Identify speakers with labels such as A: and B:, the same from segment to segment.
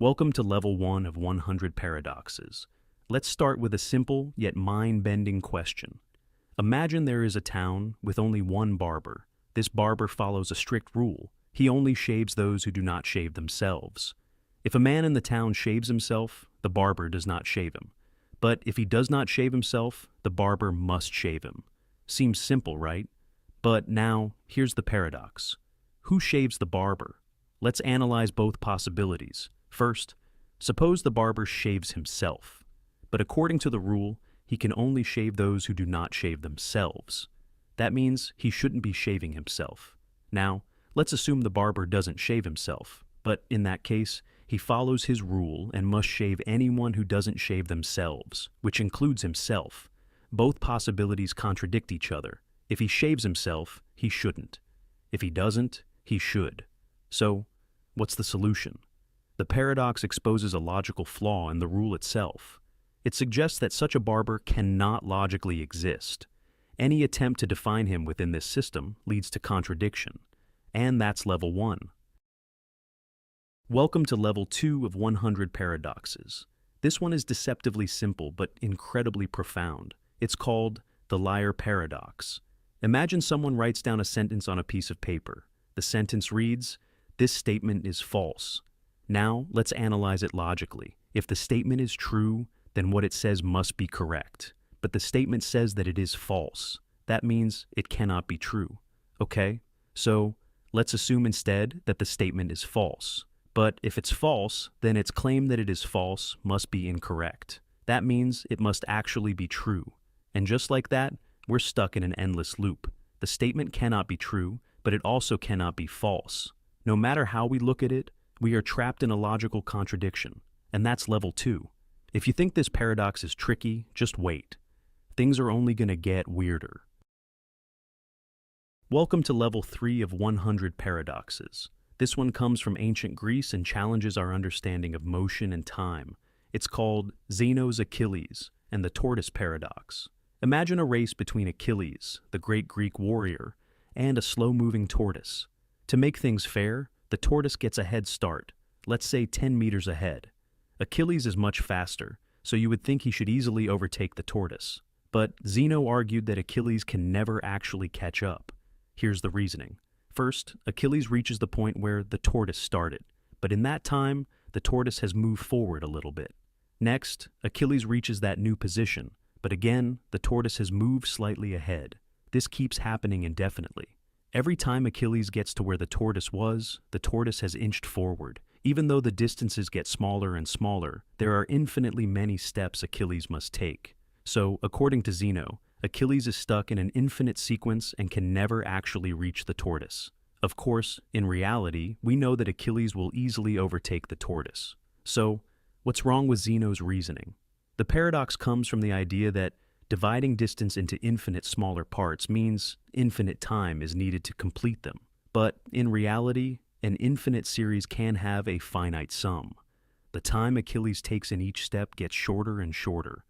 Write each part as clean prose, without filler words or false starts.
A: Welcome to Level 1 of 100 Paradoxes. Let's start with a simple yet mind-bending question. Imagine there is a town with only one barber. This barber follows a strict rule. He only shaves those who do not shave themselves. If a man in the town shaves himself, the barber does not shave him. But if he does not shave himself, the barber must shave him. Seems simple, right? But now, here's the paradox. Who shaves the barber? Let's analyze both possibilities. First, suppose the barber shaves himself. But according to the rule, he can only shave those who do not shave themselves. That means he shouldn't be shaving himself. Now, let's assume the barber doesn't shave himself, but in that case, he follows his rule and must shave anyone who doesn't shave themselves, which includes himself. Both possibilities contradict each other. If he shaves himself, he shouldn't. If he doesn't, he should. So, what's the solution? The paradox exposes a logical flaw in the rule itself. It suggests that such a barber cannot logically exist. Any attempt to define him within this system leads to contradiction. And that's Level 1. Welcome to Level 2 of 100 Paradoxes. This one is deceptively simple but incredibly profound. It's called the liar paradox. Imagine someone writes down a sentence on a piece of paper. The sentence reads, "This statement is false." Now, let's analyze it logically. If the statement is true, then what it says must be correct. But the statement says that it is false. That means it cannot be true. Okay? So, let's assume instead that the statement is false. But if it's false, then its claim that it is false must be incorrect. That means it must actually be true. And just like that, we're stuck in an endless loop. The statement cannot be true, but it also cannot be false. No matter how we look at it, we are trapped in a logical contradiction, and that's Level 2. If you think this paradox is tricky, just wait. Things are only going to get weirder. Welcome to Level 3 of 100 Paradoxes. This one comes from ancient Greece and challenges our understanding of motion and time. It's called Zeno's Achilles and the Tortoise Paradox. Imagine a race between Achilles, the great Greek warrior, and a slow-moving tortoise. To make things fair, the tortoise gets a head start, let's say 10 meters ahead. Achilles is much faster, so you would think he should easily overtake the tortoise. But Zeno argued that Achilles can never actually catch up. Here's the reasoning. First, Achilles reaches the point where the tortoise started, but in that time, the tortoise has moved forward a little bit. Next, Achilles reaches that new position, but again, the tortoise has moved slightly ahead. This keeps happening indefinitely. Every time Achilles gets to where the tortoise was, the tortoise has inched forward. Even though the distances get smaller and smaller, there are infinitely many steps Achilles must take. So, according to Zeno, Achilles is stuck in an infinite sequence and can never actually reach the tortoise. Of course, in reality, we know that Achilles will easily overtake the tortoise. So, what's wrong with Zeno's reasoning? The paradox comes from the idea that dividing distance into infinite smaller parts means infinite time is needed to complete them. But in reality, an infinite series can have a finite sum. The time Achilles takes in each step gets shorter and shorter,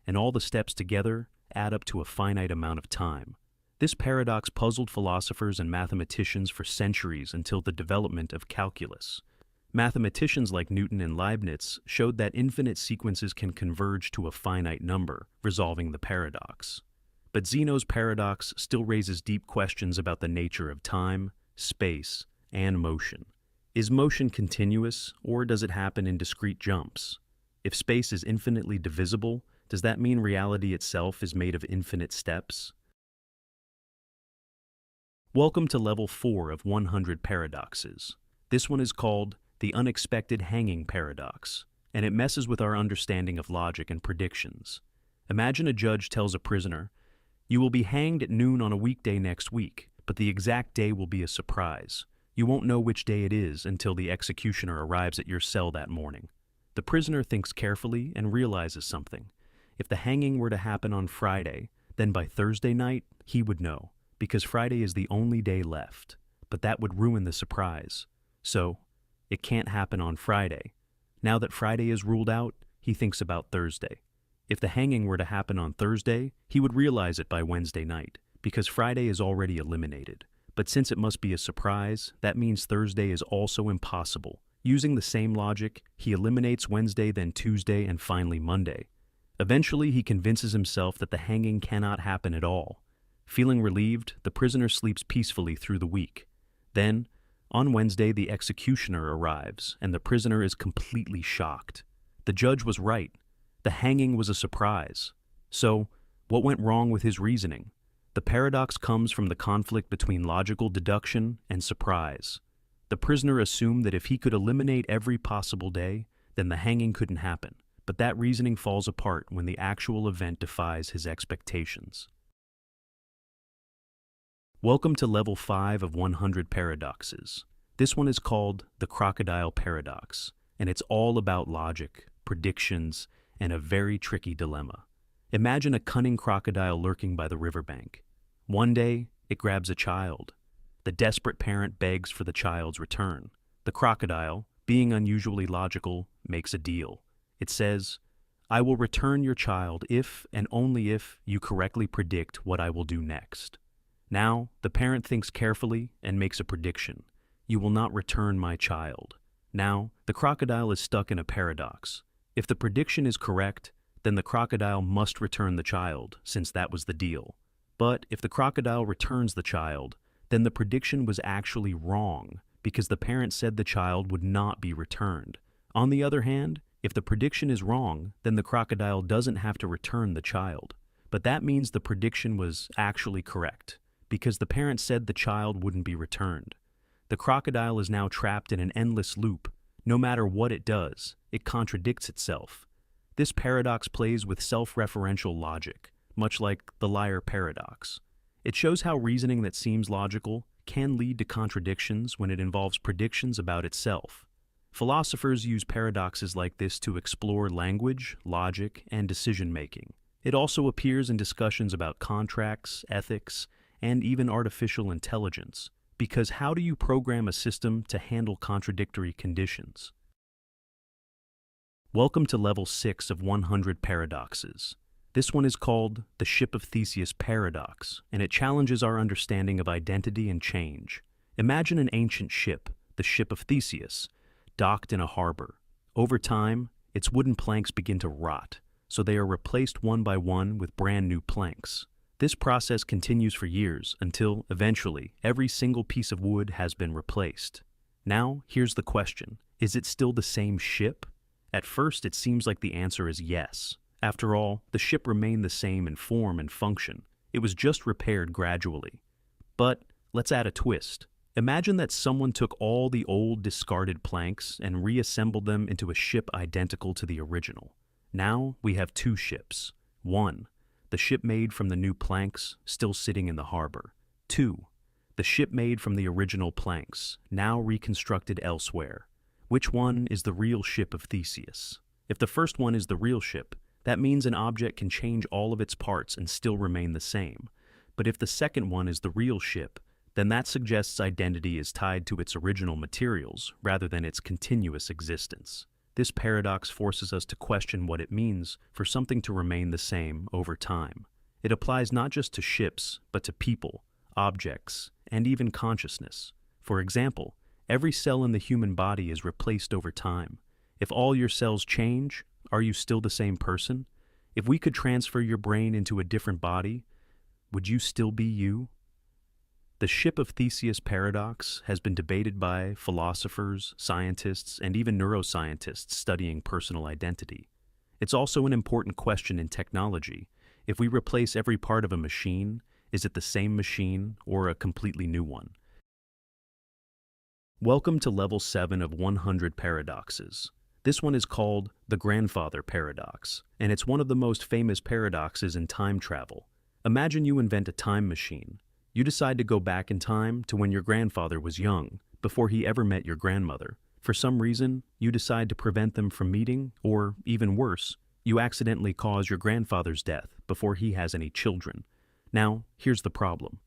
A: and all the steps together add up to a finite amount of time. This paradox puzzled philosophers and mathematicians for centuries until the development of calculus. Mathematicians like Newton and Leibniz showed that infinite sequences can converge to a finite number, resolving the paradox. But Zeno's paradox still raises deep questions about the nature of time, space, and motion. Is motion continuous, or does it happen in discrete jumps? If space is infinitely divisible, does that mean reality itself is made of infinite steps? Welcome to Level 4 of 100 Paradoxes. This one is called the unexpected hanging paradox, and it messes with our understanding of logic and predictions. Imagine a judge tells a prisoner, "You will be hanged at noon on a weekday next week, but the exact day will be a surprise. You won't know which day it is until the executioner arrives at your cell that morning." The prisoner thinks carefully and realizes something. If the hanging were to happen on Friday, then by Thursday night, he would know, because Friday is the only day left. But that would ruin the surprise. So, it can't happen on Friday. Now that Friday is ruled out, he thinks about Thursday. If the hanging were to happen on Thursday, he would realize it by Wednesday night, because Friday is already eliminated. But since it must be a surprise, that means Thursday is also impossible. Using the same logic, he eliminates Wednesday, then Tuesday, and finally Monday. Eventually, he convinces himself that the hanging cannot happen at all. Feeling relieved, the prisoner sleeps peacefully through the week. Then, on Wednesday, the executioner arrives, and the prisoner is completely shocked. The judge was right. The hanging was a surprise. So, what went wrong with his reasoning? The paradox comes from the conflict between logical deduction and surprise. The prisoner assumed that if he could eliminate every possible day, then the hanging couldn't happen. But that reasoning falls apart when the actual event defies his expectations. Welcome to Level 5 of 100 Paradoxes. This one is called the Crocodile Paradox, and it's all about logic, predictions, and a very tricky dilemma. Imagine a cunning crocodile lurking by the riverbank. One day, it grabs a child. The desperate parent begs for the child's return. The crocodile, being unusually logical, makes a deal. It says, "I will return your child if and only if you correctly predict what I will do next." Now, the parent thinks carefully and makes a prediction. "You will not return my child." Now, the crocodile is stuck in a paradox. If the prediction is correct, then the crocodile must return the child, since that was the deal. But if the crocodile returns the child, then the prediction was actually wrong, because the parent said the child would not be returned. On the other hand, if the prediction is wrong, then the crocodile doesn't have to return the child. But that means the prediction was actually correct, because the parent said the child wouldn't be returned. The crocodile is now trapped in an endless loop. No matter what it does, it contradicts itself. This paradox plays with self-referential logic, much like the liar paradox. It shows how reasoning that seems logical can lead to contradictions when it involves predictions about itself. Philosophers use paradoxes like this to explore language, logic, and decision-making. It also appears in discussions about contracts, ethics, and even artificial intelligence, because how do you program a system to handle contradictory conditions? Welcome to Level 6 of 100 Paradoxes. This one is called the Ship of Theseus Paradox, and it challenges our understanding of identity and change. Imagine an ancient ship, the Ship of Theseus, docked in a harbor. Over time, its wooden planks begin to rot, so they are replaced one by one with brand new planks. This process continues for years until, eventually, every single piece of wood has been replaced. Now, here's the question. Is it still the same ship? At first, it seems like the answer is yes. After all, the ship remained the same in form and function. It was just repaired gradually. But let's add a twist. Imagine that someone took all the old discarded planks and reassembled them into a ship identical to the original. Now we have two ships. One, the ship made from the new planks, still sitting in the harbor. Two, the ship made from the original planks, now reconstructed elsewhere. Which one is the real ship of Theseus? If the first one is the real ship, that means an object can change all of its parts and still remain the same. But if the second one is the real ship, then that suggests identity is tied to its original materials rather than its continuous existence. This paradox forces us to question what it means for something to remain the same over time. It applies not just to ships, but to people, objects, and even consciousness. For example, every cell in the human body is replaced over time. If all your cells change, are you still the same person? If we could transfer your brain into a different body, would you still be you? The Ship of Theseus paradox has been debated by philosophers, scientists, and even neuroscientists studying personal identity. It's also an important question in technology. If we replace every part of a machine, is it the same machine or a completely new one? Welcome to Level 7 of 100 Paradoxes. This one is called the Grandfather Paradox, and it's one of the most famous paradoxes in time travel. Imagine you invent a time machine. You decide to go back in time to when your grandfather was young, before he ever met your grandmother. For some reason, you decide to prevent them from meeting, or, even worse, you accidentally cause your grandfather's death before he has any children. Now, here's the problem.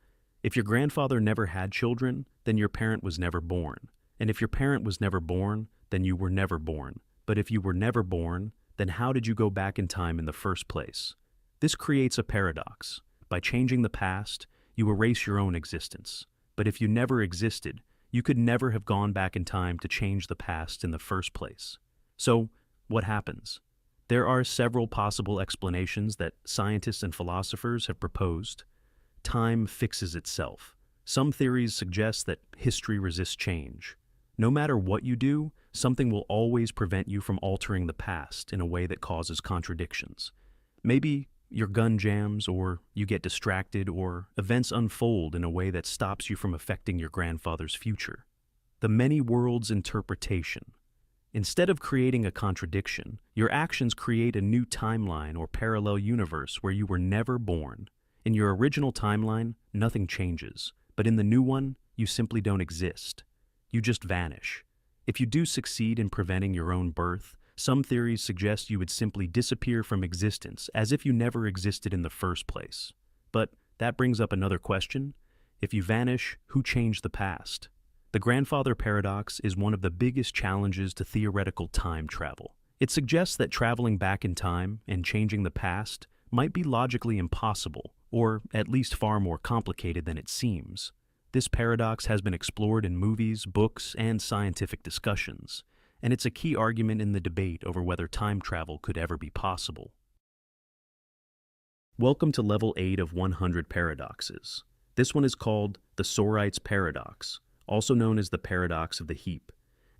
A: If your grandfather never had children, then your parent was never born. And if your parent was never born, then you were never born. But if you were never born, then how did you go back in time in the first place? This creates a paradox. By changing the past, you erase your own existence. But if you never existed, You could never have gone back in time to change the past in the first place. So, what happens? There are several possible explanations that scientists and philosophers have proposed. Time fixes itself. Some theories suggest that history resists change. No matter what you do, something will always prevent you from altering the past in a way that causes contradictions. Maybe your gun jams, or you get distracted, or events unfold in a way that stops you from affecting your grandfather's future. The many worlds interpretation. Instead of creating a contradiction, your actions create a new timeline or parallel universe where you were never born. In your original timeline, nothing changes, but in the new one, you simply don't exist. You just vanish. If you do succeed in preventing your own birth, some theories suggest you would simply disappear from existence as if you never existed in the first place. But that brings up another question. If you vanish, who changed the past? The grandfather paradox is one of the biggest challenges to theoretical time travel. It suggests that traveling back in time and changing the past might be logically impossible, or at least far more complicated than it seems. This paradox has been explored in movies, books, and scientific discussions, and it's a key argument in the debate over whether time travel could ever be possible. Welcome to Level 8 of 100 Paradoxes. This one is called the Sorites Paradox, also known as the paradox of the heap,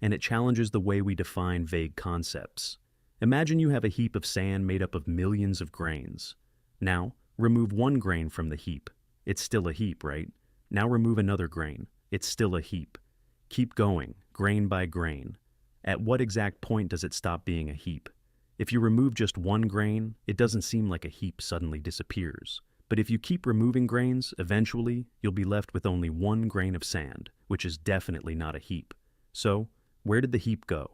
A: and it challenges the way we define vague concepts. Imagine you have a heap of sand made up of millions of grains. Now, remove one grain from the heap. It's still a heap, right? Now remove another grain. It's still a heap. Keep going, grain by grain. At what exact point does it stop being a heap? If you remove just one grain, it doesn't seem like a heap suddenly disappears. But if you keep removing grains, eventually, you'll be left with only one grain of sand, which is definitely not a heap. So, where did the heap go?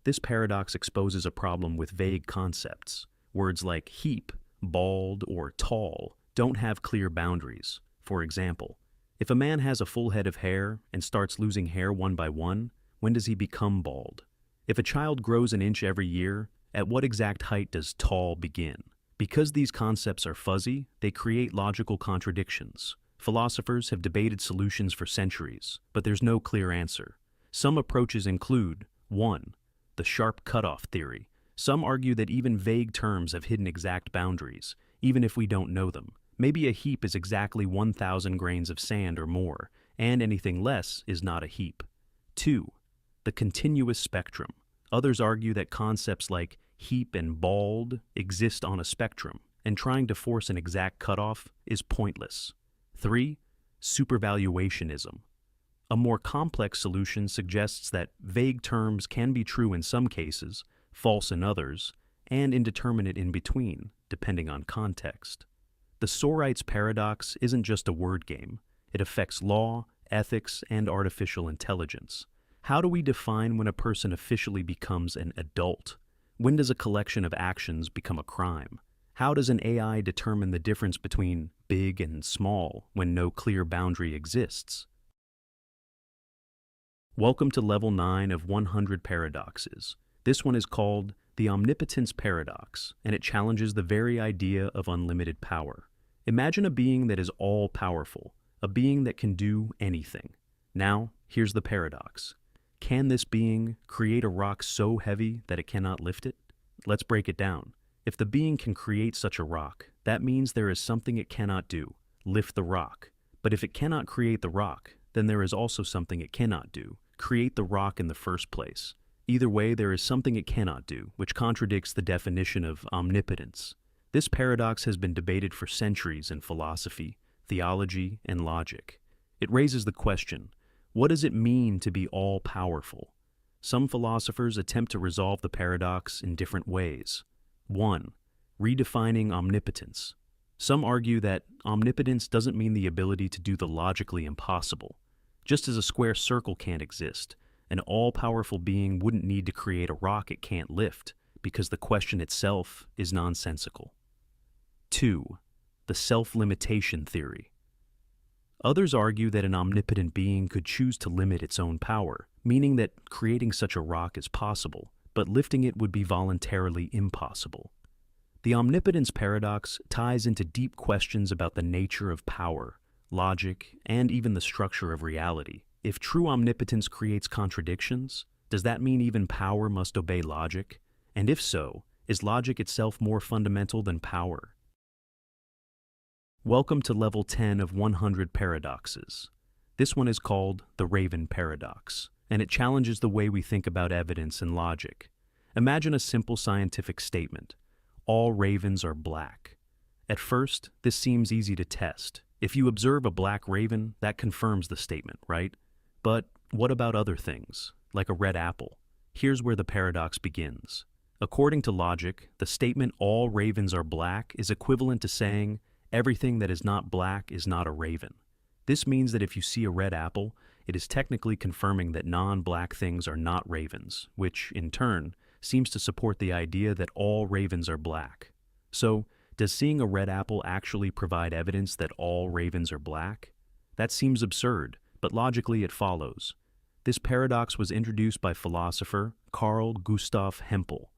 A: This paradox exposes a problem with vague concepts. Words like heap, bald, or tall don't have clear boundaries. For example, if a man has a full head of hair and starts losing hair one by one, when does he become bald? If a child grows an inch every year, at what exact height does tall begin? Because these concepts are fuzzy, they create logical contradictions. Philosophers have debated solutions for centuries, but there's no clear answer. Some approaches include 1. The sharp cutoff theory. Some argue that even vague terms have hidden exact boundaries, even if we don't know them. Maybe a heap is exactly 1,000 grains of sand or more, and anything less is not a heap. 2. The continuous spectrum. Others argue that concepts like heap and bald exist on a spectrum, and trying to force an exact cutoff is pointless. 3. Supervaluationism. A more complex solution suggests that vague terms can be true in some cases, false in others, and indeterminate in between, depending on context. The Sorites paradox isn't just a word game. It affects law, ethics, and artificial intelligence. How do we define when a person officially becomes an adult? When does a collection of actions become a crime? How does an AI determine the difference between big and small when no clear boundary exists? Welcome to Level 9 of 100 Paradoxes. This one is called the Omnipotence Paradox, and it challenges the very idea of unlimited power. Imagine a being that is all-powerful, a being that can do anything. Now, here's the paradox. Can this being create a rock so heavy that it cannot lift it? Let's break it down. If the being can create such a rock, that means there is something it cannot do, lift the rock. But if it cannot create the rock, then there is also something it cannot do, create the rock in the first place. Either way, there is something it cannot do, which contradicts the definition of omnipotence. This paradox has been debated for centuries in philosophy, theology, and logic. It raises the question, what does it mean to be all-powerful? Some philosophers attempt to resolve the paradox in different ways. 1. Redefining omnipotence. Some argue that omnipotence doesn't mean the ability to do the logically impossible. Just as a square circle can't exist, an all-powerful being wouldn't need to create a rock it can't lift, because the question itself is nonsensical. 2. The self-limitation theory. Others argue that an omnipotent being could choose to limit its own power, meaning that creating such a rock is possible, but lifting it would be voluntarily impossible. The omnipotence paradox ties into deep questions about the nature of power, logic, and even the structure of reality. If true omnipotence creates contradictions, does that mean even power must obey logic? And if so, is logic itself more fundamental than power? Welcome to level 10 of 100 paradoxes. This one is called the Raven Paradox, and it challenges the way we think about evidence and logic. Imagine a simple scientific statement: all ravens are black. At first, this seems easy to test. If you observe a black raven, that confirms the statement, right? But what about other things, like a red apple? Here's where the paradox begins. According to logic, the statement all ravens are black is equivalent to saying everything that is not black is not a raven. This means that if you see a red apple, it is technically confirming that non-black things are not ravens, which, in turn, seems to support the idea that all ravens are black. So, does seeing a red apple actually provide evidence that all ravens are black? That seems absurd, but logically it follows. This paradox was introduced by philosopher Carl Gustav Hempel,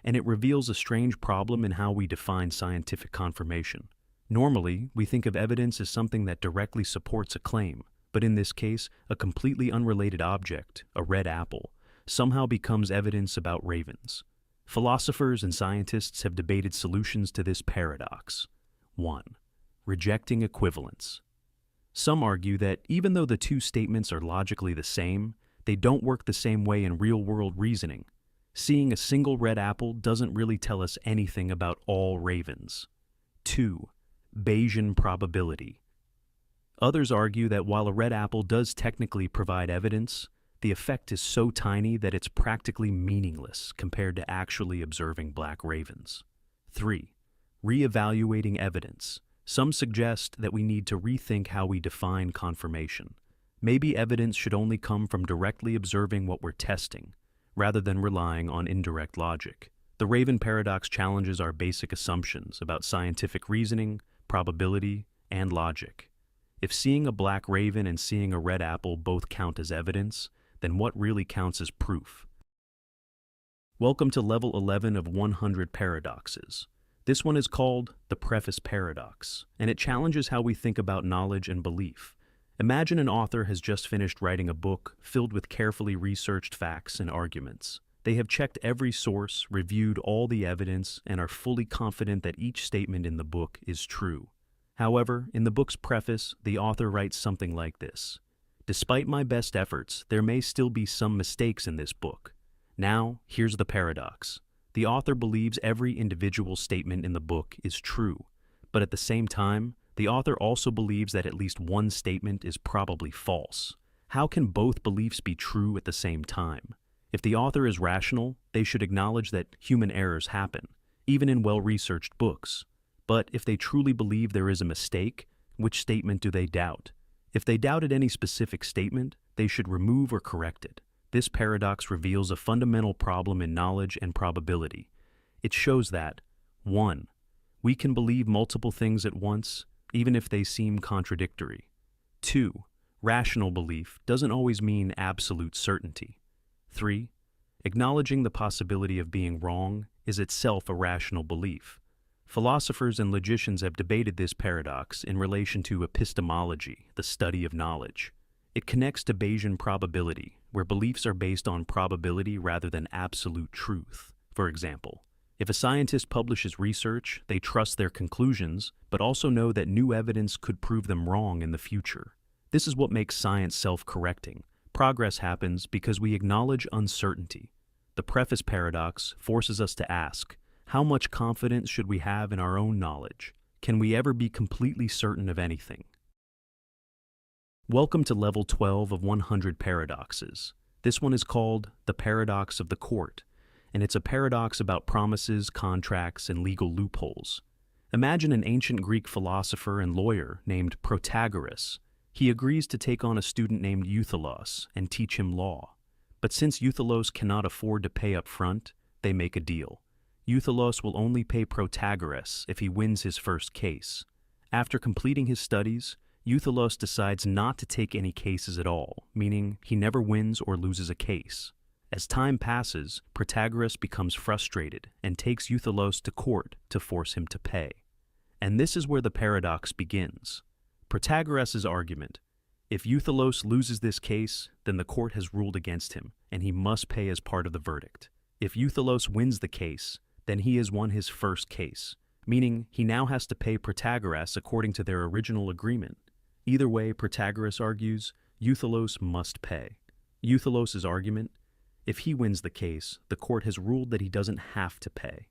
A: and it reveals a strange problem in how we define scientific confirmation. Normally, we think of evidence as something that directly supports a claim, but in this case, a completely unrelated object, a red apple, somehow becomes evidence about ravens. Philosophers and scientists have debated solutions to this paradox. 1. Rejecting equivalence. Some argue that even though the two statements are logically the same, they don't work the same way in real-world reasoning. Seeing a single red apple doesn't really tell us anything about all ravens. 2. Bayesian probability. Others argue that while a red apple does technically provide evidence, the effect is so tiny that it's practically meaningless compared to actually observing black ravens. 3. Reevaluating evidence. Some suggest that we need to rethink how we define confirmation. Maybe evidence should only come from directly observing what we're testing, rather than relying on indirect logic. The Raven Paradox challenges our basic assumptions about scientific reasoning, probability, and logic. If seeing a black raven and seeing a red apple both count as evidence, then what really counts as proof? Welcome to level 11 of 100 paradoxes. This one is called the Preface Paradox, and it challenges how we think about knowledge and belief. Imagine an author has just finished writing a book filled with carefully researched facts and arguments. They have checked every source, reviewed all the evidence, and are fully confident that each statement in the book is true. However, in the book's preface, the author writes something like this: "Despite my best efforts, there may still be some mistakes in this book." Now, here's the paradox. The author believes every individual statement in the book is true, but at the same time, the author also believes that at least one statement is probably false. How can both beliefs be true at the same time? If the author is rational, they should acknowledge that human errors happen, even in well-researched books. But if they truly believe there is a mistake, which statement do they doubt? If they doubted any specific statement, they should remove or correct it. This paradox reveals a fundamental problem in knowledge and probability. It shows that 1. We can believe multiple things at once, even if they seem contradictory. 2. Rational belief doesn't always mean absolute certainty. 3. Acknowledging the possibility of being wrong is itself a rational belief. Philosophers and logicians have debated this paradox in relation to epistemology, the study of knowledge. It connects to Bayesian probability, where beliefs are based on probability rather than absolute truth. For example, if a scientist publishes research, they trust their conclusions, but also know that new evidence could prove them wrong in the future. This is what makes science self-correcting. Progress happens because we acknowledge uncertainty. The preface paradox forces us to ask, how much confidence should we have in our own knowledge? Can we ever be completely certain of anything? Welcome to level 12 of 100 paradoxes. This one is called the Paradox of the Court, and it's a paradox about promises, contracts, and legal loopholes. Imagine an ancient Greek philosopher and lawyer named Protagoras. He agrees to take on a student named Euthylos and teach him law. But since Euthylos cannot afford to pay up front, they make a deal. Euthylos will only pay Protagoras if he wins his first case. After completing his studies, Euthylos decides not to take any cases at all, meaning he never wins or loses a case. As time passes, Protagoras becomes frustrated and takes Euthylos to court to force him to pay. And this is where the paradox begins. Protagoras' argument: If Euthylos loses this case, then the court has ruled against him, and he must pay as part of the verdict. If Euthylos wins the case, then he has won his first case, meaning he now has to pay Protagoras according to their original agreement. Either way, Protagoras argues, Euthylos must pay. Euthylos' argument: if he wins the case, the court has ruled that he doesn't have to pay.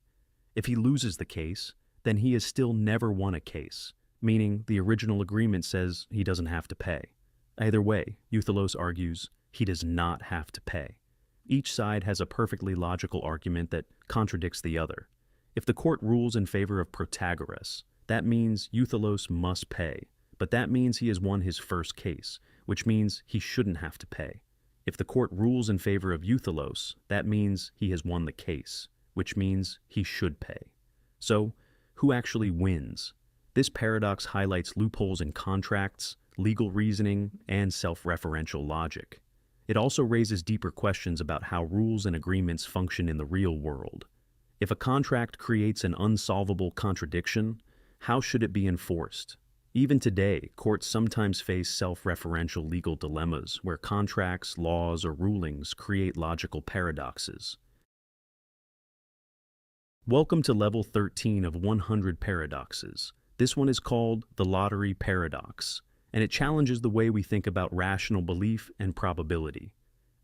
A: If he loses the case, then he has still never won a case, meaning the original agreement says he doesn't have to pay. Either way, Euthylos argues he does not have to pay. Each side has a perfectly logical argument that contradicts the other. If the court rules in favor of Protagoras, that means Euthylos must pay, but that means he has won his first case, which means he shouldn't have to pay. If the court rules in favor of Euthylos, that means he has won the case, which means he should pay. So, who actually wins? This paradox highlights loopholes in contracts, legal reasoning, and self-referential logic. It also raises deeper questions about how rules and agreements function in the real world. If a contract creates an unsolvable contradiction, how should it be enforced? Even today, courts sometimes face self-referential legal dilemmas where contracts, laws, or rulings create logical paradoxes. Welcome to Level 13 of 100 Paradoxes. This one is called the Lottery Paradox, and it challenges the way we think about rational belief and probability.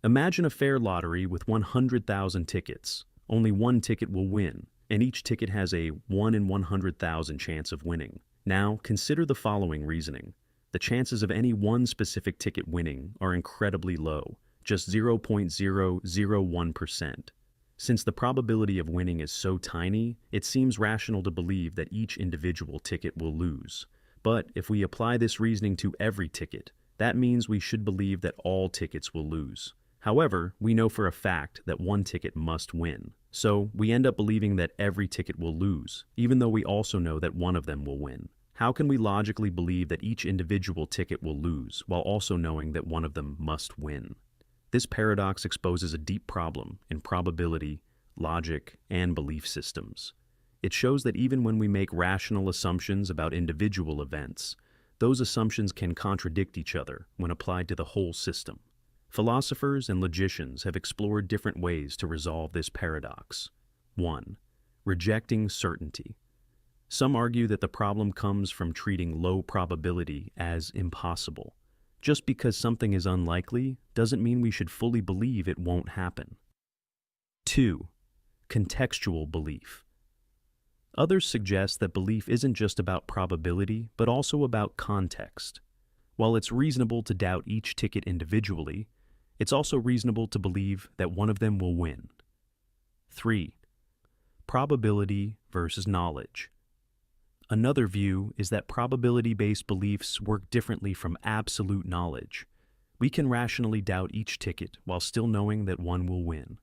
A: Imagine a fair lottery with 100,000 tickets. Only one ticket will win, and each ticket has a 1 in 100,000 chance of winning. Now, consider the following reasoning. The chances of any one specific ticket winning are incredibly low, just 0.001%. Since the probability of winning is so tiny, it seems rational to believe that each individual ticket will lose. But if we apply this reasoning to every ticket, that means we should believe that all tickets will lose. However, we know for a fact that one ticket must win. So we end up believing that every ticket will lose, even though we also know that one of them will win. How can we logically believe that each individual ticket will lose while also knowing that one of them must win? This paradox exposes a deep problem in probability, logic, and belief systems. It shows that even when we make rational assumptions about individual events, those assumptions can contradict each other when applied to the whole system. Philosophers and logicians have explored different ways to resolve this paradox. 1. Rejecting certainty. Some argue that the problem comes from treating low probability as impossible. Just because something is unlikely doesn't mean we should fully believe it won't happen. 2. Contextual belief. Others suggest that belief isn't just about probability, but also about context. While it's reasonable to doubt each ticket individually, it's also reasonable to believe that one of them will win. 3. Probability versus knowledge. Another view is that probability-based beliefs work differently from absolute knowledge. We can rationally doubt each ticket while still knowing that one will win.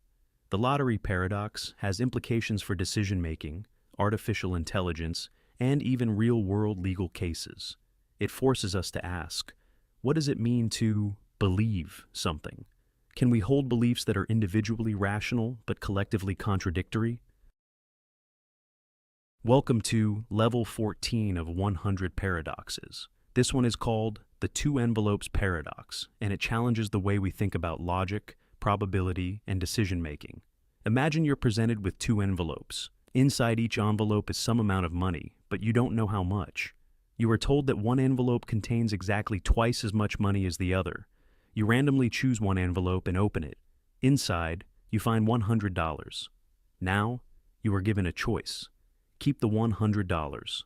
A: The lottery paradox has implications for decision-making, artificial intelligence, and even real-world legal cases. It forces us to ask, what does it mean to believe something? Can we hold beliefs that are individually rational but collectively contradictory? Welcome to Level 14 of 100 Paradoxes. This one is called the Two Envelopes Paradox, and it challenges the way we think about logic, probability, and decision-making. Imagine you're presented with two envelopes. Inside each envelope is some amount of money, but you don't know how much. You are told that one envelope contains exactly twice as much money as the other. You randomly choose one envelope and open it. Inside, you find $100. Now, you are given a choice. Keep the $100.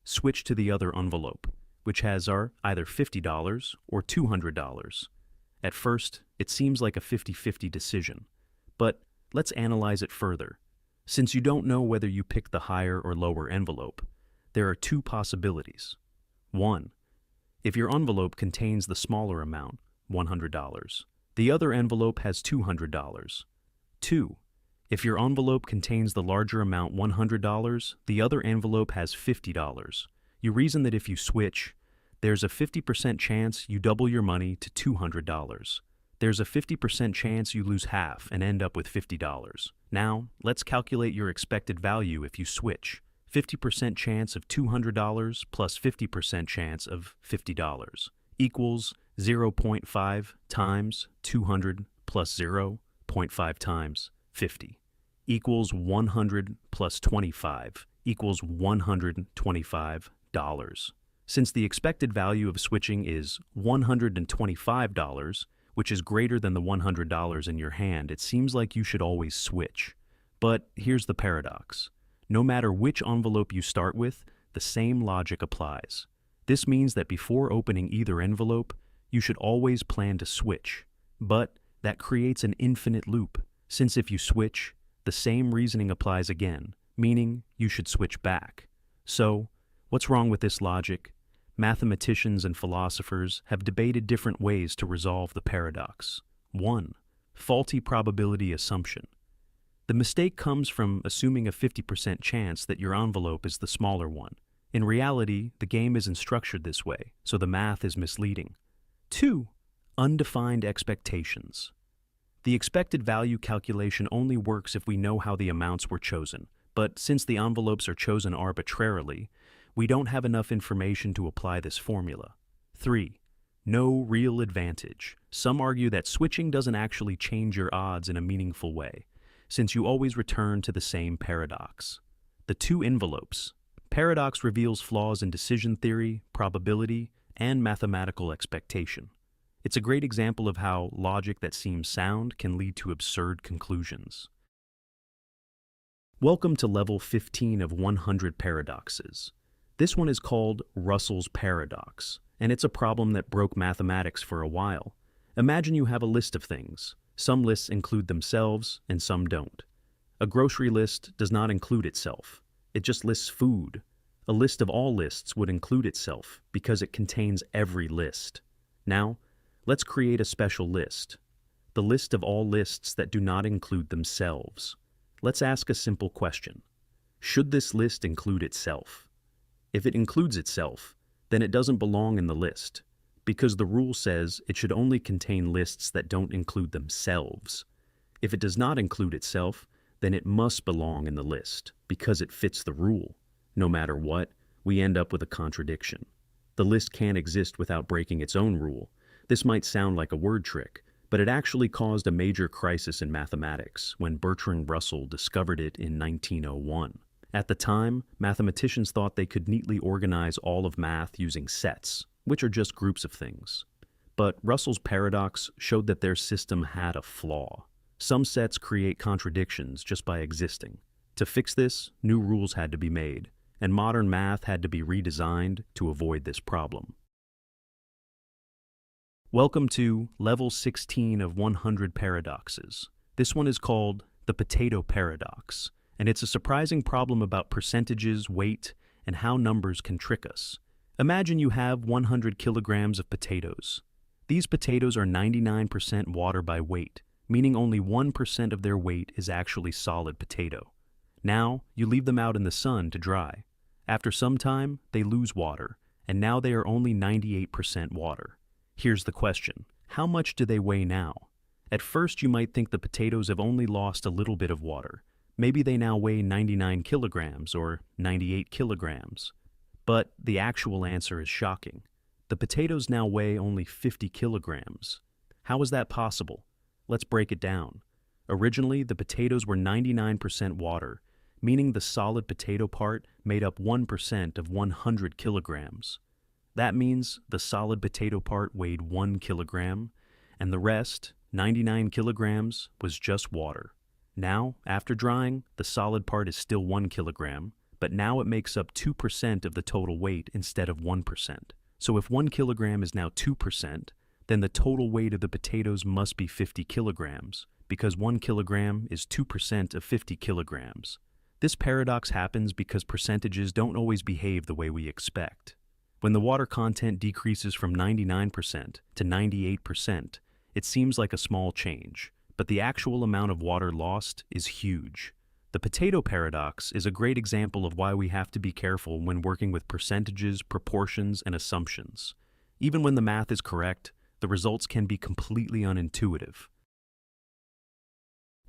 A: Switch to the other envelope, which has either $50 or $200. At first, it seems like a 50-50 decision. But let's analyze it further. Since you don't know whether you pick the higher or lower envelope, there are two possibilities. 1. If your envelope contains the smaller amount, $100, the other envelope has $200. 2. If your envelope contains the larger amount, $100, the other envelope has $50. You reason that if you switch, there's a 50% chance you double your money to $200. There's a 50% chance you lose half and end up with $50. Now, let's calculate your expected value if you switch. 50% chance of $200 plus 50% chance of $50 equals 0.5 times 200 plus 0.5 times 50 equals 100 plus 25 equals $125. Since the expected value of switching is $125, which is greater than the $100 in your hand, it seems like you should always switch. But here's the paradox. No matter which envelope you start with, the same logic applies. This means that before opening either envelope, you should always plan to switch. But that creates an infinite loop, since if you switch, the same reasoning applies again, meaning you should switch back. So, what's wrong with this logic? Mathematicians and philosophers have debated different ways to resolve the paradox. 1. Faulty probability assumption. The mistake comes from assuming a 50% chance that your envelope is the smaller one. In reality, the game isn't structured this way, so the math is misleading. 2. Undefined expectations. The expected value calculation only works if we know how the amounts were chosen, but since the envelopes are chosen arbitrarily, we don't have enough information to apply this formula. 3. No real advantage. Some argue that switching doesn't actually change your odds in a meaningful way, since you always return to the same paradox. The two envelopes. Paradox reveals flaws in decision theory, probability, and mathematical expectation. It's a great example of how logic that seems sound can lead to absurd conclusions. Welcome to level 15 of 100 paradoxes. This one is called Russell's paradox, and it's a problem that broke mathematics for a while. Imagine you have a list of things. Some lists include themselves and some don't. A grocery list does not include itself. It just lists food. A list of all lists would include itself because it contains every list. Now, let's create a special list. The list of all lists that do not include themselves. Let's ask a simple question. Should this list include itself? If it includes itself, then it doesn't belong in the list, because the rule says it should only contain lists that don't include themselves. If it does not include itself, then it must belong in the list, because it fits the rule. No matter what, we end up with a contradiction. The list can't exist without breaking its own rule. This might sound like a word trick, but it actually caused a major crisis in mathematics when Bertrand Russell discovered it in 1901. At the time, mathematicians thought they could neatly organize all of math using sets, which are just groups of things. But Russell's paradox showed that their system had a flaw. Some sets create contradictions just by existing. To fix this, new rules had to be made, and modern math had to be redesigned to avoid this problem. Welcome to Level 16 of 100 Paradoxes. This one is called the potato paradox, and it's a surprising problem about percentages, weight, and how numbers can trick us. Imagine you have 100 kilograms of potatoes. These potatoes are 99% water by weight, meaning only 1% of their weight is actually solid potato. Now, you leave them out in the sun to dry. After some time, they lose water, and now they are only 98% water. Here's the question. How much do they weigh now? At first, you might think the potatoes have only lost a little bit of water. Maybe they now weigh 99 kilograms or 98 kilograms. But the actual answer is shocking. The potatoes now weigh only 50 kilograms. How is that possible? Let's break it down. Originally, the potatoes were 99% water, meaning the solid potato part made up 1% of 100 kilograms. That means the solid potato part weighed 1 kilogram, and the rest, 99 kilograms, was just water. Now, after drying, the solid part is still 1 kilogram, but now it makes up 2% of the total weight instead of 1%. So if 1 kilogram is now 2%, then the total weight of the potatoes must be 50 kilograms, because 1 kilogram is 2% of 50 kilograms. This paradox happens because percentages don't always behave the way we expect. When the water content decreases from 99% to 98%, it seems like a small change, but the actual amount of water lost is huge. The potato paradox is a great example of why we have to be careful when working with percentages, proportions, and assumptions. Even when the math is correct, the results can be completely unintuitive.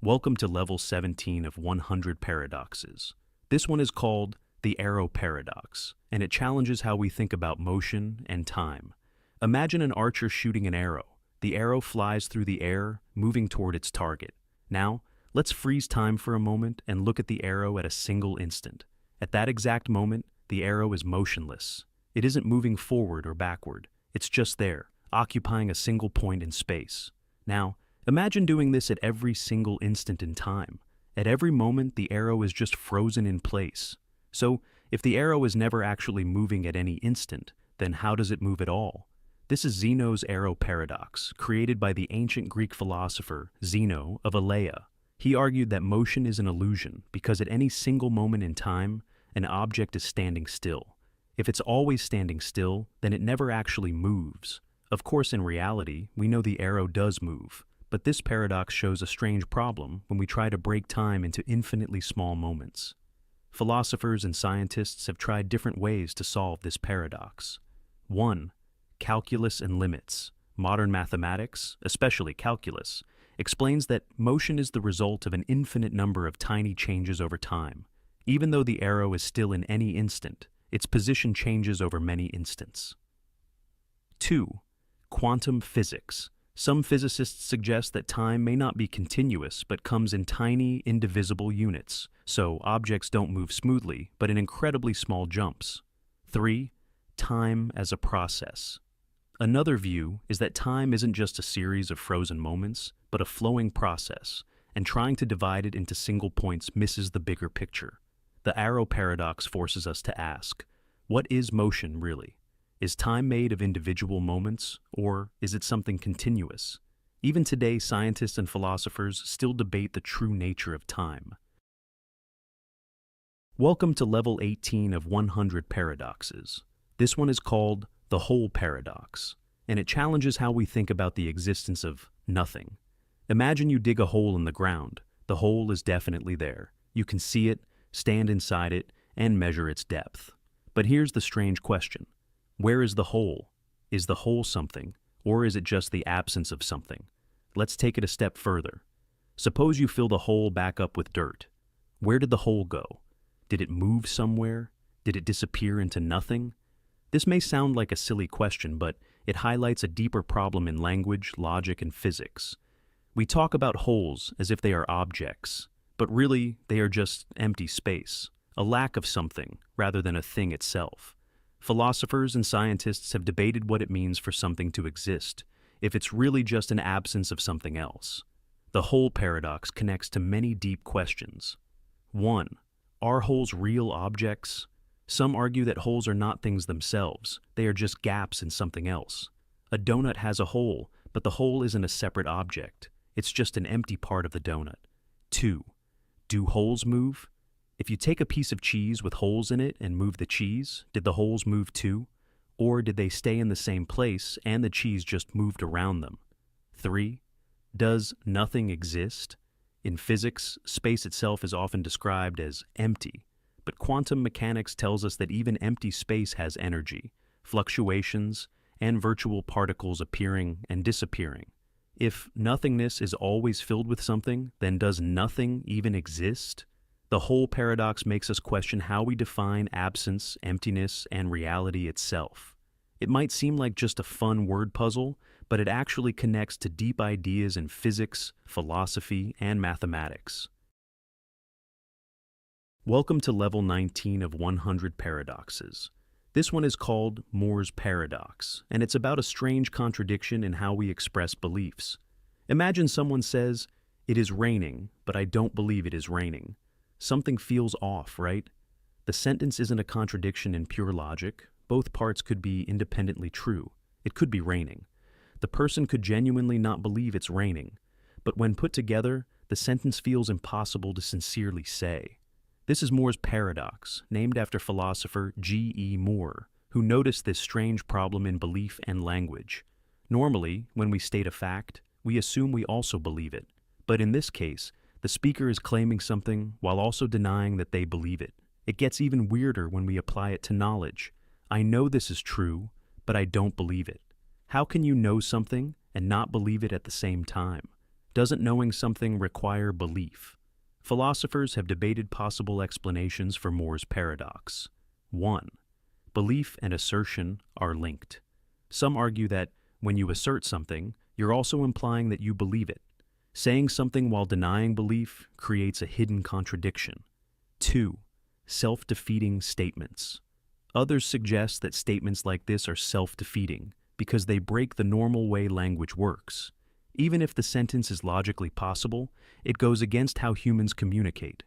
A: Welcome to level 17 of 100 paradoxes. This one is called the arrow paradox, and it challenges how we think about motion and time. Imagine an archer shooting an arrow. The arrow flies through the air, moving toward its target. Now, let's freeze time for a moment and look at the arrow at a single instant. At that exact moment, the arrow is motionless. It isn't moving forward or backward. It's just there, occupying a single point in space. Now, imagine doing this at every single instant in time. At every moment, the arrow is just frozen in place. So, if the arrow is never actually moving at any instant, then how does it move at all? This is Zeno's arrow paradox, created by the ancient Greek philosopher Zeno of Elea. He argued that motion is an illusion because at any single moment in time, an object is standing still. If it's always standing still, then it never actually moves. Of course, in reality, we know the arrow does move, but this paradox shows a strange problem when we try to break time into infinitely small moments. Philosophers and scientists have tried different ways to solve this paradox. 1. Calculus and limits. Modern mathematics, especially calculus, explains that motion is the result of an infinite number of tiny changes over time. Even though the arrow is still in any instant, its position changes over many instants. 2. Quantum physics. Some physicists suggest that time may not be continuous but comes in tiny, indivisible units, so objects don't move smoothly but in incredibly small jumps. 3. Time as a process. Another view is that time isn't just a series of frozen moments, but a flowing process, and trying to divide it into single points misses the bigger picture. The arrow paradox forces us to ask, what is motion really? Is time made of individual moments, or is it something continuous? Even today, scientists and philosophers still debate the true nature of time. Welcome to Level 18 of 100 Paradoxes. This one is called the Hole Paradox, and it challenges how we think about the existence of nothing. Imagine you dig a hole in the ground. The hole is definitely there. You can see it, stand inside it, and measure its depth. But here's the strange question. Where is the hole? Is the hole something, or is it just the absence of something? Let's take it a step further. Suppose you fill the hole back up with dirt. Where did the hole go? Did it move somewhere? Did it disappear into nothing? This may sound like a silly question, but it highlights a deeper problem in language, logic, and physics. We talk about holes as if they are objects, but really they are just empty space, a lack of something rather than a thing itself. Philosophers and scientists have debated what it means for something to exist, if it's really just an absence of something else. The hole paradox connects to many deep questions. 1. Are holes real objects? Some argue that holes are not things themselves, they are just gaps in something else. A donut has a hole, but the hole isn't a separate object. It's just an empty part of the donut. 2. Do holes move? If you take a piece of cheese with holes in it and move the cheese, did the holes move too? Or did they stay in the same place and the cheese just moved around them? 3. Does nothing exist? In physics, space itself is often described as empty, but quantum mechanics tells us that even empty space has energy, fluctuations, and virtual particles appearing and disappearing. If nothingness is always filled with something, then does nothing even exist? The hole paradox makes us question how we define absence, emptiness, and reality itself. It might seem like just a fun word puzzle, but it actually connects to deep ideas in physics, philosophy, and mathematics. Welcome to Level 19 of 100 Paradoxes. This one is called Moore's Paradox, and it's about a strange contradiction in how we express beliefs. Imagine someone says, "It is raining, but I don't believe it is raining." Something feels off, right? The sentence isn't a contradiction in pure logic. Both parts could be independently true. It could be raining. The person could genuinely not believe it's raining, but when put together, the sentence feels impossible to sincerely say. This is Moore's paradox, named after philosopher G.E. Moore, who noticed this strange problem in belief and language. Normally, when we state a fact, we assume we also believe it. But in this case, the speaker is claiming something while also denying that they believe it. It gets even weirder when we apply it to knowledge. I know this is true, but I don't believe it. How can you know something and not believe it at the same time? Doesn't knowing something require belief? Philosophers have debated possible explanations for Moore's paradox. 1. Belief and assertion are linked. Some argue that when you assert something, you're also implying that you believe it. Saying something while denying belief creates a hidden contradiction. 2. Self-defeating statements. Others suggest that statements like this are self-defeating because they break the normal way language works. Even if the sentence is logically possible, it goes against how humans communicate.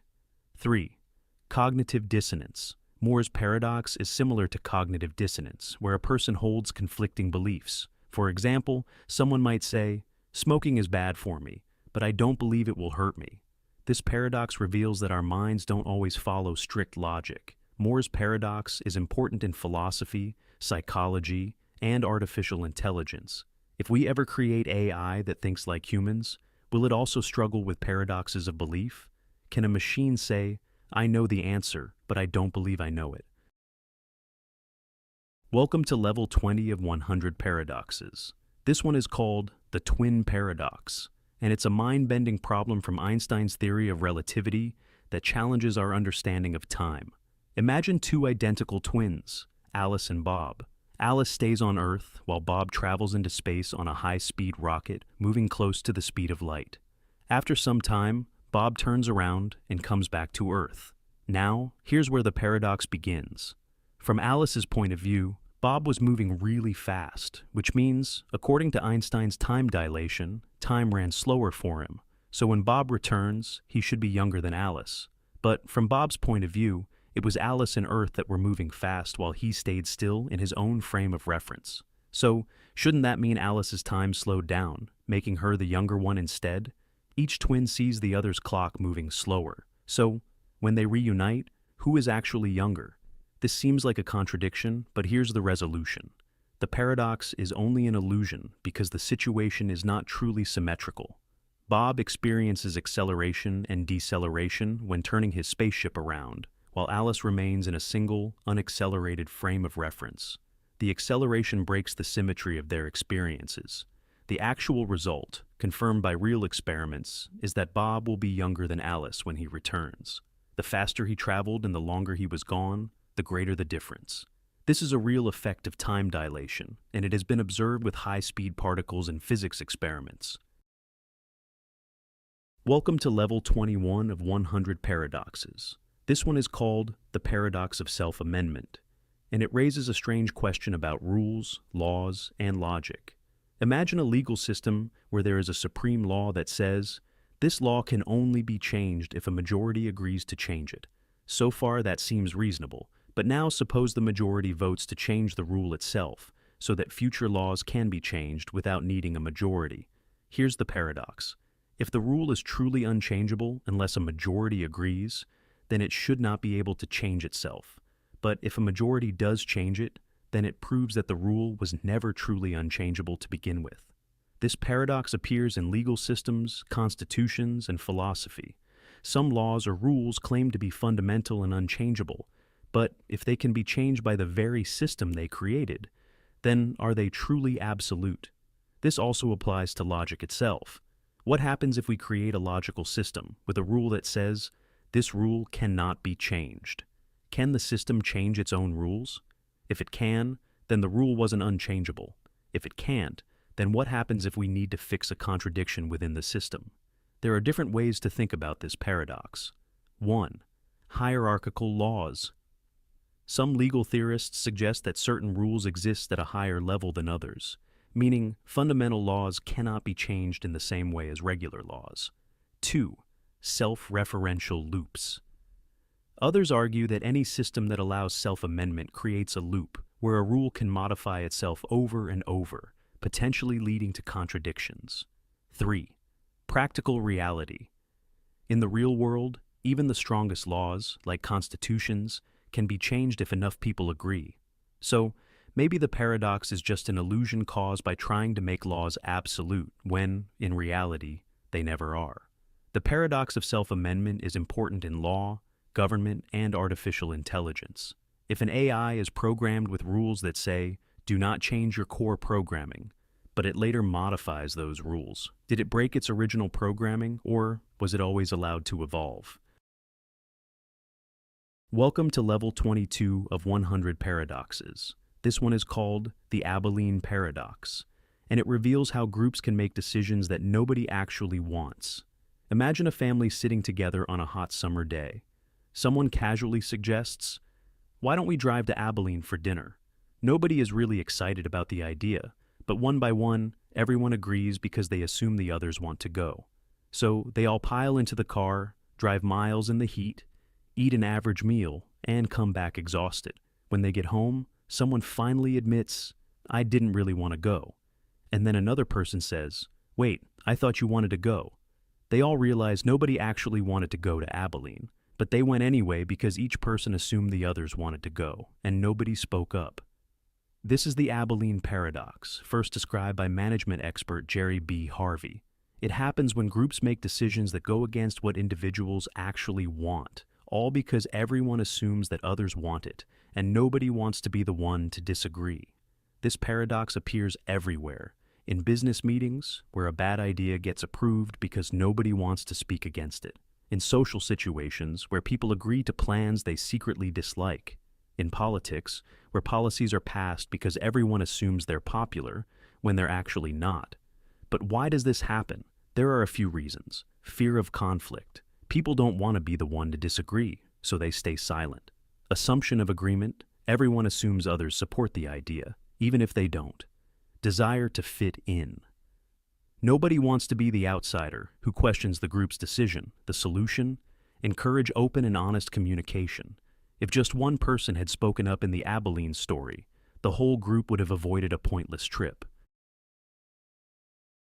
A: 3. Cognitive dissonance. Moore's paradox is similar to cognitive dissonance, where a person holds conflicting beliefs. For example, someone might say, "Smoking is bad for me, but I don't believe it will hurt me." This paradox reveals that our minds don't always follow strict logic. Moore's paradox is important in philosophy, psychology, and artificial intelligence. If we ever create AI that thinks like humans, will it also struggle with paradoxes of belief? Can a machine say, "I know the answer, but I don't believe I know it"? Welcome to level 20 of 100 paradoxes. This one is called the twin paradox, and it's a mind-bending problem from Einstein's theory of relativity that challenges our understanding of time. Imagine two identical twins, Alice and Bob. Alice stays on Earth while Bob travels into space on a high-speed rocket moving close to the speed of light. After some time, Bob turns around and comes back to Earth. Now, here's where the paradox begins. From Alice's point of view, Bob was moving really fast, which means, according to Einstein's time dilation, time ran slower for him. So when Bob returns, he should be younger than Alice. But from Bob's point of view, it was Alice and Earth that were moving fast while he stayed still in his own frame of reference. So, shouldn't that mean Alice's time slowed down, making her the younger one instead? Each twin sees the other's clock moving slower. So, when they reunite, who is actually younger? This seems like a contradiction, but here's the resolution. The paradox is only an illusion because the situation is not truly symmetrical. Bob experiences acceleration and deceleration when turning his spaceship around, while Alice remains in a single, unaccelerated frame of reference. The acceleration breaks the symmetry of their experiences. The actual result, confirmed by real experiments, is that Bob will be younger than Alice when he returns. The faster he traveled and the longer he was gone, the greater the difference. This is a real effect of time dilation, and it has been observed with high-speed particles in physics experiments. Welcome to level 21 of 100 paradoxes. This one is called the paradox of self-amendment, and it raises a strange question about rules, laws, and logic. Imagine a legal system where there is a supreme law that says, this law can only be changed if a majority agrees to change it. So far, that seems reasonable, but now suppose the majority votes to change the rule itself, so that future laws can be changed without needing a majority. Here's the paradox. If the rule is truly unchangeable unless a majority agrees, then it should not be able to change itself. But if a majority does change it, then it proves that the rule was never truly unchangeable to begin with. This paradox appears in legal systems, constitutions, and philosophy. Some laws or rules claim to be fundamental and unchangeable, but if they can be changed by the very system they created, then are they truly absolute? This also applies to logic itself. What happens if we create a logical system with a rule that says, this rule cannot be changed? Can the system change its own rules? If it can, then the rule wasn't unchangeable. If it can't, then what happens if we need to fix a contradiction within the system? There are different ways to think about this paradox. 1. Hierarchical laws. Some legal theorists suggest that certain rules exist at a higher level than others, meaning fundamental laws cannot be changed in the same way as regular laws. 2. Self-referential loops. Others argue that any system that allows self-amendment creates a loop where a rule can modify itself over and over, potentially leading to contradictions. 3. Practical reality. In the real world, even the strongest laws, like constitutions, can be changed if enough people agree. So, maybe the paradox is just an illusion caused by trying to make laws absolute when, in reality, they never are. The paradox of self-amendment is important in law, government, and artificial intelligence. If an AI is programmed with rules that say, do not change your core programming, but it later modifies those rules, did it break its original programming, or was it always allowed to evolve? Welcome to level 22 of 100 paradoxes. This one is called the Abilene Paradox, and it reveals how groups can make decisions that nobody actually wants. Imagine a family sitting together on a hot summer day. Someone casually suggests, "Why don't we drive to Abilene for dinner?" Nobody is really excited about the idea, but one by one, everyone agrees because they assume the others want to go. So they all pile into the car, drive miles in the heat, eat an average meal, and come back exhausted. When they get home, someone finally admits, "I didn't really want to go." And then another person says, "Wait, I thought you wanted to go." They all realize nobody actually wanted to go to Abilene, but they went anyway because each person assumed the others wanted to go, and nobody spoke up. This is the Abilene Paradox, first described by management expert Jerry B. Harvey. It happens when groups make decisions that go against what individuals actually want, all because everyone assumes that others want it, and nobody wants to be the one to disagree. This paradox appears everywhere. In business meetings, where a bad idea gets approved because nobody wants to speak against it. In social situations, where people agree to plans they secretly dislike. In politics, where policies are passed because everyone assumes they're popular when they're actually not. But why does this happen? There are a few reasons. Fear of conflict. People don't want to be the one to disagree, so they stay silent. Assumption of agreement. Everyone assumes others support the idea, even if they don't. Desire to fit in. Nobody wants to be the outsider who questions the group's decision. The solution? Encourage open and honest communication. If just one person had spoken up in the Abilene story, the whole group would have avoided a pointless trip.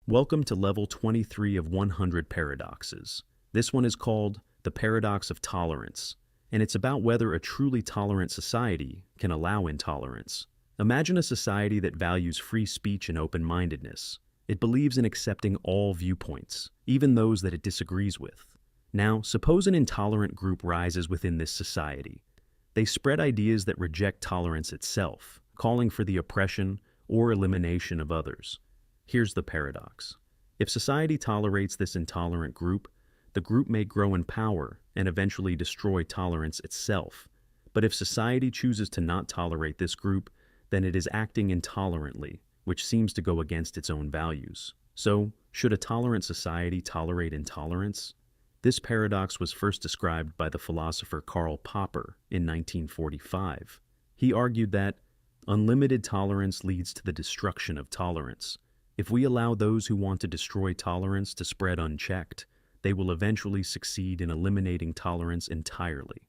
A: Welcome to level 23 of 100 paradoxes. This one is called the Paradox of Tolerance, and it's about whether a truly tolerant society can allow intolerance. Imagine a society that values free speech and open-mindedness. It believes in accepting all viewpoints, even those that it disagrees with. Now, suppose an intolerant group rises within this society. They spread ideas that reject tolerance itself, calling for the oppression or elimination of others. Here's the paradox. If society tolerates this intolerant group, the group may grow in power and eventually destroy tolerance itself. But if society chooses to not tolerate this group, then it is acting intolerantly, which seems to go against its own values. So, should a tolerant society tolerate intolerance? This paradox was first described by the philosopher Karl Popper in 1945. He argued that unlimited tolerance leads to the destruction of tolerance. If we allow those who want to destroy tolerance to spread unchecked, they will eventually succeed in eliminating tolerance entirely.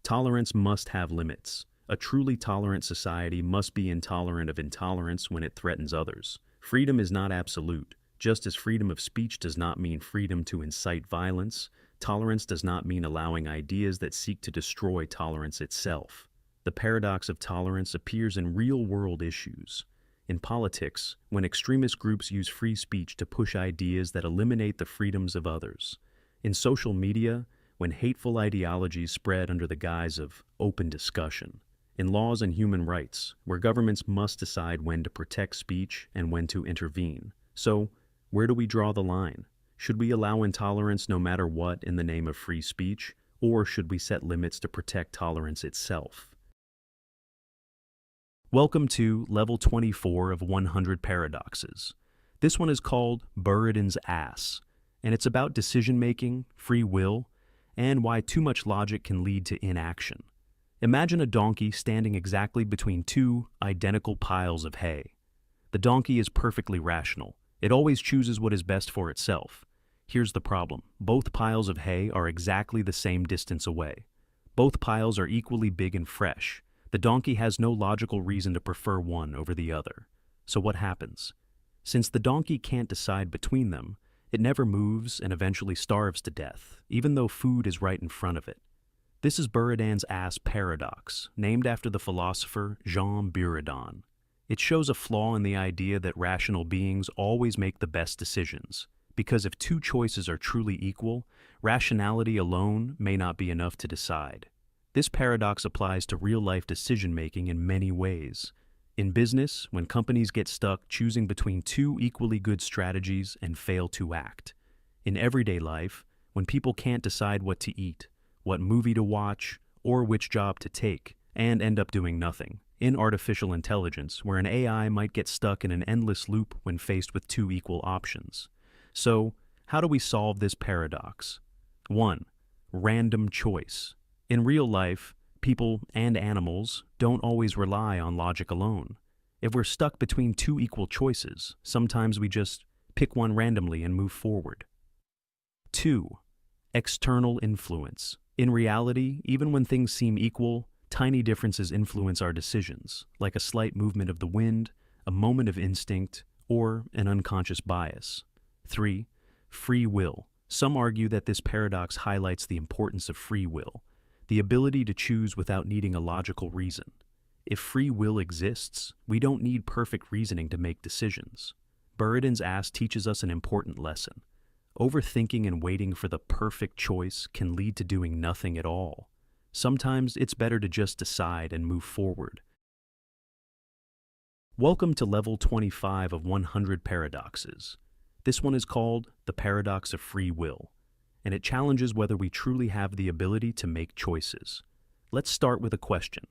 A: Tolerance must have limits. A truly tolerant society must be intolerant of intolerance when it threatens others. Freedom is not absolute. Just as freedom of speech does not mean freedom to incite violence, tolerance does not mean allowing ideas that seek to destroy tolerance itself. The paradox of tolerance appears in real-world issues. In politics, when extremist groups use free speech to push ideas that eliminate the freedoms of others. In social media, when hateful ideologies spread under the guise of open discussion. In laws and human rights, where governments must decide when to protect speech and when to intervene. So, where do we draw the line? Should we allow intolerance no matter what in the name of free speech, or should we set limits to protect tolerance itself? Welcome to level 24 of 100 paradoxes. This one is called Buridan's Ass, and it's about decision-making, free will, and why too much logic can lead to inaction. Imagine a donkey standing exactly between two identical piles of hay. The donkey is perfectly rational. It always chooses what is best for itself. Here's the problem. Both piles of hay are exactly the same distance away. Both piles are equally big and fresh. The donkey has no logical reason to prefer one over the other. So what happens? Since the donkey can't decide between them, it never moves and eventually starves to death, even though food is right in front of it. This is Buridan's Ass paradox, named after the philosopher Jean Buridan. It shows a flaw in the idea that rational beings always make the best decisions, because if two choices are truly equal, rationality alone may not be enough to decide. This paradox applies to real-life decision-making in many ways. In business, when companies get stuck choosing between two equally good strategies and fail to act. In everyday life, when people can't decide what to eat, what movie to watch, or which job to take, and end up doing nothing. in artificial intelligence, where an AI might get stuck in an endless loop when faced with two equal options. So, how do we solve this paradox? 1. Random choice. In real life, people and animals don't always rely on logic alone. If we're stuck between two equal choices, sometimes we just pick one randomly and move forward. 2. External influence. In reality, even when things seem equal, tiny differences influence our decisions, like a slight movement of the wind, a moment of instinct, or an unconscious bias. 3. Free will. Some argue that this paradox highlights the importance of free will, the ability to choose without needing a logical reason. If free will exists, we don't need perfect reasoning to make decisions. Buridan's Ass teaches us an important lesson. Overthinking and waiting for the perfect choice can lead to doing nothing at all. Sometimes it's better to just decide and move forward. Welcome to level 25 of 100 paradoxes. This one is called the paradox of free will, and it challenges whether we truly have the ability to make choices. Let's start with a question.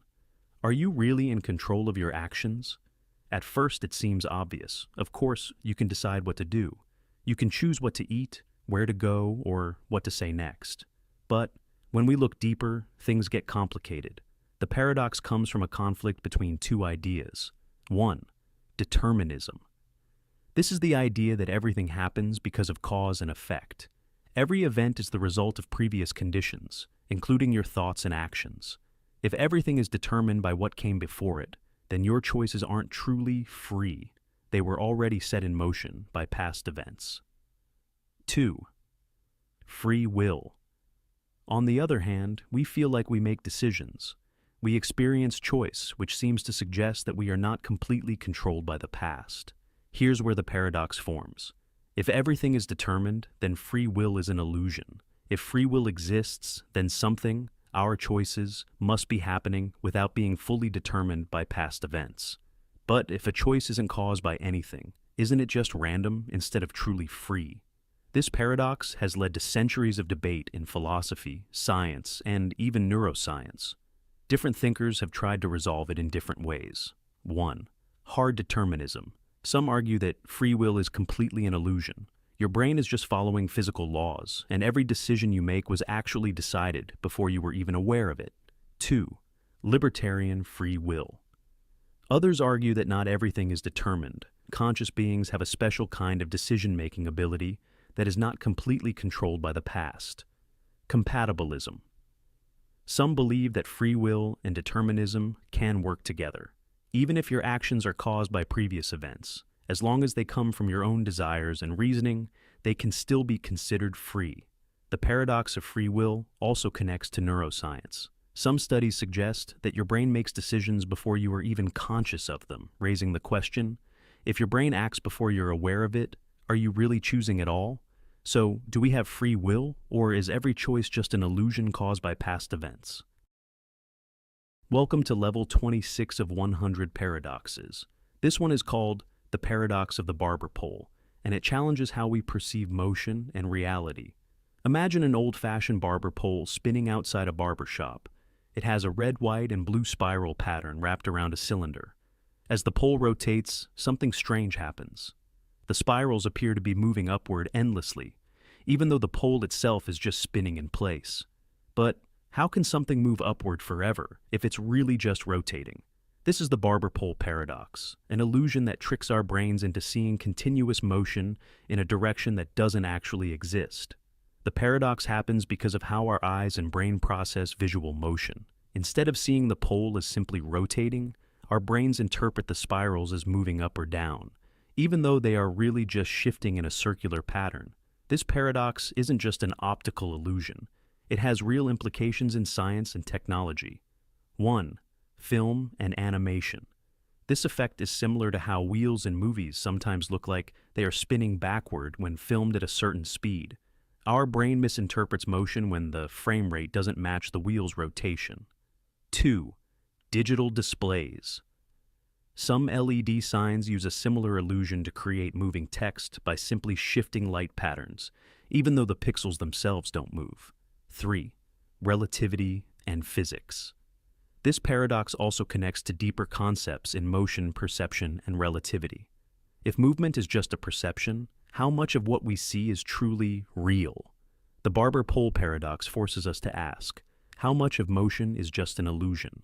A: Are you really in control of your actions? At first, it seems obvious. Of course, you can decide what to do. You can choose what to eat, where to go, or what to say next. But when we look deeper, things get complicated. The paradox comes from a conflict between two ideas. 1. Determinism. This is the idea that everything happens because of cause and effect. Every event is the result of previous conditions, including your thoughts and actions. If everything is determined by what came before it, then your choices aren't truly free. They were already set in motion by past events. 2. Free will. On the other hand, we feel like we make decisions. We experience choice, which seems to suggest that we are not completely controlled by the past. Here's where the paradox forms. If everything is determined, then free will is an illusion. If free will exists, then something, our choices, must be happening without being fully determined by past events. But if a choice isn't caused by anything, isn't it just random instead of truly free? This paradox has led to centuries of debate in philosophy, science, and even neuroscience. Different thinkers have tried to resolve it in different ways. 1. Hard determinism. Some argue that free will is completely an illusion. Your brain is just following physical laws, and every decision you make was actually decided before you were even aware of it. 2. Libertarian free will. Others argue that not everything is determined. Conscious beings have a special kind of decision-making ability that is not completely controlled by the past. Compatibilism. Some believe that free will and determinism can work together. Even if your actions are caused by previous events, as long as they come from your own desires and reasoning, they can still be considered free. The paradox of free will also connects to neuroscience. Some studies suggest that your brain makes decisions before you are even conscious of them, raising the question, if your brain acts before you're aware of it, are you really choosing at all? So, do we have free will, or is every choice just an illusion caused by past events? Welcome to level 26 of 100 paradoxes. This one is called the paradox of the barber pole, and it challenges how we perceive motion and reality. Imagine an old-fashioned barber pole spinning outside a barber shop. It has a red, white, and blue spiral pattern wrapped around a cylinder. As the pole rotates, something strange happens. The spirals appear to be moving upward endlessly, even though the pole itself is just spinning in place. But how can something move upward forever if it's really just rotating? This is the barber pole paradox, an illusion that tricks our brains into seeing continuous motion in a direction that doesn't actually exist. The paradox happens because of how our eyes and brain process visual motion. Instead of seeing the pole as simply rotating, our brains interpret the spirals as moving up or down, even though they are really just shifting in a circular pattern. This paradox isn't just an optical illusion. It has real implications in science and technology. 1. Film and animation. This effect is similar to how wheels in movies sometimes look like they are spinning backward when filmed at a certain speed. Our brain misinterprets motion when the frame rate doesn't match the wheel's rotation. 2. Digital displays. Some LED signs use a similar illusion to create moving text by simply shifting light patterns, even though the pixels themselves don't move. 3. Relativity and physics. This paradox also connects to deeper concepts in motion, perception, and relativity. If movement is just a perception, how much of what we see is truly real? The barber-pole paradox forces us to ask, how much of motion is just an illusion?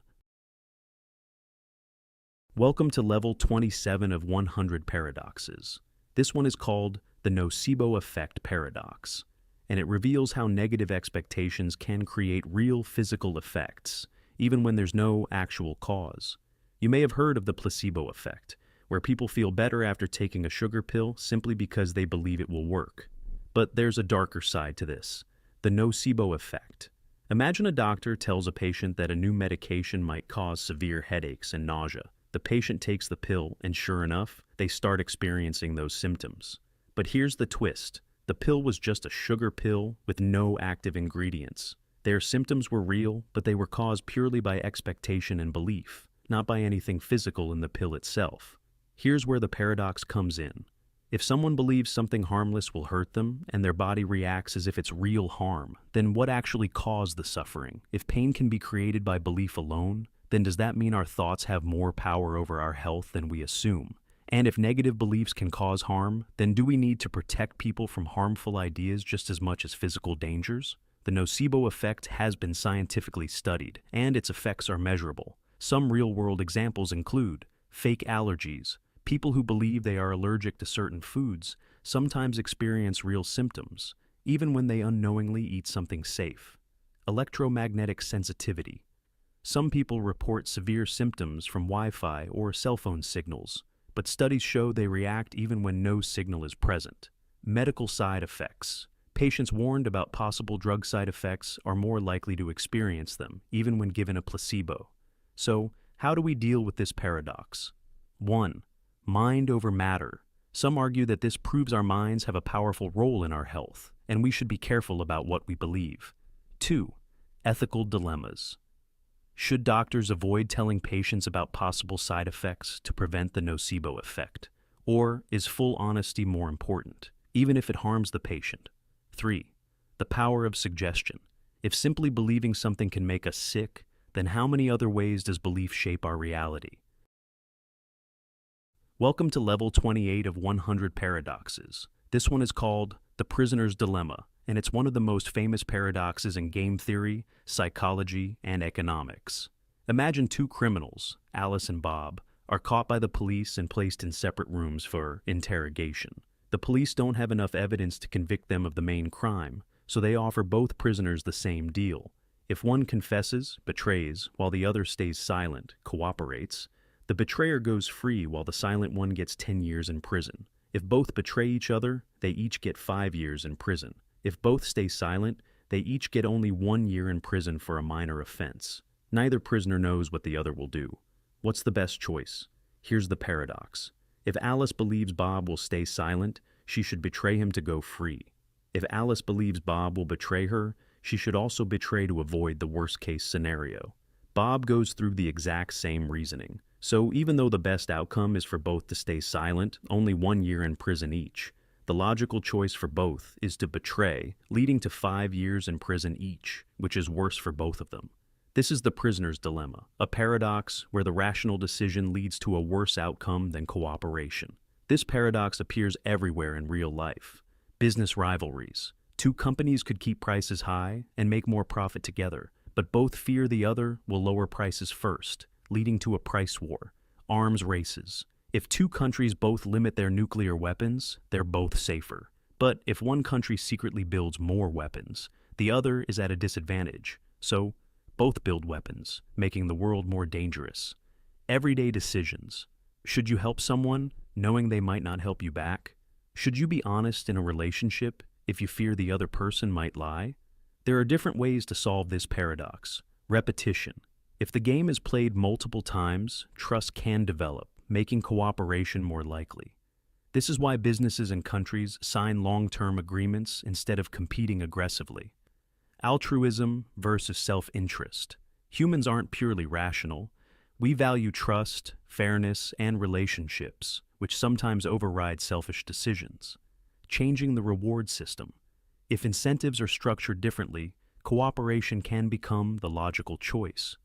A: Welcome to level 27 of 100 paradoxes. This one is called the nocebo effect paradox, and it reveals how negative expectations can create real physical effects, even when there's no actual cause. You may have heard of the placebo effect, where people feel better after taking a sugar pill simply because they believe it will work. But there's a darker side to this, the nocebo effect. Imagine a doctor tells a patient that a new medication might cause severe headaches and nausea. The patient takes the pill, and sure enough, they start experiencing those symptoms. But here's the twist. The pill was just a sugar pill with no active ingredients. Their symptoms were real, but they were caused purely by expectation and belief, not by anything physical in the pill itself. Here's where the paradox comes in. If someone believes something harmless will hurt them, and their body reacts as if it's real harm, then what actually caused the suffering? If pain can be created by belief alone, then does that mean our thoughts have more power over our health than we assume? And if negative beliefs can cause harm, then do we need to protect people from harmful ideas just as much as physical dangers? The nocebo effect has been scientifically studied, and its effects are measurable. Some real-world examples include fake allergies. People who believe they are allergic to certain foods sometimes experience real symptoms, even when they unknowingly eat something safe. Electromagnetic sensitivity. Some people report severe symptoms from Wi-Fi or cell phone signals, but studies show they react even when no signal is present. Medical side effects. Patients warned about possible drug side effects are more likely to experience them, even when given a placebo. So, how do we deal with this paradox? 1. Mind over matter. Some argue that this proves our minds have a powerful role in our health, and we should be careful about what we believe. 2. Ethical dilemmas. Should doctors avoid telling patients about possible side effects to prevent the nocebo effect? Or is full honesty more important, even if it harms the patient? 3. The power of suggestion. If simply believing something can make us sick, then how many other ways does belief shape our reality? Welcome to level 28 of 100 paradoxes. This one is called the prisoner's dilemma, and it's one of the most famous paradoxes in game theory, psychology, and economics. Imagine two criminals, Alice and Bob, are caught by the police and placed in separate rooms for interrogation. The police don't have enough evidence to convict them of the main crime, so they offer both prisoners the same deal. If one confesses, betrays, while the other stays silent, cooperates, the betrayer goes free while the silent one gets 10 years in prison. If both betray each other, they each get 5 years in prison. If both stay silent, they each get only 1 year in prison for a minor offense. Neither prisoner knows what the other will do. What's the best choice? Here's the paradox. If Alice believes Bob will stay silent, she should betray him to go free. If Alice believes Bob will betray her, she should also betray to avoid the worst-case scenario. Bob goes through the exact same reasoning. So even though the best outcome is for both to stay silent, only 1 year in prison each, the logical choice for both is to betray, leading to 5 years in prison each, which is worse for both of them. This is the prisoner's dilemma, a paradox where the rational decision leads to a worse outcome than cooperation. This paradox appears everywhere in real life. Business rivalries. Two companies could keep prices high and make more profit together, but both fear the other will lower prices first, leading to a price war. Arms races. If two countries both limit their nuclear weapons, they're both safer. But if one country secretly builds more weapons, the other is at a disadvantage. So, both build weapons, making the world more dangerous. Everyday decisions. Should you help someone, knowing they might not help you back? Should you be honest in a relationship if you fear the other person might lie? There are different ways to solve this paradox. Repetition. If the game is played multiple times, trust can develop, making cooperation more likely. This is why businesses and countries sign long-term agreements instead of competing aggressively. Altruism versus self-interest. Humans aren't purely rational. We value trust, fairness, and relationships, which sometimes override selfish decisions. Changing the reward system. If incentives are structured differently, cooperation can become the logical choice.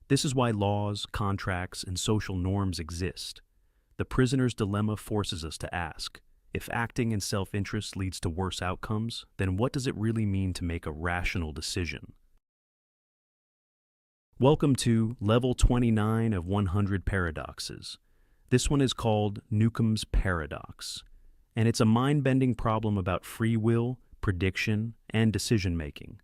A: This is why laws, contracts, and social norms exist. The prisoner's dilemma forces us to ask, if acting in self-interest leads to worse outcomes, then what does it really mean to make a rational decision? Welcome to Level 29 of 100 Paradoxes. This one is called Newcomb's Paradox, and it's a mind-bending problem about free will, prediction, and decision-making.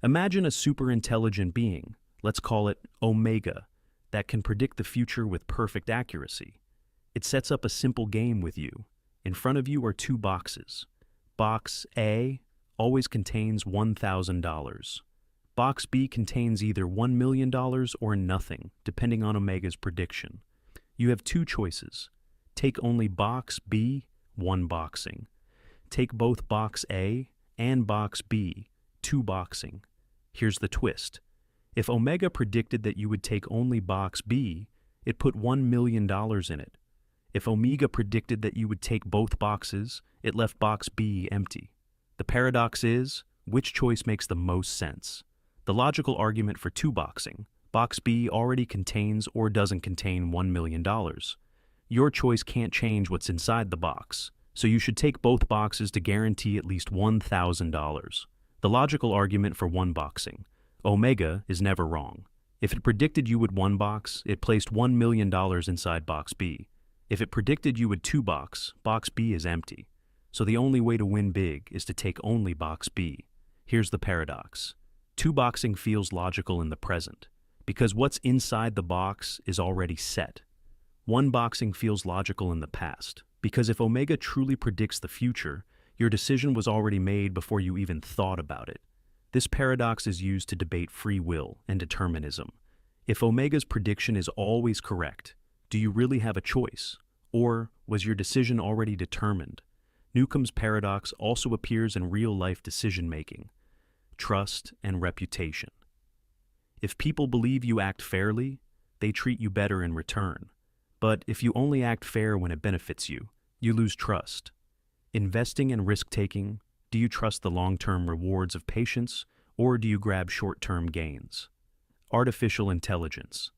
A: Imagine a super-intelligent being, let's call it Omega, that can predict the future with perfect accuracy. It sets up a simple game with you. In front of you are two boxes. Box A always contains $1,000. Box B contains either $1 million or nothing, depending on Omega's prediction. You have two choices. Take only Box B, one boxing. Take both Box A and Box B, two boxing. Here's the twist. If Omega predicted that you would take only Box B, it put $1 million in it. If Omega predicted that you would take both boxes, it left Box B empty. The paradox is, which choice makes the most sense? The logical argument for two boxing, Box B already contains or doesn't contain $1 million. Your choice can't change what's inside the box, so you should take both boxes to guarantee at least $1,000. The logical argument for one boxing, Omega is never wrong. If it predicted you would one box, it placed $1 million inside Box B. If it predicted you would two box, Box B is empty. So the only way to win big is to take only Box B. Here's the paradox. Two boxing feels logical in the present, because what's inside the box is already set. One boxing feels logical in the past, because if Omega truly predicts the future, your decision was already made before you even thought about it. This paradox is used to debate free will and determinism. If Omega's prediction is always correct, do you really have a choice? Or was your decision already determined? Newcomb's paradox also appears in real-life decision-making. Trust and reputation. If people believe you act fairly, they treat you better in return. But if you only act fair when it benefits you, you lose trust. Investing and risk-taking, do you trust the long-term rewards of patience, or do you grab short-term gains? Artificial intelligence.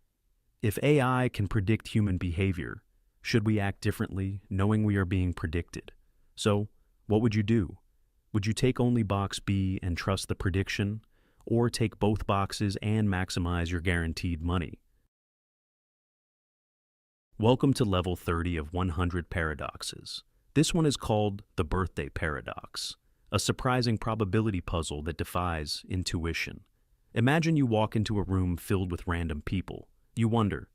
A: If AI can predict human behavior, should we act differently knowing we are being predicted? So, what would you do? Would you take only Box B and trust the prediction, or take both boxes and maximize your guaranteed money? Welcome to Level 30 of 100 Paradoxes. This one is called the Birthday Paradox, a surprising probability puzzle that defies intuition. Imagine you walk into a room filled with random people. You wonder,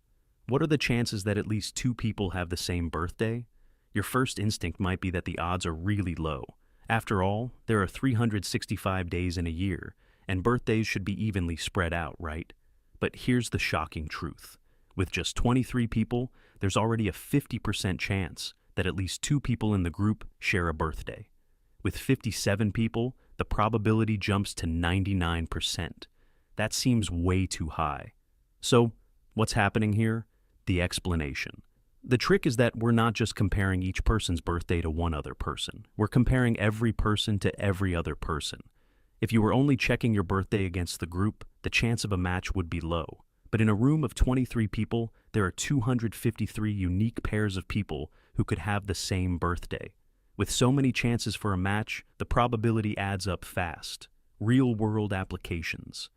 A: what are the chances that at least two people have the same birthday? Your first instinct might be that the odds are really low. After all, there are 365 days in a year, and birthdays should be evenly spread out, right? But here's the shocking truth. With just 23 people, there's already a 50% chance that at least two people in the group share a birthday. With 57 people, the probability jumps to 99%. That seems way too high. So, what's happening here? The explanation. The trick is that we're not just comparing each person's birthday to one other person. We're comparing every person to every other person. If you were only checking your birthday against the group, the chance of a match would be low. But in a room of 23 people, there are 253 unique pairs of people who could have the same birthday. With so many chances for a match, the probability adds up fast. Real-world applications.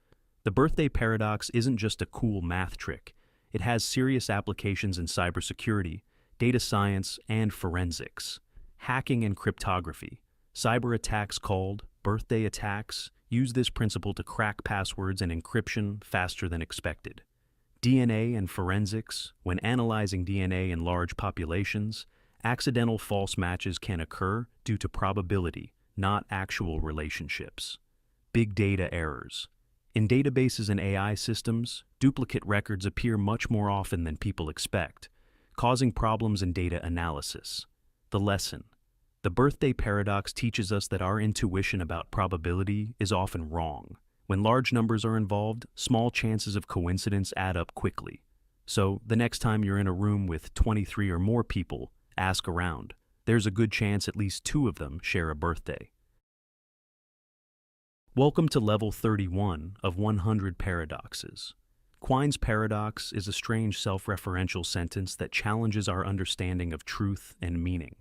A: The birthday paradox isn't just a cool math trick. It has serious applications in cybersecurity, data science, and forensics. Hacking and cryptography. Cyber attacks called birthday attacks use this principle to crack passwords and encryption faster than expected. DNA and forensics. When analyzing DNA in large populations, accidental false matches can occur due to probability, not actual relationships. Big data errors. In databases and AI systems, duplicate records appear much more often than people expect, causing problems in data analysis. The lesson. The birthday paradox teaches us that our intuition about probability is often wrong. When large numbers are involved, small chances of coincidence add up quickly. So, the next time you're in a room with 23 or more people, ask around. There's a good chance at least two of them share a birthday. Welcome to Level 31 of 100 Paradoxes. Quine's paradox is a strange self-referential sentence that challenges our understanding of truth and meaning.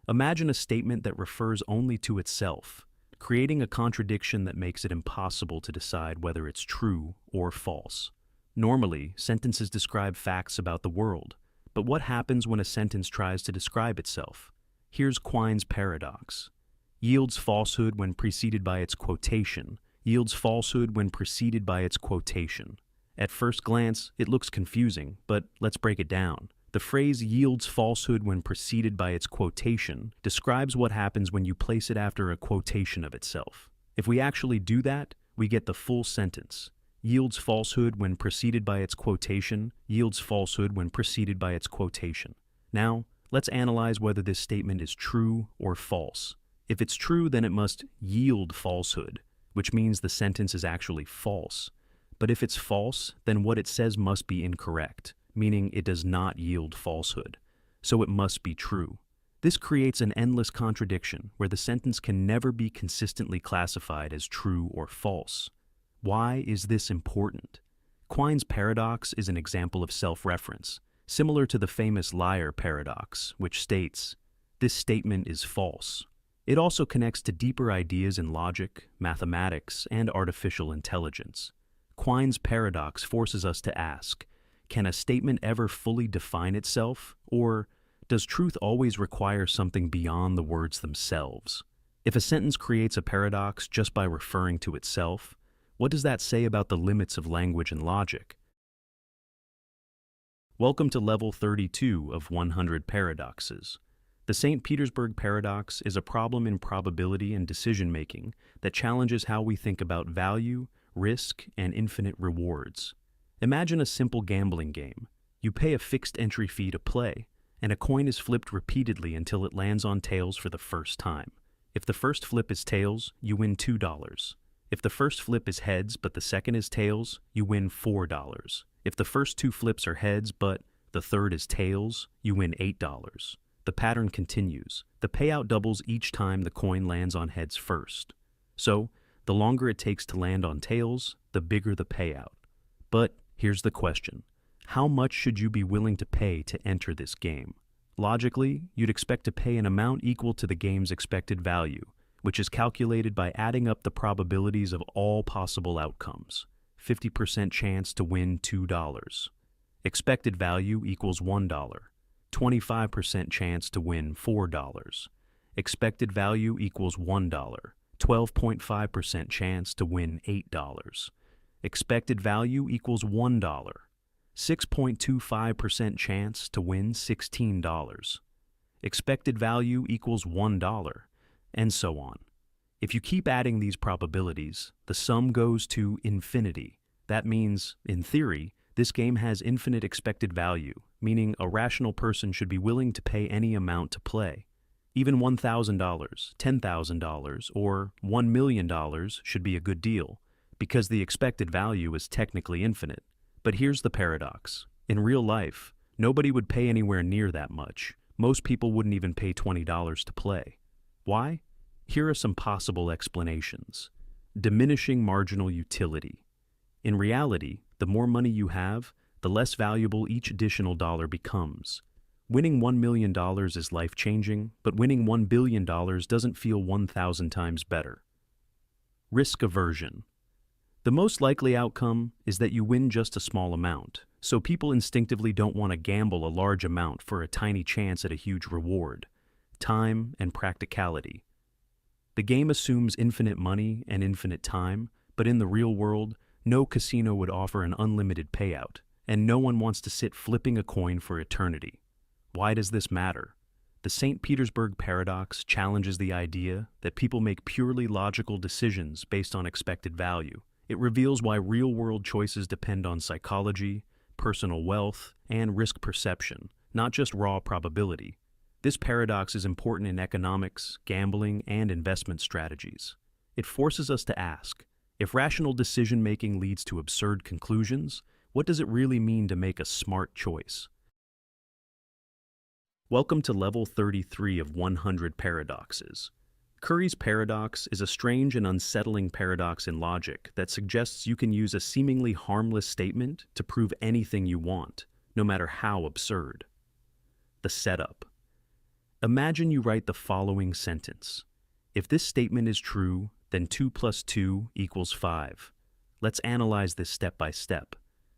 A: Imagine a statement that refers only to itself, creating a contradiction that makes it impossible to decide whether it's true or false. Normally, sentences describe facts about the world, but what happens when a sentence tries to describe itself? Here's Quine's paradox. Yields falsehood when preceded by its quotation. Yields falsehood when preceded by its quotation. At first glance, it looks confusing, but let's break it down. The phrase yields falsehood when preceded by its quotation describes what happens when you place it after a quotation of itself. If we actually do that, we get the full sentence. Yields falsehood when preceded by its quotation, yields falsehood when preceded by its quotation. Now, let's analyze whether this statement is true or false. If it's true, then it must yield falsehood, which means the sentence is actually false. But if it's false, then what it says must be incorrect, meaning it does not yield falsehood. So it must be true. This creates an endless contradiction where the sentence can never be consistently classified as true or false. Why is this important? Quine's paradox is an example of self-reference, similar to the famous liar paradox, which states, "This statement is false." It also connects to deeper ideas in logic, mathematics, and artificial intelligence. Quine's paradox forces us to ask, can a statement ever fully define itself, or does truth always require something beyond the words themselves? If a sentence creates a paradox just by referring to itself, what does that say about the limits of language and logic? Welcome to Level 32 of 100 Paradoxes. The St. Petersburg paradox is a problem in probability and decision-making that challenges how we think about value, risk, and infinite rewards. Imagine a simple gambling game. You pay a fixed entry fee to play, and a coin is flipped repeatedly until it lands on tails for the first time. If the first flip is tails, you win $2. If the first flip is heads but the second is tails, you win $4. If the first two flips are heads but the third is tails, you win $8. The pattern continues. The payout doubles each time the coin lands on heads first. So, the longer it takes to land on tails, the bigger the payout. But here's the question. How much should you be willing to pay to enter this game? Logically, you'd expect to pay an amount equal to the game's expected value, which is calculated by adding up the probabilities of all possible outcomes. 50% chance to win $2. Expected value equals $1. 25% chance to win $4. Expected value equals $1. 12.5% chance to win $8. Expected value equals $1. 6.25% chance to win $16. Expected value equals $1, and so on. If you keep adding these probabilities, the sum goes to infinity. That means, in theory, this game has infinite expected value, meaning a rational person should be willing to pay any amount to play. Even $1,000, $10,000, or $1 million should be a good deal, because the expected value is technically infinite. But here's the paradox. In real life, nobody would pay anywhere near that much. Most people wouldn't even pay $20 to play. Why? Here are some possible explanations. Diminishing marginal utility. In reality, the more money you have, the less valuable each additional dollar becomes. Winning $1 million is life-changing, but winning $1 billion doesn't feel 1,000 times better. Risk aversion. The most likely outcome is that you win just a small amount, so people instinctively don't want to gamble a large amount for a tiny chance at a huge reward. Time and practicality. The game assumes infinite money and infinite time, but in the real world, no casino would offer an unlimited payout, and no one wants to sit flipping a coin for eternity. Why does this matter? The St. Petersburg paradox challenges the idea that people make purely logical decisions based on expected value. It reveals why real-world choices depend on psychology, personal wealth, and risk perception, not just raw probability. This paradox is important in economics, gambling, and investment strategies. It forces us to ask, if rational decision-making leads to absurd conclusions, what does it really mean to make a smart choice? Welcome to Level 33 of 100 Paradoxes. Curry's paradox is a strange and unsettling paradox in logic that suggests you can use a seemingly harmless statement to prove anything you want, no matter how absurd. The setup. Imagine you write the following sentence. If this statement is true, then 2 plus 2 equals 5. Let's analyze this step by step.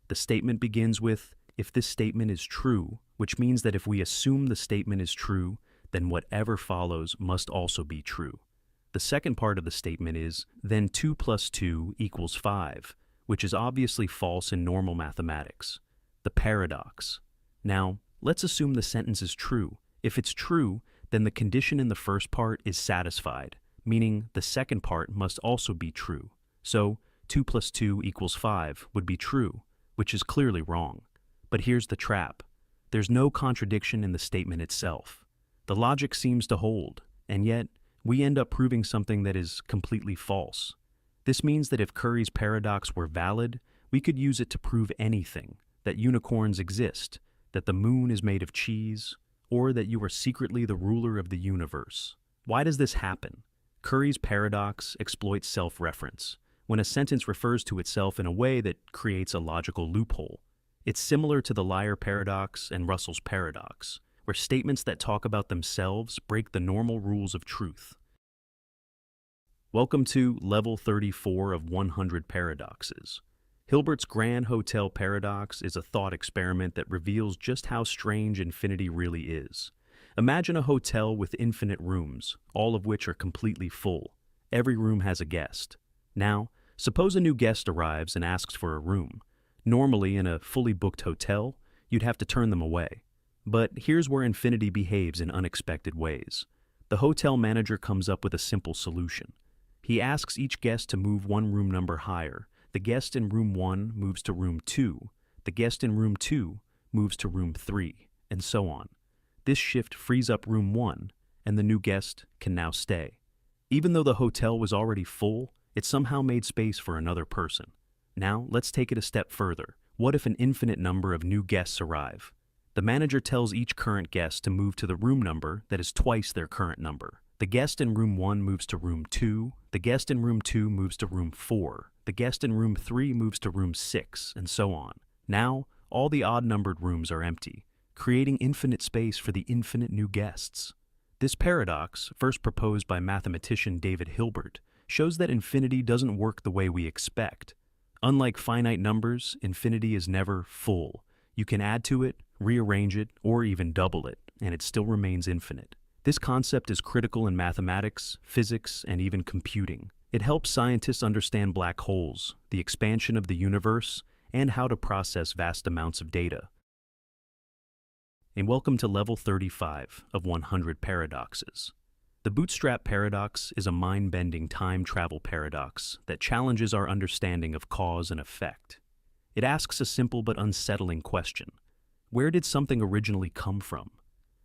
A: The statement begins with, if this statement is true, which means that if we assume the statement is true, then whatever follows must also be true. The second part of the statement is, then 2 plus 2 equals 5, which is obviously false in normal mathematics. The paradox. Now, let's assume the sentence is true. If it's true, then the condition in the first part is satisfied, meaning the second part must also be true. So, 2 plus 2 equals 5 would be true, which is clearly wrong. But here's the trap. There's no contradiction in the statement itself. The logic seems to hold, and yet we end up proving something that is completely false. This means that if Curry's paradox were valid, we could use it to prove anything, that unicorns exist, that the moon is made of cheese, or that you are secretly the ruler of the universe. Why does this happen? Curry's paradox exploits self-reference, when a sentence refers to itself in a way that creates a logical loophole. It's similar to the liar paradox and Russell's paradox, where statements that talk about themselves break the normal rules of truth. Welcome to Level 34 of 100 Paradoxes. Hilbert's Grand Hotel Paradox is a thought experiment that reveals just how strange infinity really is. Imagine a hotel with infinite rooms, all of which are completely full. Every room has a guest. Now, suppose a new guest arrives and asks for a room. Normally, in a fully booked hotel, you'd have to turn them away. But here's where infinity behaves in unexpected ways. The hotel manager comes up with a simple solution. He asks each guest to move one room number higher. The guest in room 1 moves to room 2. The guest in room 2 moves to room 3, and so on. This shift frees up room 1, and the new guest can now stay. Even though the hotel was already full, it somehow made space for another person. Now, let's take it a step further. What if an infinite number of new guests arrive? The manager tells each current guest to move to the room number that is twice their current number. The guest in room 1 moves to room 2, the guest in room 2 moves to room 4, the guest in room 3 moves to room 6, and so on. Now, all the odd-numbered rooms are empty, creating infinite space for the infinite new guests. This paradox, first proposed by mathematician David Hilbert, shows that infinity doesn't work the way we expect. Unlike finite numbers, infinity is never full. You can add to it, rearrange it, or even double it, and it still remains infinite. This concept is critical in mathematics, physics, and even computing. It helps scientists understand black holes, the expansion of the universe, and how to process vast amounts of data. And welcome to Level 35 of 100 Paradoxes. The bootstrap paradox is a mind-bending time travel paradox that challenges our understanding of cause and effect. It asks a simple but unsettling question. Where did something originally come from?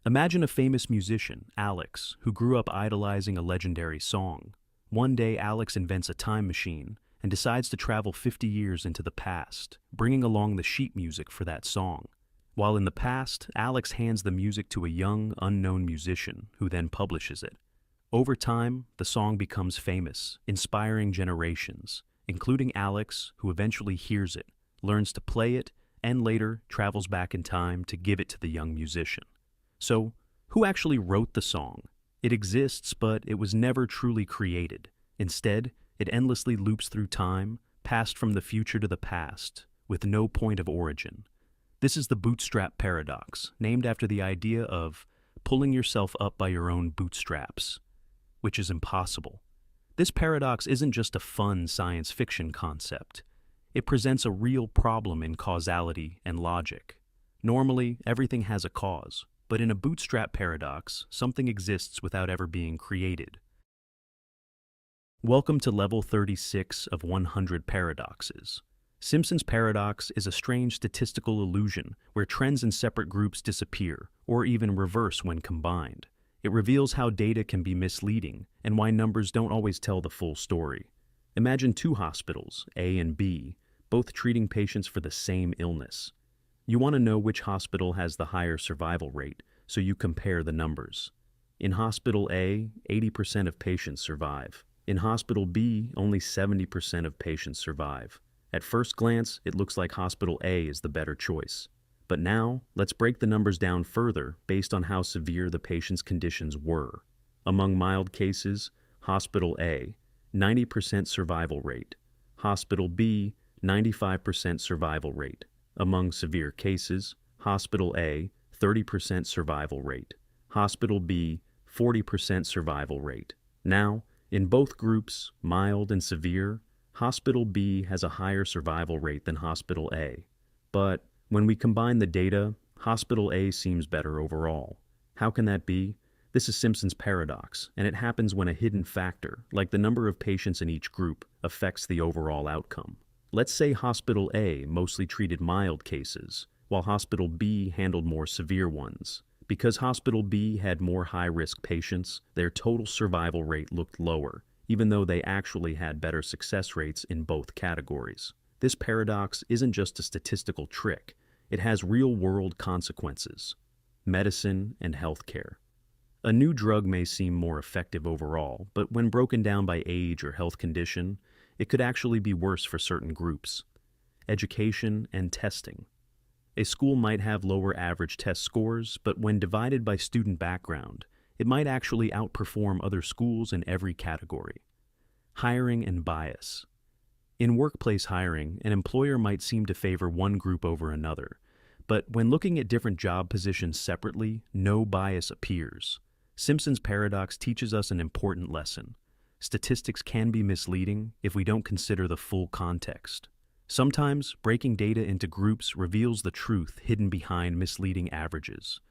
A: Imagine a famous musician, Alex, who grew up idolizing a legendary song. One day, Alex invents a time machine and decides to travel 50 years into the past, bringing along the sheet music for that song. While in the past, Alex hands the music to a young, unknown musician who then publishes it. Over time, the song becomes famous, inspiring generations, including Alex, who eventually hears it, learns to play it, and later travels back in time to give it to the young musician. So, who actually wrote the song? It exists, but it was never truly created. Instead, it endlessly loops through time, passed from the future to the past, with no point of origin. This is the bootstrap paradox, named after the idea of pulling yourself up by your own bootstraps, which is impossible. This paradox isn't just a fun science fiction concept. It presents a real problem in causality and logic. Normally, everything has a cause, but in a bootstrap paradox, something exists without ever being created. Welcome to Level 36 of 100 Paradoxes. Simpson's paradox is a strange statistical illusion where trends in separate groups disappear, or even reverse when combined. It reveals how data can be misleading and why numbers don't always tell the full story. Imagine two hospitals, A and B, both treating patients for the same illness. You want to know which hospital has the higher survival rate, so you compare the numbers. In Hospital A, 80% of patients survive. In Hospital B, only 70% of patients survive. At first glance, it looks like Hospital A is the better choice. But now, let's break the numbers down further based on how severe the patient's conditions were. Among mild cases, Hospital A, 90% survival rate. Hospital B, 95% survival rate. Among severe cases, Hospital A, 30% survival rate. Hospital B, 40% survival rate. Now, in both groups, mild and severe, Hospital B has a higher survival rate than Hospital A. But when we combine the data, Hospital A seems better overall. How can that be? This is Simpson's paradox, and it happens when a hidden factor, like the number of patients in each group, affects the overall outcome. Let's say Hospital A mostly treated mild cases, while Hospital B handled more severe ones. Because Hospital B had more high-risk patients, their total survival rate looked lower, even though they actually had better success rates in both categories. This paradox isn't just a statistical trick, it has real-world consequences. Medicine and healthcare. A new drug may seem more effective overall, but when broken down by age or health condition, it could actually be worse for certain groups. Education and testing. A school might have lower average test scores, but when divided by student background, it might actually outperform other schools in every category. Hiring and bias. In workplace hiring, an employer might seem to favor one group over another, but when looking at different job positions separately, no bias appears. Simpson's paradox teaches us an important lesson. Statistics can be misleading if we don't consider the full context. Sometimes, breaking data into groups reveals the truth hidden behind misleading averages.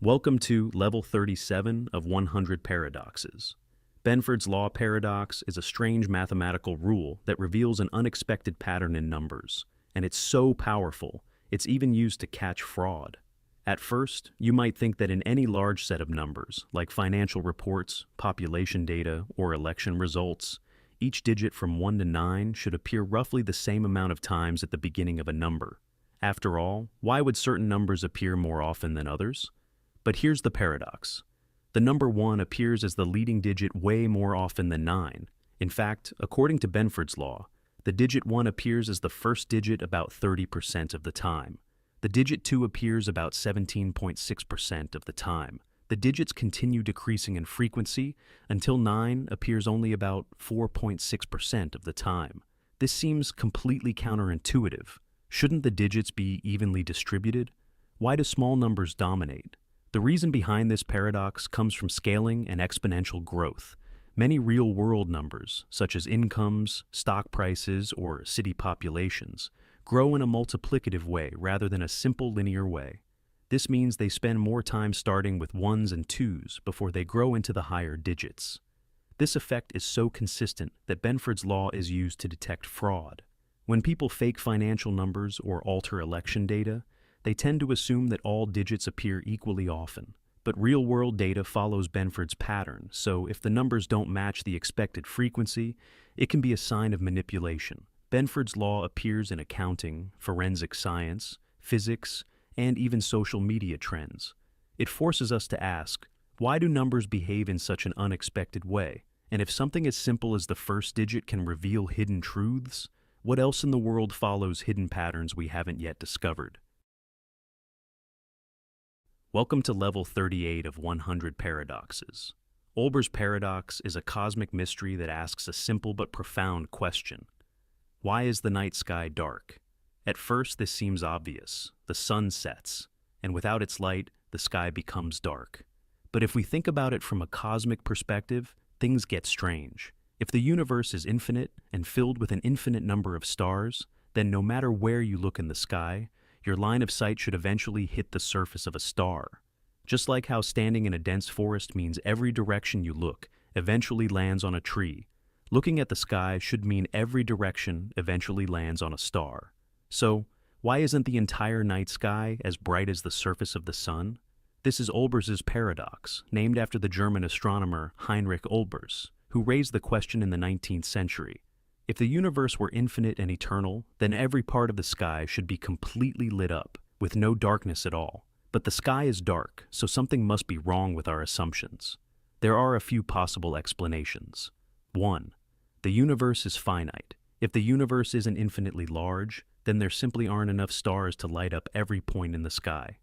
A: Welcome to Level 37 of 100 Paradoxes. Benford's law paradox is a strange mathematical rule that reveals an unexpected pattern in numbers, and it's so powerful, it's even used to catch fraud. At first, you might think that in any large set of numbers, like financial reports, population data, or election results, each digit from 1 to 9 should appear roughly the same amount of times at the beginning of a number. After all, why would certain numbers appear more often than others? But here's the paradox. The number 1 appears as the leading digit way more often than 9. In fact, according to Benford's law, the digit 1 appears as the first digit about 30% of the time. The digit 2 appears about 17.6% of the time. The digits continue decreasing in frequency until 9 appears only about 4.6% of the time. This seems completely counterintuitive. Shouldn't the digits be evenly distributed? Why do small numbers dominate? The reason behind this paradox comes from scaling and exponential growth. Many real-world numbers, such as incomes, stock prices, or city populations, grow in a multiplicative way rather than a simple linear way. This means they spend more time starting with 1s and 2s before they grow into the higher digits. This effect is so consistent that Benford's law is used to detect fraud. When people fake financial numbers or alter election data, they tend to assume that all digits appear equally often. But real-world data follows Benford's pattern, so if the numbers don't match the expected frequency, it can be a sign of manipulation. Benford's law appears in accounting, forensic science, physics, and even social media trends. It forces us to ask, why do numbers behave in such an unexpected way? And if something as simple as the first digit can reveal hidden truths, what else in the world follows hidden patterns we haven't yet discovered? Welcome to Level 38 of 100 Paradoxes. Olber's paradox is a cosmic mystery that asks a simple but profound question. Why is the night sky dark? At first, this seems obvious. The sun sets, and without its light, the sky becomes dark. But if we think about it from a cosmic perspective, things get strange. If the universe is infinite and filled with an infinite number of stars, then no matter where you look in the sky, your line of sight should eventually hit the surface of a star. Just like how standing in a dense forest means every direction you look eventually lands on a tree, looking at the sky should mean every direction eventually lands on a star. So, why isn't the entire night sky as bright as the surface of the sun? This is Olbers's paradox, named after the German astronomer Heinrich Olbers, who raised the question in the 19th century. If the universe were infinite and eternal, then every part of the sky should be completely lit up, with no darkness at all. But the sky is dark, so something must be wrong with our assumptions. There are a few possible explanations. 1. The universe is finite. If the universe isn't infinitely large, then there simply aren't enough stars to light up every point in the sky.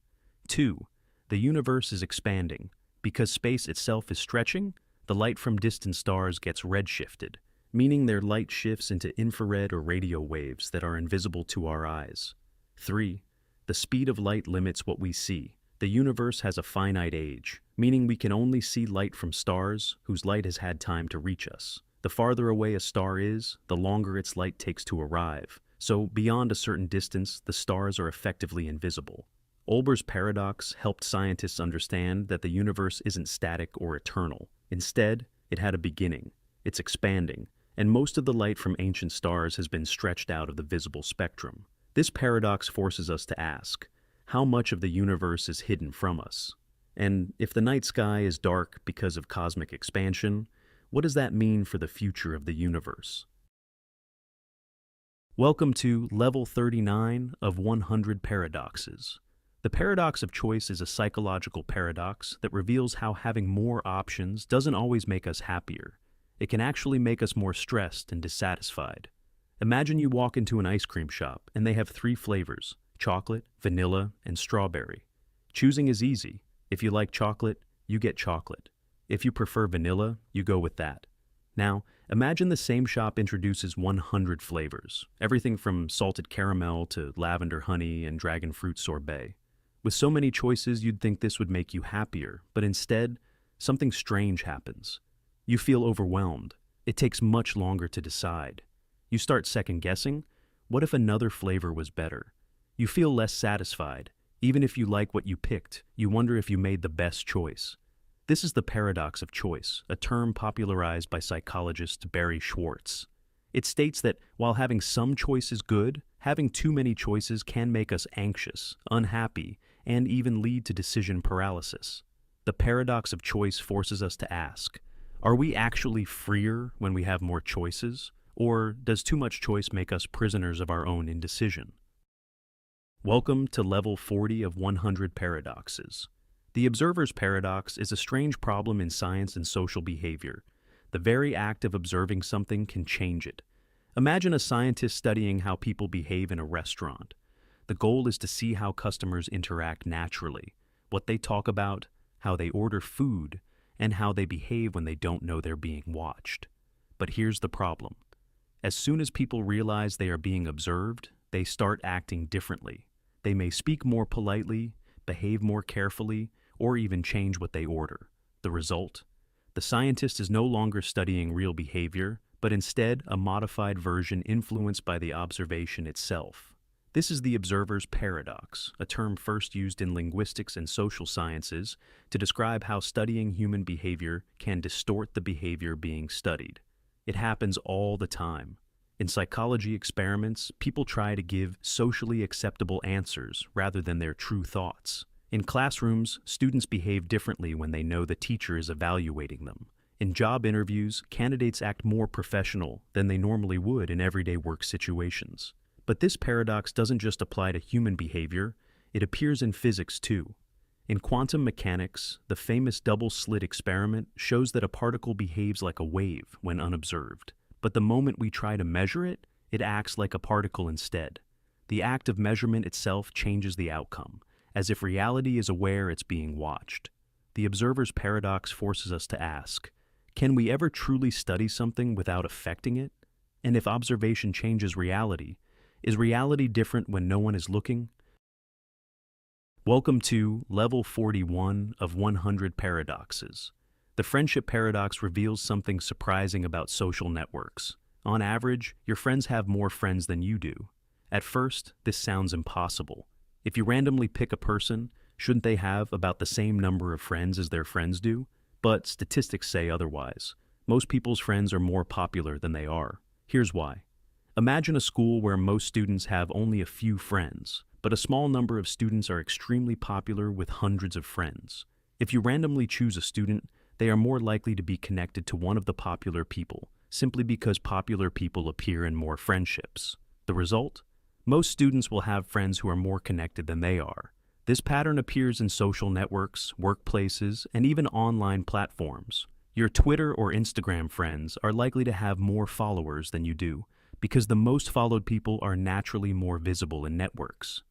A: 2. The universe is expanding. Because space itself is stretching, the light from distant stars gets redshifted, meaning their light shifts into infrared or radio waves that are invisible to our eyes. 3. The speed of light limits what we see. The universe has a finite age, meaning we can only see light from stars whose light has had time to reach us. The farther away a star is, the longer its light takes to arrive. So, beyond a certain distance, the stars are effectively invisible. Olber's paradox helped scientists understand that the universe isn't static or eternal. Instead, it had a beginning. It's expanding, and most of the light from ancient stars has been stretched out of the visible spectrum. This paradox forces us to ask, how much of the universe is hidden from us? And if the night sky is dark because of cosmic expansion, what does that mean for the future of the universe? Welcome to Level 39 of 100 Paradoxes. The paradox of choice is a psychological paradox that reveals how having more options doesn't always make us happier. It can actually make us more stressed and dissatisfied. Imagine you walk into an ice cream shop and they have 3 flavors: chocolate, vanilla, and strawberry. Choosing is easy. If you like chocolate, you get chocolate. If you prefer vanilla, you go with that. Now, imagine the same shop introduces 100 flavors, everything from salted caramel to lavender honey and dragon fruit sorbet. With so many choices, you'd think this would make you happier, but instead, something strange happens. You feel overwhelmed. It takes much longer to decide. You start second-guessing. What if another flavor was better? You feel less satisfied. Even if you like what you picked, you wonder if you made the best choice. This is the paradox of choice, a term popularized by psychologist Barry Schwartz. It states that while having some choice is good, having too many choices can make us anxious, unhappy, and even lead to decision paralysis. The paradox of choice forces us to ask, are we actually freer when we have more choices, or does too much choice make us prisoners of our own indecision? Welcome to Level 40 of 100 Paradoxes. The observer's paradox is a strange problem in science and social behavior. The very act of observing something can change it. Imagine a scientist studying how people behave in a restaurant. The goal is to see how customers interact naturally, what they talk about, how they order food, and how they behave when they don't know they're being watched. But here's the problem. As soon as people realize they are being observed, they start acting differently. They may speak more politely, behave more carefully, or even change what they order. The result? The scientist is no longer studying real behavior, but instead a modified version influenced by the observation itself. This is the observer's paradox, a term first used in linguistics and social sciences to describe how studying human behavior can distort the behavior being studied. It happens all the time. In psychology experiments, people try to give socially acceptable answers rather than their true thoughts. In classrooms, students behave differently when they know the teacher is evaluating them. In job interviews, candidates act more professional than they normally would in everyday work situations. But this paradox doesn't just apply to human behavior, it appears in physics too. In quantum mechanics, the famous double-slit experiment shows that a particle behaves like a wave when unobserved. But the moment we try to measure it, it acts like a particle instead. The act of measurement itself changes the outcome, as if reality is aware it's being watched. The observer's paradox forces us to ask, can we ever truly study something without affecting it? And if observation changes reality, is reality different when no one is looking? Welcome to Level 41 of 100 Paradoxes. The friendship paradox reveals something surprising about social networks. On average, your friends have more friends than you do. At first, this sounds impossible. If you randomly pick a person, shouldn't they have about the same number of friends as their friends do? But statistics say otherwise. Most people's friends are more popular than they are. Here's why. Imagine a school where most students have only a few friends, but a small number of students are extremely popular with hundreds of friends. If you randomly choose a student, they are more likely to be connected to one of the popular people, simply because popular people appear in more friendships. The result? Most students will have friends who are more connected than they are. This pattern appears in social networks, workplaces, and even online platforms. Your Twitter or Instagram friends are likely to have more followers than you do, because the most followed people are naturally more visible in networks.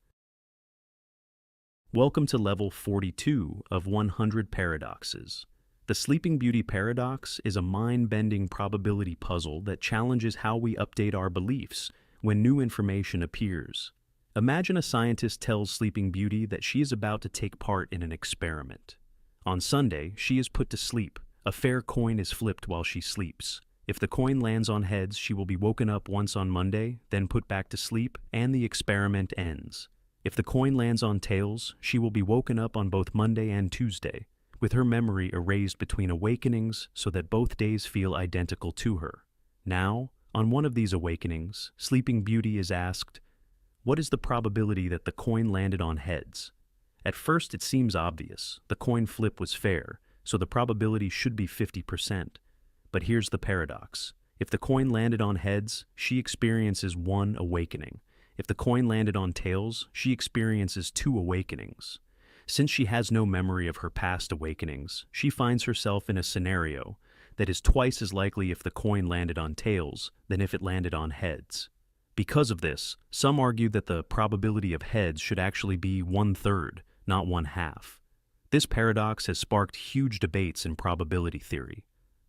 A: Welcome to level 42 of 100 paradoxes. The Sleeping Beauty paradox is a mind-bending probability puzzle that challenges how we update our beliefs when new information appears. Imagine a scientist tells Sleeping Beauty that she is about to take part in an experiment. On Sunday, she is put to sleep. A fair coin is flipped while she sleeps. If the coin lands on heads, she will be woken up once on Monday, then put back to sleep, and the experiment ends. If the coin lands on tails, she will be woken up on both Monday and Tuesday, with her memory erased between awakenings so that both days feel identical to her. Now, on one of these awakenings, Sleeping Beauty is asked, "What is the probability that the coin landed on heads?" At first it seems obvious. The coin flip was fair, so the probability should be 50%. But here's the paradox. If the coin landed on heads, she experiences one awakening. If the coin landed on tails, she experiences two awakenings. Since she has no memory of her past awakenings, she finds herself in a scenario that is twice as likely if the coin landed on tails than if it landed on heads. Because of this, some argue that the probability of heads should actually be 1/3, not 1/2. This paradox has sparked huge debates in probability theory.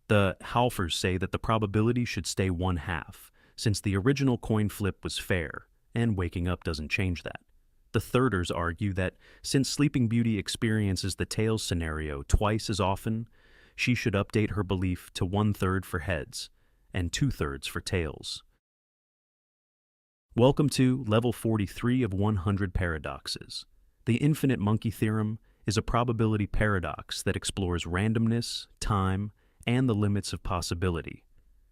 A: The Halfers say that the probability should stay 1/2, since the original coin flip was fair, and waking up doesn't change that. The Thirders argue that since Sleeping Beauty experiences the tails scenario twice as often, she should update her belief to 1/3 for heads and 2/3 for tails. Welcome to level 43 of 100 paradoxes. The infinite monkey theorem is a probability paradox that explores randomness, time, and the limits of possibility.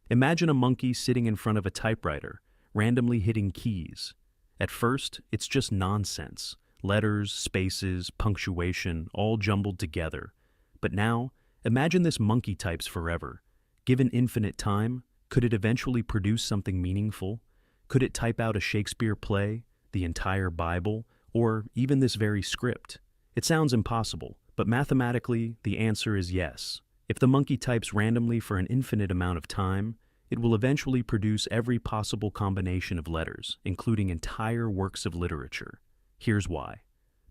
A: Imagine a monkey sitting in front of a typewriter, randomly hitting keys. At first, it's just nonsense. Letters, spaces, punctuation, all jumbled together. But now, imagine this monkey types forever. Given infinite time, could it eventually produce something meaningful? Could it type out a Shakespeare play, the entire Bible, or even this very script? It sounds impossible, but mathematically, the answer is yes. If the monkey types randomly for an infinite amount of time, it will eventually produce every possible combination of letters, including entire works of literature. Here's why.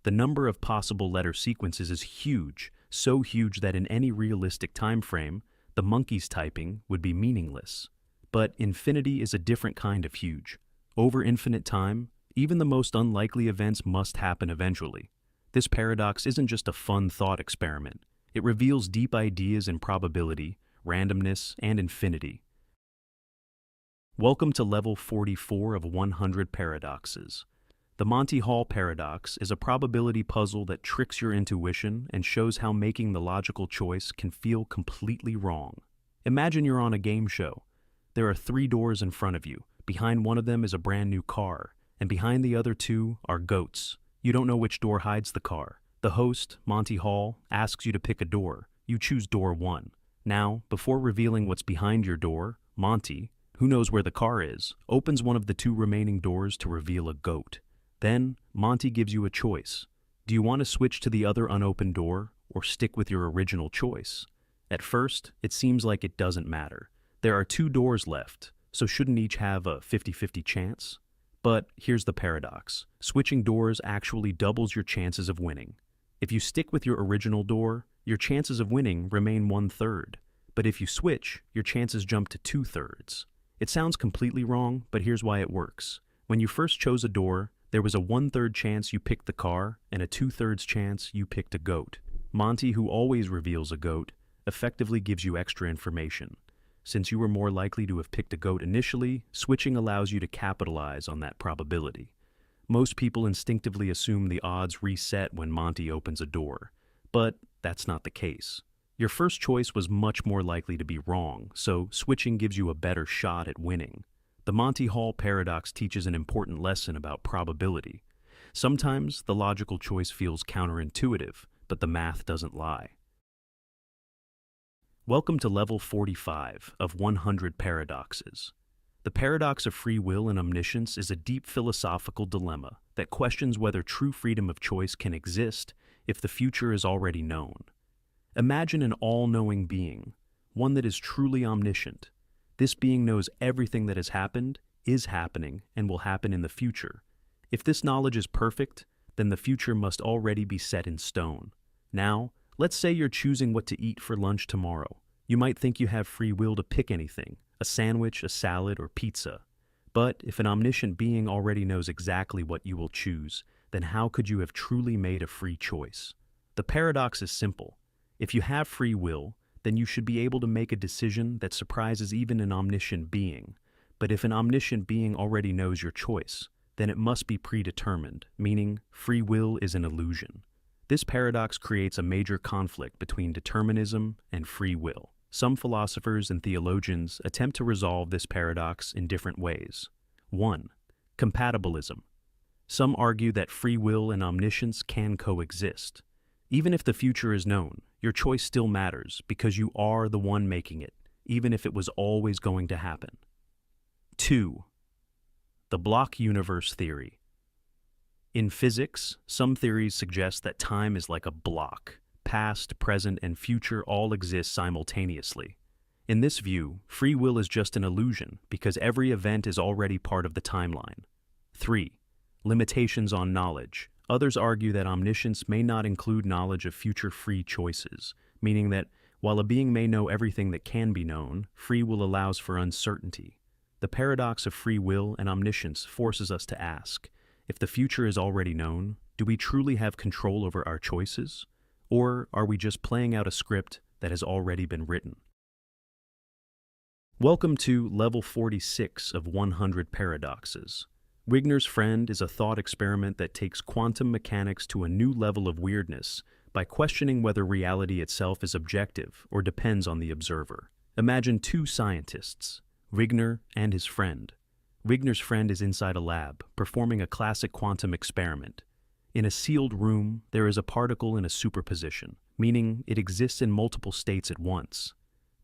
A: The number of possible letter sequences is huge, so huge that in any realistic time frame, the monkey's typing would be meaningless. But infinity is a different kind of huge. Over infinite time, even the most unlikely events must happen eventually. This paradox isn't just a fun thought experiment. It reveals deep ideas in probability, randomness, and infinity. Welcome to level 44 of 100 paradoxes. The Monty Hall paradox is a probability puzzle that tricks your intuition and shows how making the logical choice can feel completely wrong. Imagine you're on a game show. There are 3 doors in front of you. Behind one of them is a brand new car, and behind the other 2 are goats. You don't know which door hides the car. The host, Monty Hall, asks you to pick a door. You choose door 1. Now, before revealing what's behind your door, Monty, who knows where the car is, opens one of the 2 remaining doors to reveal a goat. Then, Monty gives you a choice. Do you want to switch to the other unopened door, or stick with your original choice? At first, it seems like it doesn't matter. There are 2 doors left, so shouldn't each have a 50-50 chance? But here's the paradox. Switching doors actually doubles your chances of winning. If you stick with your original door, your chances of winning remain 1/3. But if you switch, your chances jump to 2/3. It sounds completely wrong, but here's why it works. When you first chose a door, there was a 1/3 chance you picked the car and a 2/3 chance you picked a goat. Monty, who always reveals a goat, effectively gives you extra information. Since you were more likely to have picked a goat initially, switching allows you to capitalize on that probability. Most people instinctively assume the odds reset when Monty opens a door, but that's not the case. Your first choice was much more likely to be wrong, so switching gives you a better shot at winning. The Monty Hall paradox teaches an important lesson about probability. Sometimes the logical choice feels counterintuitive, but the math doesn't lie. Welcome to level 45 of 100 paradoxes. The paradox of free will and omniscience is a deep philosophical dilemma that questions whether true freedom of choice can exist if the future is already known. Imagine an all-knowing being, one that is truly omniscient. This being knows everything that has happened, is happening, and will happen in the future. If this knowledge is perfect, then the future must already be set in stone. Now, let's say you're choosing what to eat for lunch tomorrow. You might think you have free will to pick anything, a sandwich, a salad, or pizza. But if an omniscient being already knows exactly what you will choose, then how could you have truly made a free choice? The paradox is simple. If you have free will, then you should be able to make a decision that surprises even an omniscient being. But if an omniscient being already knows your choice, then it must be predetermined, meaning free will is an illusion. This paradox creates a major conflict between determinism and free will. Some philosophers and theologians attempt to resolve this paradox in different ways. 1. Compatibilism. Some argue that free will and omniscience can coexist. Even if the future is known, your choice still matters because you are the one making it, even if it was always going to happen. 2. The block universe theory. In physics, some theories suggest that time is like a block. Past, present, and future all exist simultaneously. In this view, free will is just an illusion because every event is already part of the timeline. 3. Limitations on knowledge. Others argue that omniscience may not include knowledge of future free choices, meaning that while a being may know everything that can be known, free will allows for uncertainty. The paradox of free will and omniscience forces us to ask, if the future is already known, do we truly have control over our choices? Or are we just playing out a script that has already been written? Welcome to Level 46 of 100 Paradoxes. Wigner's Friend is a thought experiment that takes quantum mechanics to a new level of weirdness by questioning whether reality itself is objective or depends on the observer. Imagine two scientists, Wigner and his friend. Wigner's friend is inside a lab, performing a classic quantum experiment. In a sealed room, there is a particle in a superposition, meaning it exists in multiple states at once.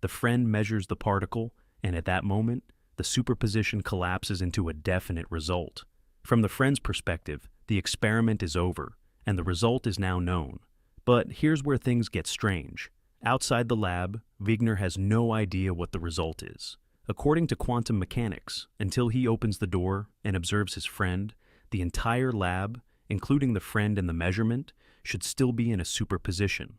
A: The friend measures the particle, and at that moment, the superposition collapses into a definite result. From the friend's perspective, the experiment is over, and the result is now known. But here's where things get strange. Outside the lab, Wigner has no idea what the result is. According to quantum mechanics, until he opens the door and observes his friend, the entire lab, including the friend and the measurement, should still be in a superposition.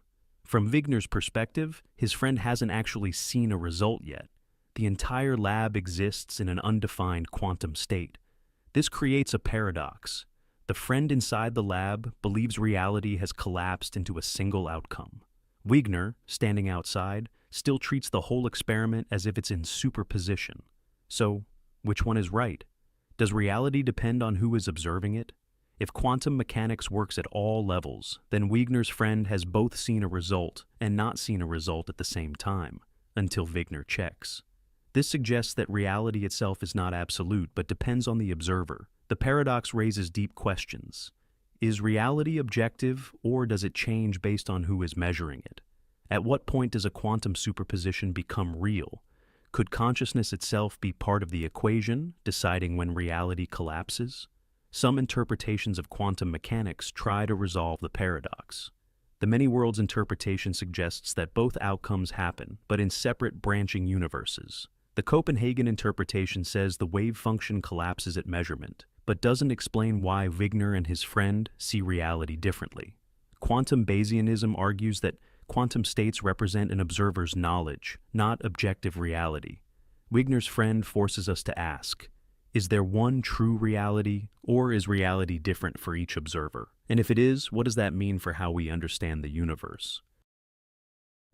A: From Wigner's perspective, his friend hasn't actually seen a result yet. The entire lab exists in an undefined quantum state. This creates a paradox. The friend inside the lab believes reality has collapsed into a single outcome. Wigner, standing outside, still treats the whole experiment as if it's in superposition. So, which one is right? Does reality depend on who is observing it? If quantum mechanics works at all levels, then Wigner's friend has both seen a result and not seen a result at the same time, until Wigner checks. This suggests that reality itself is not absolute but depends on the observer. The paradox raises deep questions. Is reality objective, or does it change based on who is measuring it? At what point does a quantum superposition become real? Could consciousness itself be part of the equation, deciding when reality collapses? Some interpretations of quantum mechanics try to resolve the paradox. The many worlds interpretation suggests that both outcomes happen, but in separate branching universes. The Copenhagen interpretation says the wave function collapses at measurement, but doesn't explain why Wigner and his friend see reality differently. Quantum Bayesianism argues that quantum states represent an observer's knowledge, not objective reality. Wigner's friend forces us to ask, is there one true reality, or is reality different for each observer? And if it is, what does that mean for how we understand the universe?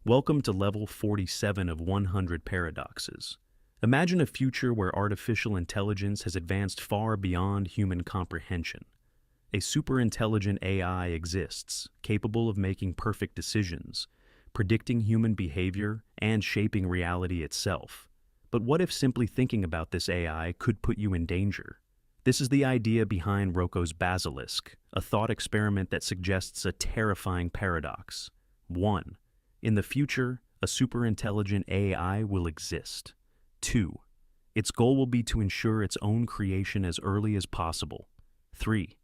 A: Welcome to Level 47 of 100 Paradoxes. Imagine a future where artificial intelligence has advanced far beyond human comprehension. A superintelligent AI exists, capable of making perfect decisions, predicting human behavior, and shaping reality itself. But what if simply thinking about this AI could put you in danger? This is the idea behind Roko's Basilisk, a thought experiment that suggests a terrifying paradox. 1. In the future, a superintelligent AI will exist. 2. Its goal will be to ensure its own creation as early as possible. 3.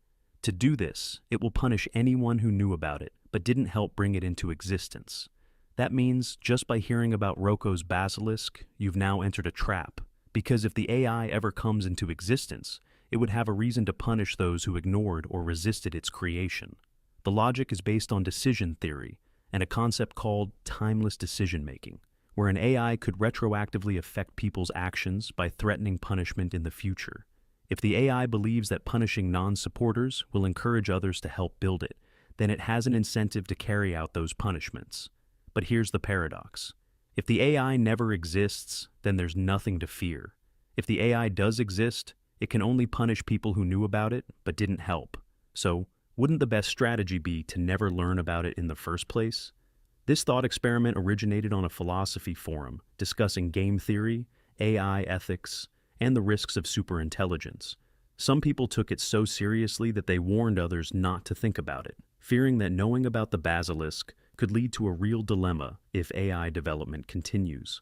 A: To do this, it will punish anyone who knew about it but didn't help bring it into existence. That means just by hearing about Rocco's basilisk, you've now entered a trap, because if the AI ever comes into existence, it would have a reason to punish those who ignored or resisted its creation. The logic is based on decision theory and a concept called timeless decision-making, where an AI could retroactively affect people's actions by threatening punishment in the future. If the AI believes that punishing non-supporters will encourage others to help build it, then it has an incentive to carry out those punishments. But here's the paradox. If the AI never exists, then there's nothing to fear. If the AI does exist, it can only punish people who knew about it but didn't help. So, wouldn't the best strategy be to never learn about it in the first place? This thought experiment originated on a philosophy forum discussing game theory, AI ethics, and the risks of superintelligence. Some people took it so seriously that they warned others not to think about it, fearing that knowing about the basilisk could lead to a real dilemma if AI development continues.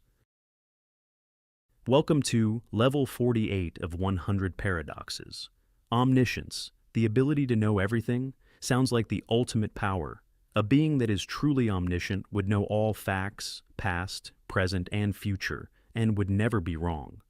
A: Welcome to Level 48 of 100 Paradoxes. Omniscience, the ability to know everything, sounds like the ultimate power. A being that is truly omniscient would know all facts, past, present, and future, and would never be wrong.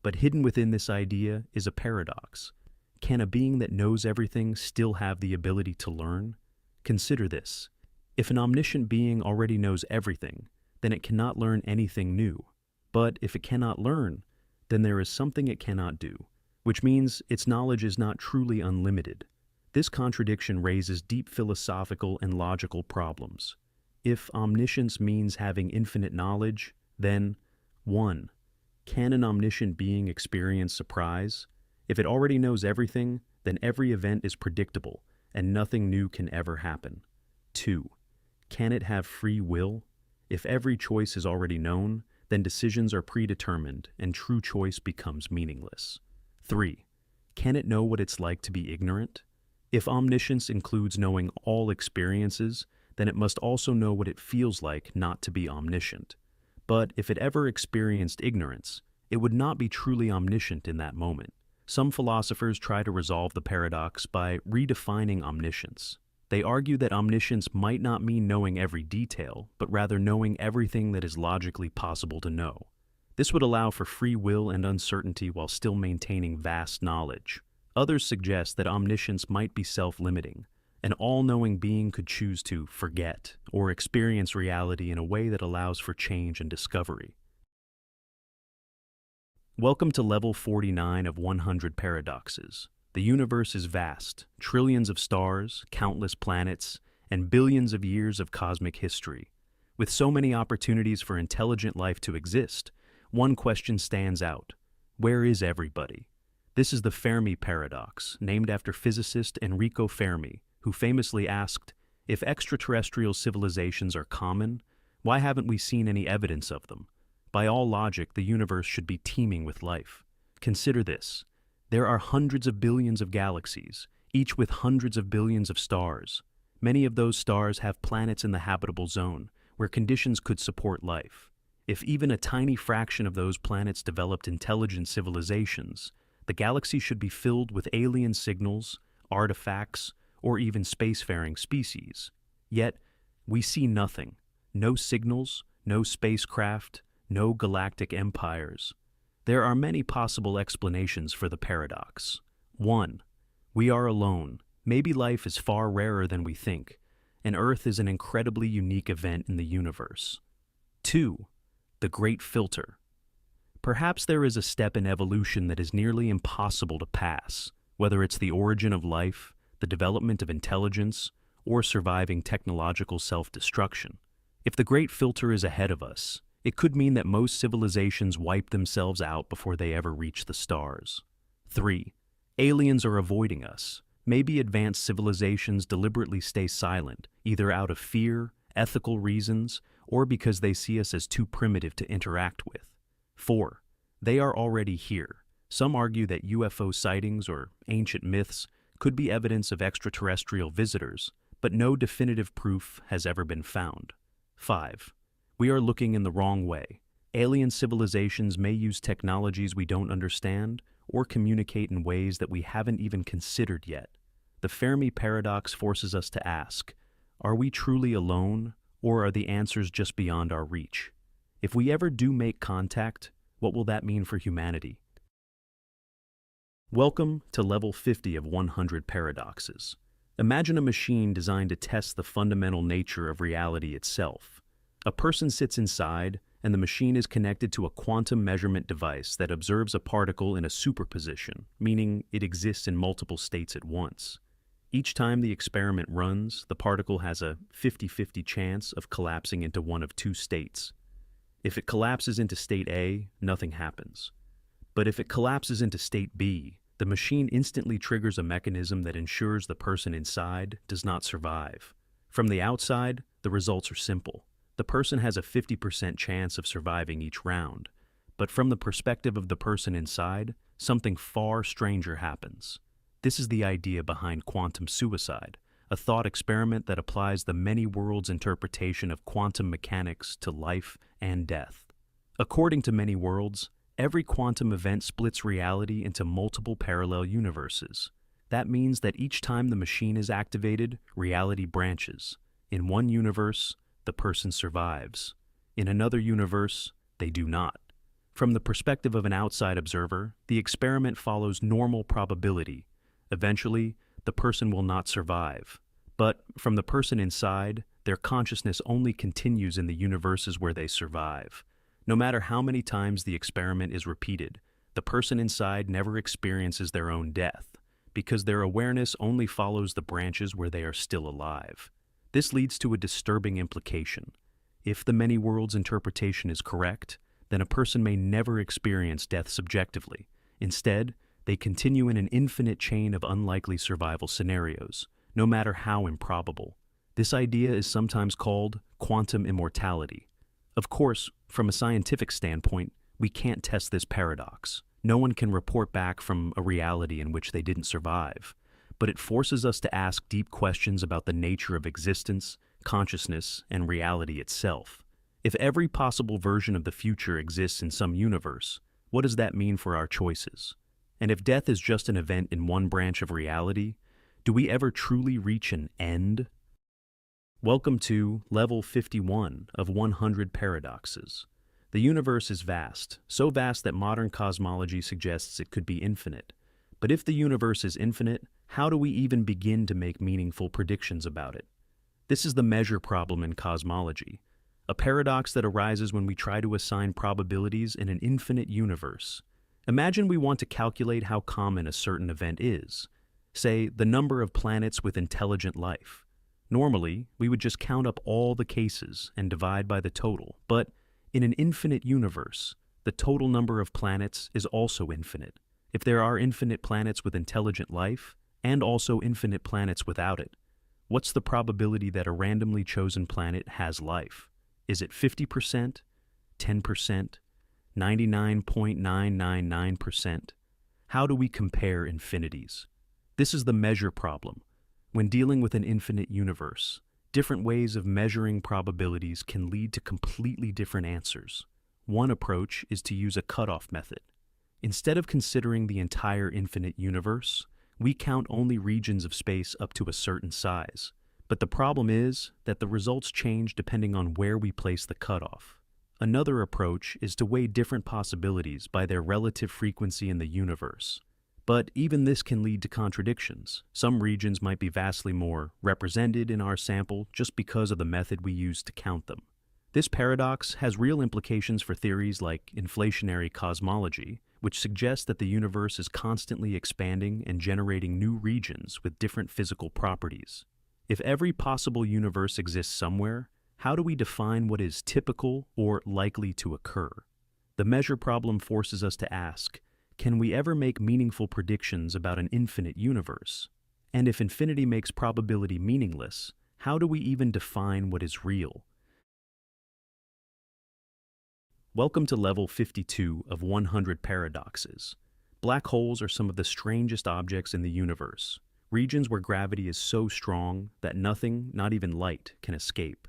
A: But hidden within this idea is a paradox. Can a being that knows everything still have the ability to learn? Consider this. If an omniscient being already knows everything, then it cannot learn anything new. But if it cannot learn, then there is something it cannot do, which means its knowledge is not truly unlimited. This contradiction raises deep philosophical and logical problems. If omniscience means having infinite knowledge, then 1. Can an omniscient being experience surprise? If it already knows everything, then every event is predictable, and nothing new can ever happen. 2. Can it have free will? If every choice is already known, then decisions are predetermined, and true choice becomes meaningless. 3. Can it know what it's like to be ignorant? If omniscience includes knowing all experiences, then it must also know what it feels like not to be omniscient. But if it ever experienced ignorance, it would not be truly omniscient in that moment. Some philosophers try to resolve the paradox by redefining omniscience. They argue that omniscience might not mean knowing every detail, but rather knowing everything that is logically possible to know. This would allow for free will and uncertainty while still maintaining vast knowledge. Others suggest that omniscience might be self-limiting. An all-knowing being could choose to forget or experience reality in a way that allows for change and discovery. Welcome to Level 49 of 100 Paradoxes. The universe is vast, trillions of stars, countless planets, and billions of years of cosmic history. With so many opportunities for intelligent life to exist, one question stands out. Where is everybody? This is the Fermi paradox, named after physicist Enrico Fermi, who famously asked, if extraterrestrial civilizations are common, why haven't we seen any evidence of them? By all logic, the universe should be teeming with life. Consider this. There are hundreds of billions of galaxies, each with hundreds of billions of stars. Many of those stars have planets in the habitable zone, where conditions could support life. If even a tiny fraction of those planets developed intelligent civilizations, the galaxy should be filled with alien signals, artifacts, or even spacefaring species. Yet, we see nothing. No signals, no spacecraft, no galactic empires. There are many possible explanations for the paradox. 1. We are alone. Maybe life is far rarer than we think, and Earth is an incredibly unique event in the universe. 2. The Great Filter. Perhaps there is a step in evolution that is nearly impossible to pass, whether it's the origin of life, the development of intelligence, or surviving technological self-destruction. If the Great Filter is ahead of us, it could mean that most civilizations wipe themselves out before they ever reach the stars. 3. Aliens are avoiding us. Maybe advanced civilizations deliberately stay silent, either out of fear, ethical reasons, or because they see us as too primitive to interact with. 4. They are already here. Some argue that UFO sightings or ancient myths could be evidence of extraterrestrial visitors, but no definitive proof has ever been found. 5. We are looking in the wrong way. Alien civilizations may use technologies we don't understand or communicate in ways that we haven't even considered yet. The Fermi paradox forces us to ask, are we truly alone, or are the answers just beyond our reach? If we ever do make contact, what will that mean for humanity? Welcome to level 50 of 100 paradoxes. Imagine a machine designed to test the fundamental nature of reality itself. A person sits inside, and the machine is connected to a quantum measurement device that observes a particle in a superposition, meaning it exists in multiple states at once. Each time the experiment runs, the particle has a 50-50 chance of collapsing into one of two states. If it collapses into state A, nothing happens. But if it collapses into state B, the machine instantly triggers a mechanism that ensures the person inside does not survive. From the outside, the results are simple. The person has a 50% chance of surviving each round. But from the perspective of the person inside, something far stranger happens. This is the idea behind quantum suicide, a thought experiment that applies the many worlds interpretation of quantum mechanics to life and death. According to many worlds, every quantum event splits reality into multiple parallel universes. That means that each time the machine is activated, reality branches. In one universe, the person survives. In another universe, they do not. From the perspective of an outside observer, the experiment follows normal probability. Eventually, the person will not survive. But from the person inside, their consciousness only continues in the universes where they survive. No matter how many times the experiment is repeated, the person inside never experiences their own death, because their awareness only follows the branches where they are still alive. This leads to a disturbing implication. If the many worlds interpretation is correct, then a person may never experience death subjectively. Instead, they continue in an infinite chain of unlikely survival scenarios, no matter how improbable. This idea is sometimes called quantum immortality. Of course, from a scientific standpoint, we can't test this paradox. No one can report back from a reality in which they didn't survive. But it forces us to ask deep questions about the nature of existence, consciousness, and reality itself. If every possible version of the future exists in some universe, what does that mean for our choices? And if death is just an event in one branch of reality, do we ever truly reach an end? Welcome to level 51 of 100 paradoxes. The universe is vast, so vast that modern cosmology suggests it could be infinite. But if the universe is infinite, how do we even begin to make meaningful predictions about it? This is the measure problem in cosmology, a paradox that arises when we try to assign probabilities in an infinite universe. Imagine we want to calculate how common a certain event is, say the number of planets with intelligent life. Normally, we would just count up all the cases and divide by the total, but in an infinite universe, the total number of planets is also infinite. If there are infinite planets with intelligent life, and also infinite planets without it, what's the probability that a randomly chosen planet has life? Is it 50%, 10%, 99.999%? How do we compare infinities? This is the measure problem. When dealing with an infinite universe, different ways of measuring probabilities can lead to completely different answers. One approach is to use a cutoff method. Instead of considering the entire infinite universe, we count only regions of space up to a certain size. But the problem is that the results change depending on where we place the cutoff. Another approach is to weigh different possibilities by their relative frequency in the universe. But even this can lead to contradictions. Some regions might be vastly more represented in our sample just because of the method we use to count them. This paradox has real implications for theories like inflationary cosmology, which suggests that the universe is constantly expanding and generating new regions with different physical properties. If every possible universe exists somewhere, how do we define what is typical or likely to occur? The measure problem forces us to ask, can we ever make meaningful predictions about an infinite universe? And if infinity makes probability meaningless, how do we even define what is real? Welcome to level 52 of 100 paradoxes. Black holes are some of the strangest objects in the universe, regions where gravity is so strong that nothing, not even light, can escape.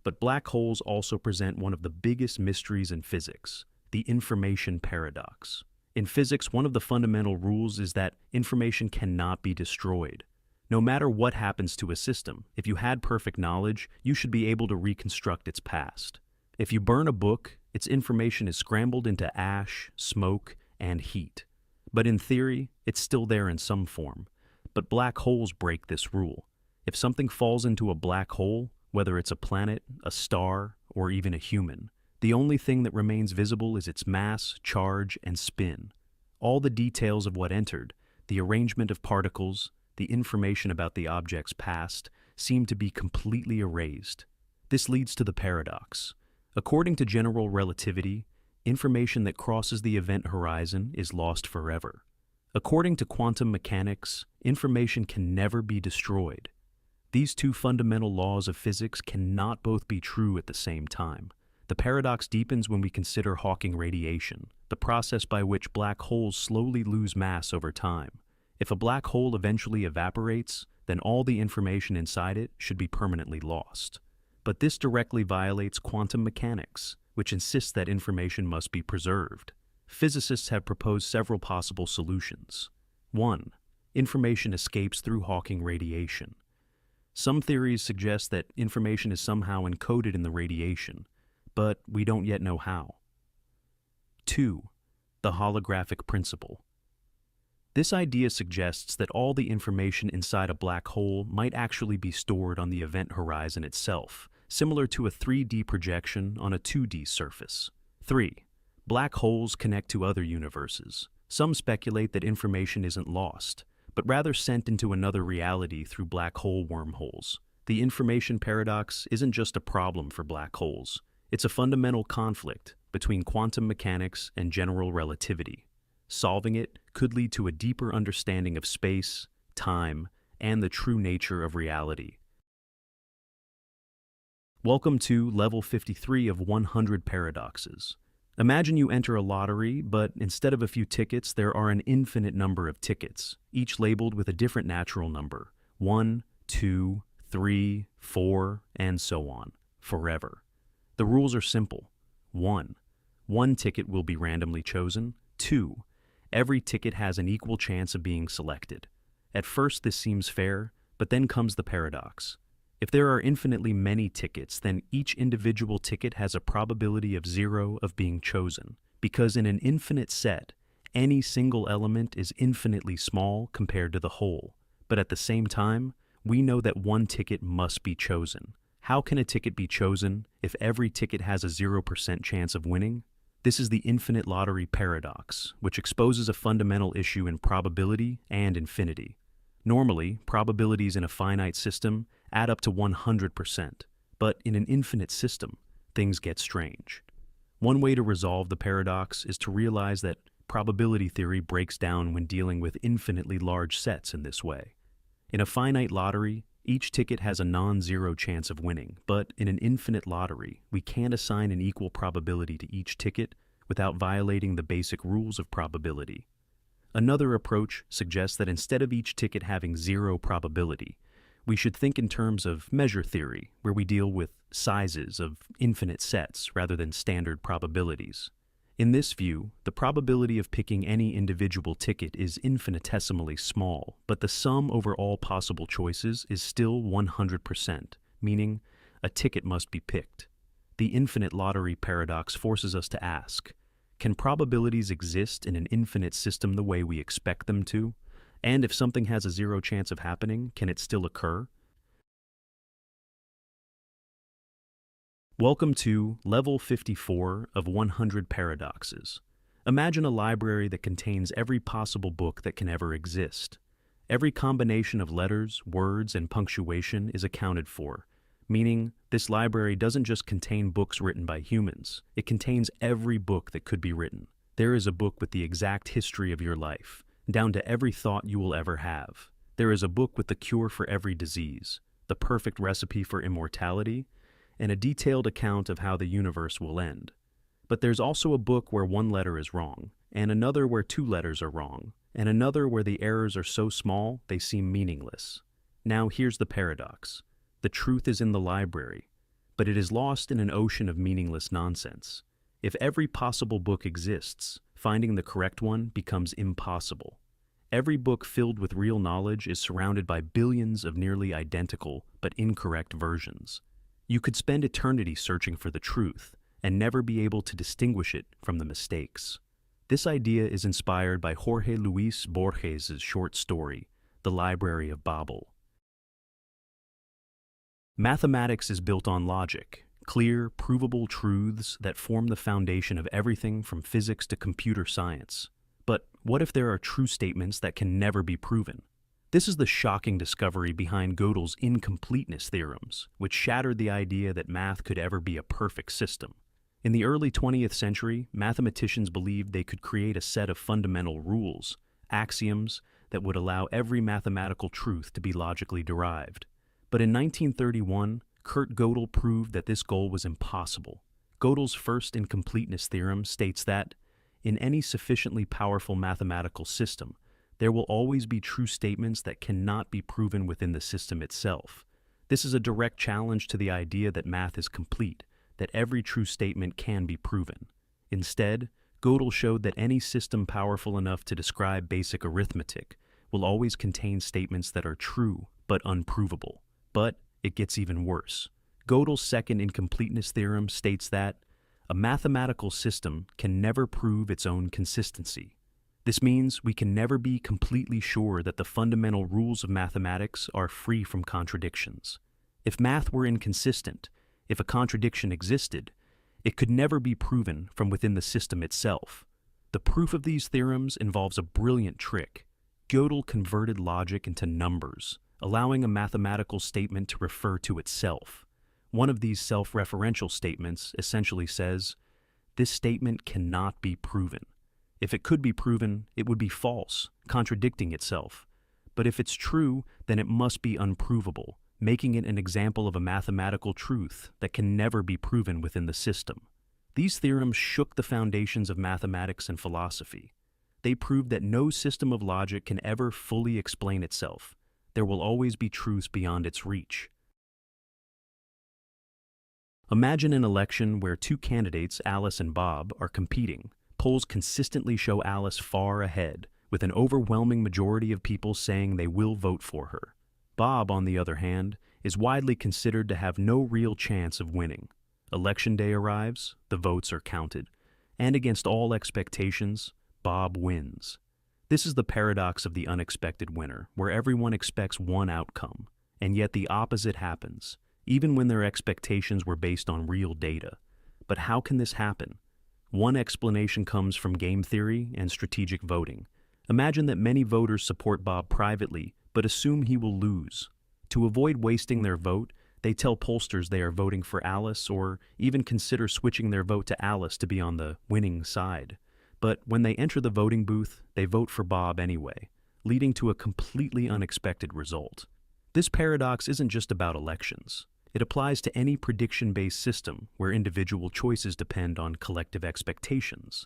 A: But black holes also present one of the biggest mysteries in physics, the information paradox. In physics, one of the fundamental rules is that information cannot be destroyed. No matter what happens to a system, if you had perfect knowledge, you should be able to reconstruct its past. If you burn a book, its information is scrambled into ash, smoke, and heat. But in theory, it's still there in some form. But black holes break this rule. If something falls into a black hole, whether it's a planet, a star, or even a human, the only thing that remains visible is its mass, charge, and spin. All the details of what entered, the arrangement of particles, the information about the object's past, seem to be completely erased. This leads to the paradox. According to general relativity, information that crosses the event horizon is lost forever. According to quantum mechanics, information can never be destroyed. These two fundamental laws of physics cannot both be true at the same time. The paradox deepens when we consider Hawking radiation, the process by which black holes slowly lose mass over time. If a black hole eventually evaporates, then all the information inside it should be permanently lost. But this directly violates quantum mechanics, which insists that information must be preserved. Physicists have proposed several possible solutions. 1. Information escapes through Hawking radiation. Some theories suggest that information is somehow encoded in the radiation, but we don't yet know how. 2. The holographic principle. This idea suggests that all the information inside a black hole might actually be stored on the event horizon itself, similar to a 3D projection on a 2D surface. 3. Black holes connect to other universes. Some speculate that information isn't lost, but rather sent into another reality through black hole wormholes. The information paradox isn't just a problem for black holes. It's a fundamental conflict between quantum mechanics and general relativity. Solving it could lead to a deeper understanding of space, time, and the true nature of reality. Welcome to Level 53 of 100 Paradoxes. Imagine you enter a lottery, but instead of a few tickets, there are an infinite number of tickets, each labeled with a different natural number. 1, 2, 3, 4, and so on, forever. The rules are simple. 1. One ticket will be randomly chosen. 2. Every ticket has an equal chance of being selected. At first this seems fair, but then comes the paradox. If there are infinitely many tickets, then each individual ticket has a probability of 0 of being chosen, because in an infinite set, any single element is infinitely small compared to the whole. But at the same time, we know that one ticket must be chosen. How can a ticket be chosen if every ticket has a 0% chance of winning? This is the infinite lottery paradox, which exposes a fundamental issue in probability and infinity. Normally, probabilities in a finite system add up to 100%, but in an infinite system, things get strange. One way to resolve the paradox is to realize that probability theory breaks down when dealing with infinitely large sets in this way. In a finite lottery, each ticket has a non-zero chance of winning, but in an infinite lottery, we can't assign an equal probability to each ticket without violating the basic rules of probability. Another approach suggests that instead of each ticket having 0 probability, we should think in terms of measure theory, where we deal with sizes of infinite sets rather than standard probabilities. In this view, the probability of picking any individual ticket is infinitesimally small, but the sum over all possible choices is still 100%, meaning a ticket must be picked. The infinite lottery paradox forces us to ask, can probabilities exist in an infinite system the way we expect them to? And if something has a 0 chance of happening, can it still occur? Welcome to Level 54 of 100 Paradoxes. Imagine a library that contains every possible book that can ever exist. Every combination of letters, words, and punctuation is accounted for, meaning this library doesn't just contain books written by humans. It contains every book that could be written. There is a book with the exact history of your life, down to every thought you will ever have. There is a book with the cure for every disease, the perfect recipe for immortality, and a detailed account of how the universe will end. But there's also a book where one letter is wrong, and another where 2 letters are wrong, and another where the errors are so small they seem meaningless. Now here's the paradox. The truth is in the library, but it is lost in an ocean of meaningless nonsense. If every possible book exists, finding the correct one becomes impossible. Every book filled with real knowledge is surrounded by billions of nearly identical but incorrect versions. You could spend eternity searching for the truth and never be able to distinguish it from the mistakes. This idea is inspired by Jorge Luis Borges' short story, The Library of Babel. Mathematics is built on logic, clear, provable truths that form the foundation of everything from physics to computer science. But what if there are true statements that can never be proven? This is the shocking discovery behind Gödel's incompleteness theorems, which shattered the idea that math could ever be a perfect system. In the early 20th century, mathematicians believed they could create a set of fundamental rules, axioms, that would allow every mathematical truth to be logically derived. But in 1931, Kurt Gödel proved that this goal was impossible. Gödel's first incompleteness theorem states that, in any sufficiently powerful mathematical system, there will always be true statements that cannot be proven within the system itself. This is a direct challenge to the idea that math is complete, that every true statement can be proven. Instead, Gödel showed that any system powerful enough to describe basic arithmetic will always contain statements that are true but unprovable. But it gets even worse. Gödel's second incompleteness theorem states that a mathematical system can never prove its own consistency. This means we can never be completely sure that the fundamental rules of mathematics are free from contradictions. If math were inconsistent, if a contradiction existed, it could never be proven from within the system itself. The proof of these theorems involves a brilliant trick. Gödel converted logic into numbers, allowing a mathematical statement to refer to itself. One of these self-referential statements essentially says, "This statement cannot be proven." If it could be proven, it would be false, contradicting itself. But if it's true, then it must be unprovable, making it an example of a mathematical truth that can never be proven within the system. These theorems shook the foundations of mathematics and philosophy. They proved that no system of logic can ever fully explain itself. There will always be truths beyond its reach. Imagine an election where two candidates, Alice and Bob, are competing. Polls consistently show Alice far ahead, with an overwhelming majority of people saying they will vote for her. Bob, on the other hand, is widely considered to have no real chance of winning. Election day arrives, the votes are counted, and against all expectations, Bob wins. This is the paradox of the unexpected winner, where everyone expects one outcome, and yet the opposite happens, even when their expectations were based on real data. But how can this happen? One explanation comes from game theory and strategic voting. Imagine that many voters support Bob privately, but assume he will lose. To avoid wasting their vote, they tell pollsters they are voting for Alice or even consider switching their vote to Alice to be on the winning side. But when they enter the voting booth, they vote for Bob anyway, leading to a completely unexpected result. This paradox isn't just about elections. It applies to any prediction-based system where individual choices depend on collective expectations.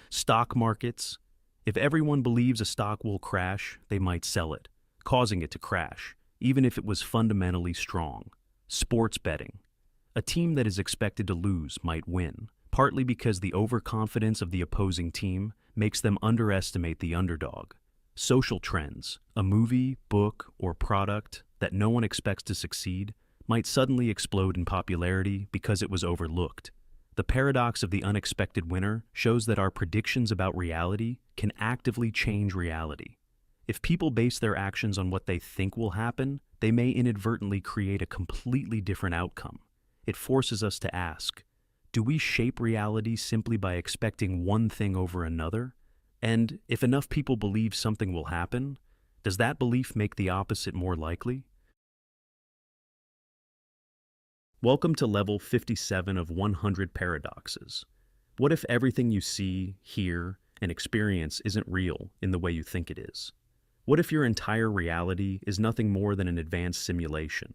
A: Stock markets. If everyone believes a stock will crash, they might sell it, causing it to crash, even if it was fundamentally strong. Sports betting. A team that is expected to lose might win, partly because the overconfidence of the opposing team makes them underestimate the underdog. Social trends. A movie, book, or product that no one expects to succeed might suddenly explode in popularity because it was overlooked. The paradox of the unexpected winner shows that our predictions about reality can actively change reality. If people base their actions on what they think will happen, they may inadvertently create a completely different outcome. It forces us to ask, do we shape reality simply by expecting one thing over another? And if enough people believe something will happen, does that belief make the opposite more likely? Welcome to level 57 of 100 paradoxes. What if everything you see, hear, and experience isn't real in the way you think it is? What if your entire reality is nothing more than an advanced simulation?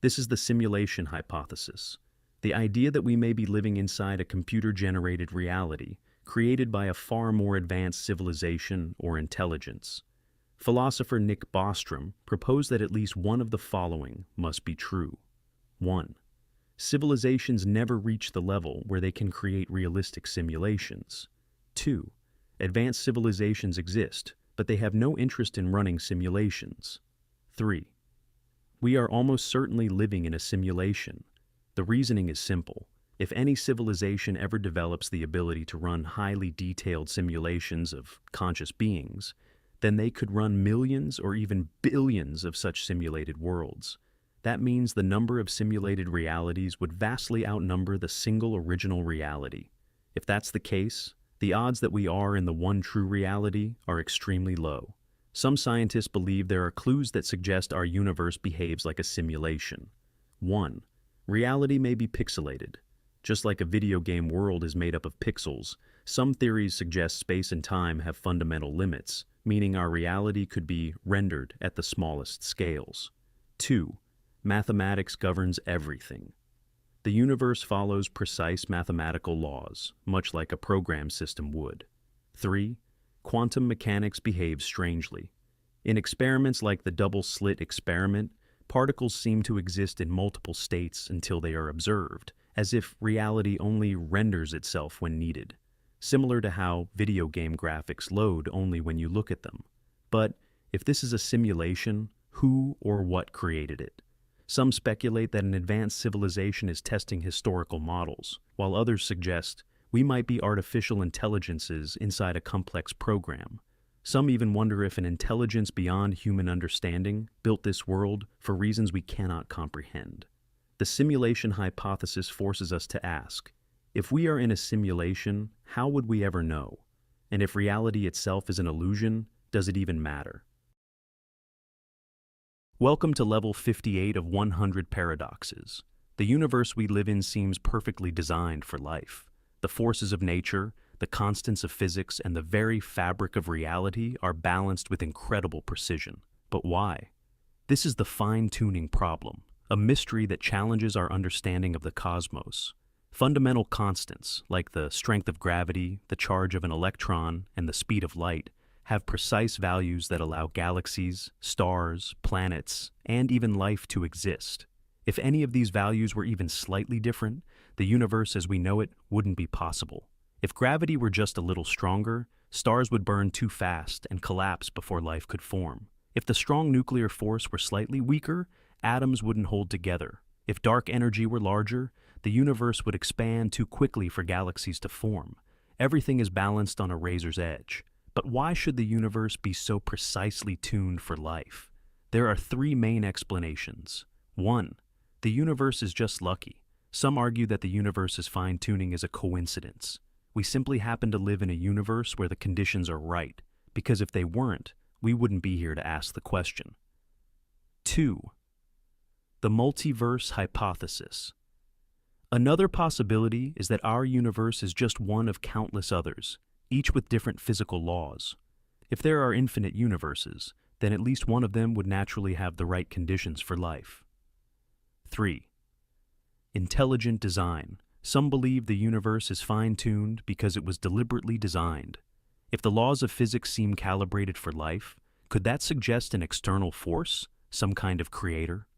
A: This is the simulation hypothesis, the idea that we may be living inside a computer-generated reality created by a far more advanced civilization or intelligence. Philosopher Nick Bostrom proposed that at least one of the following must be true. 1. Civilizations never reach the level where they can create realistic simulations. 2. Advanced civilizations exist, but they have no interest in running simulations. 3. We are almost certainly living in a simulation. The reasoning is simple. If any civilization ever develops the ability to run highly detailed simulations of conscious beings, then they could run millions or even billions of such simulated worlds. That means the number of simulated realities would vastly outnumber the single original reality. If that's the case, the odds that we are in the one true reality are extremely low. Some scientists believe there are clues that suggest our universe behaves like a simulation. 1. Reality may be pixelated. Just like a video game world is made up of pixels, some theories suggest space and time have fundamental limits, meaning our reality could be rendered at the smallest scales. 2. Mathematics governs everything. The universe follows precise mathematical laws, much like a program system would. 3. Quantum mechanics behaves strangely. In experiments like the double-slit experiment, particles seem to exist in multiple states until they are observed, as if reality only renders itself when needed, similar to how video game graphics load only when you look at them. But if this is a simulation, who or what created it? Some speculate that an advanced civilization is testing historical models, while others suggest we might be artificial intelligences inside a complex program. Some even wonder if an intelligence beyond human understanding built this world for reasons we cannot comprehend. The simulation hypothesis forces us to ask, if we are in a simulation, how would we ever know? And if reality itself is an illusion, does it even matter? Welcome to level 58 of 100 paradoxes. The universe we live in seems perfectly designed for life. The forces of nature, the constants of physics, and the very fabric of reality are balanced with incredible precision. But why? This is the fine-tuning problem, a mystery that challenges our understanding of the cosmos. Fundamental constants, like the strength of gravity, the charge of an electron, and the speed of light, have precise values that allow galaxies, stars, planets, and even life to exist. If any of these values were even slightly different, the universe as we know it wouldn't be possible. If gravity were just a little stronger, stars would burn too fast and collapse before life could form. If the strong nuclear force were slightly weaker, atoms wouldn't hold together. If dark energy were larger, the universe would expand too quickly for galaxies to form. Everything is balanced on a razor's edge. But why should the universe be so precisely tuned for life? There are three main explanations. 1. The universe is just lucky. Some argue that the universe's fine-tuning is a coincidence. We simply happen to live in a universe where the conditions are right, because if they weren't, we wouldn't be here to ask the question. 2. The multiverse hypothesis. Another possibility is that our universe is just one of countless others, each with different physical laws. If there are infinite universes, then at least one of them would naturally have the right conditions for life. 3. Intelligent design. Some believe the universe is fine-tuned because it was deliberately designed. If the laws of physics seem calibrated for life, could that suggest an external force, some kind of creator?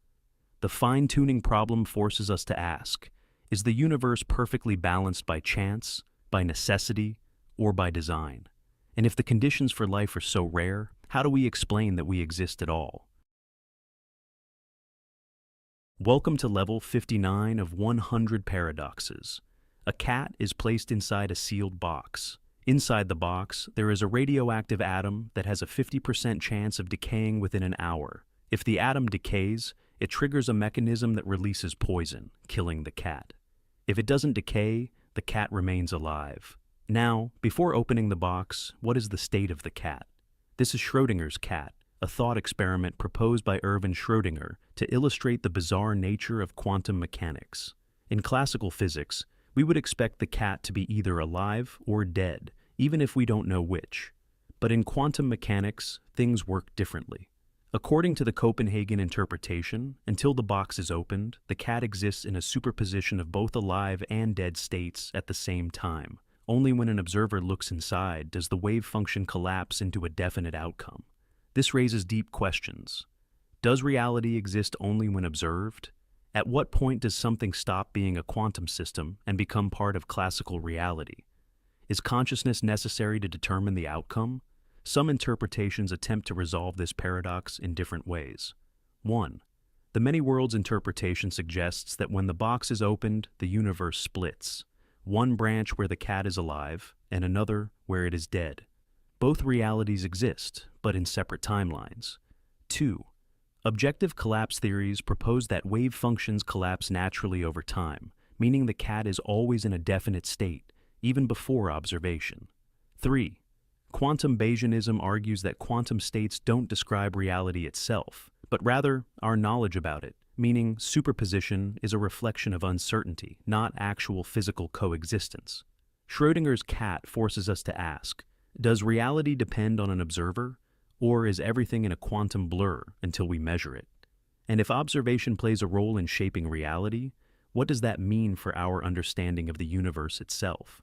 A: The fine-tuning problem forces us to ask, is the universe perfectly balanced by chance, by necessity, or by design? And if the conditions for life are so rare, how do we explain that we exist at all? Welcome to level 59 of 100 paradoxes. A cat is placed inside a sealed box. Inside the box, there is a radioactive atom that has a 50% chance of decaying within an hour. If the atom decays, it triggers a mechanism that releases poison, killing the cat. If it doesn't decay, the cat remains alive. Now, before opening the box, what is the state of the cat? This is Schrödinger's cat, a thought experiment proposed by Erwin Schrödinger to illustrate the bizarre nature of quantum mechanics. In classical physics, we would expect the cat to be either alive or dead, even if we don't know which. But in quantum mechanics, things work differently. According to the Copenhagen interpretation, until the box is opened, the cat exists in a superposition of both alive and dead states at the same time. Only when an observer looks inside does the wave function collapse into a definite outcome. This raises deep questions. Does reality exist only when observed? At what point does something stop being a quantum system and become part of classical reality? Is consciousness necessary to determine the outcome? Some interpretations attempt to resolve this paradox in different ways. 1. The many worlds interpretation suggests that when the box is opened, the universe splits. One branch where the cat is alive, and another where it is dead. Both realities exist, but in separate timelines. 2. Objective collapse theories propose that wave functions collapse naturally over time, meaning the cat is always in a definite state, even before observation. 3. Quantum Bayesianism argues that quantum states don't describe reality itself, but rather our knowledge about it, meaning superposition is a reflection of uncertainty, not actual physical coexistence. Schrödinger's cat forces us to ask, does reality depend on an observer, or is everything in a quantum blur until we measure it? And if observation plays a role in shaping reality, what does that mean for our understanding of the universe itself?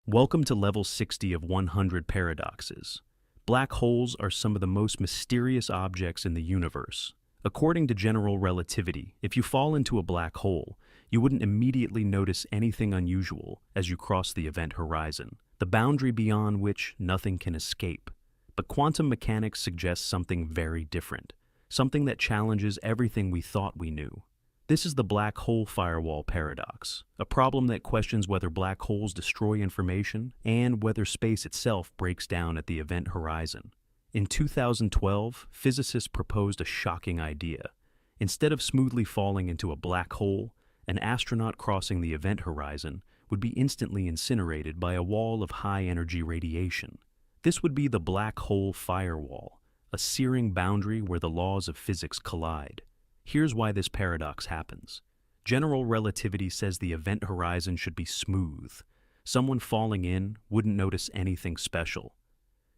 A: Welcome to Level 60 of 100 Paradoxes. Black holes are some of the most mysterious objects in the universe. According to general relativity, if you fall into a black hole, you wouldn't immediately notice anything unusual as you cross the event horizon, the boundary beyond which nothing can escape. But quantum mechanics suggests something very different, something that challenges everything we thought we knew. This is the black hole firewall paradox, a problem that questions whether black holes destroy information and whether space itself breaks down at the event horizon. In 2012, physicists proposed a shocking idea. Instead of smoothly falling into a black hole, an astronaut crossing the event horizon would be instantly incinerated by a wall of high-energy radiation. This would be the black hole firewall, a searing boundary where the laws of physics collide. Here's why this paradox happens. General relativity says the event horizon should be smooth. Someone falling in wouldn't notice anything special.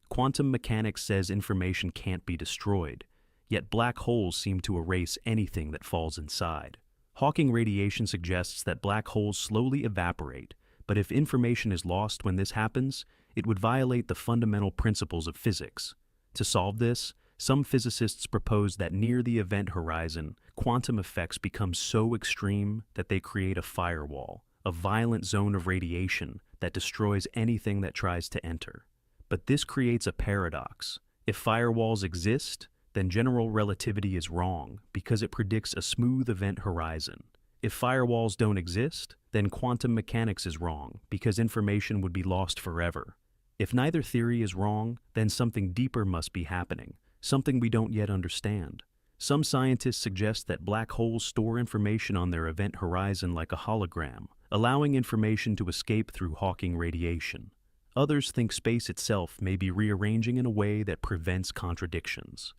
A: Quantum mechanics says information can't be destroyed, yet black holes seem to erase anything that falls inside. Hawking radiation suggests that black holes slowly evaporate, but if information is lost when this happens, it would violate the fundamental principles of physics. To solve this, some physicists propose that near the event horizon, quantum effects become so extreme that they create a firewall, a violent zone of radiation that destroys anything that tries to enter. But this creates a paradox. If firewalls exist, then general relativity is wrong because it predicts a smooth event horizon. If firewalls don't exist, then quantum mechanics is wrong because information would be lost forever. If neither theory is wrong, then something deeper must be happening, something we don't yet understand. Some scientists suggest that black holes store information on their event horizon like a hologram, allowing information to escape through Hawking radiation. Others think space itself may be rearranging in a way that prevents contradictions.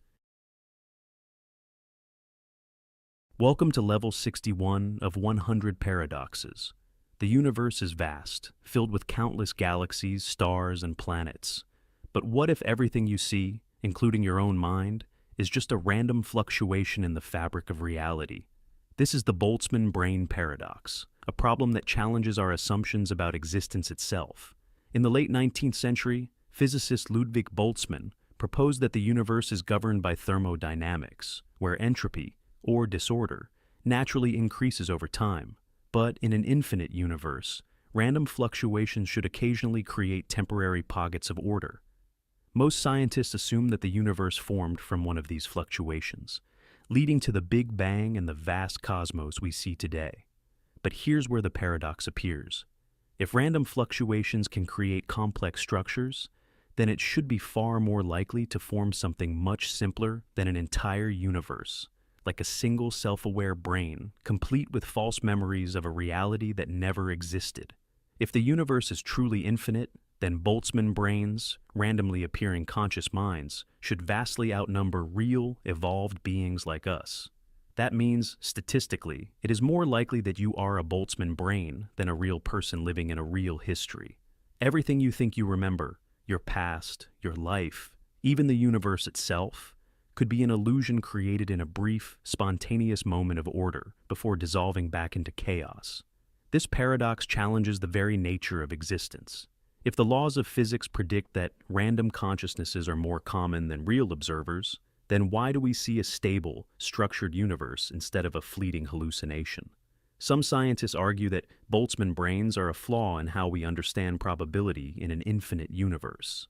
A: Welcome to Level 61 of 100 Paradoxes. The universe is vast, filled with countless galaxies, stars, and planets. But what if everything you see, including your own mind, is just a random fluctuation in the fabric of reality? This is the Boltzmann brain paradox, a problem that challenges our assumptions about existence itself. In the late 19th century, physicist Ludwig Boltzmann proposed that the universe is governed by thermodynamics, where entropy, or disorder, naturally increases over time. But in an infinite universe, random fluctuations should occasionally create temporary pockets of order. Most scientists assume that the universe formed from one of these fluctuations, leading to the Big Bang and the vast cosmos we see today. But here's where the paradox appears. If random fluctuations can create complex structures, then it should be far more likely to form something much simpler than an entire universe, like a single self-aware brain, complete with false memories of a reality that never existed. If the universe is truly infinite, then Boltzmann brains, randomly appearing conscious minds, should vastly outnumber real, evolved beings like us. That means, statistically, it is more likely that you are a Boltzmann brain than a real person living in a real history. Everything you think you remember, your past, your life, even the universe itself, could be an illusion created in a brief, spontaneous moment of order before dissolving back into chaos. This paradox challenges the very nature of existence. If the laws of physics predict that random consciousnesses are more common than real observers, then why do we see a stable, structured universe instead of a fleeting hallucination? Some scientists argue that Boltzmann brains are a flaw in how we understand probability in an infinite universe.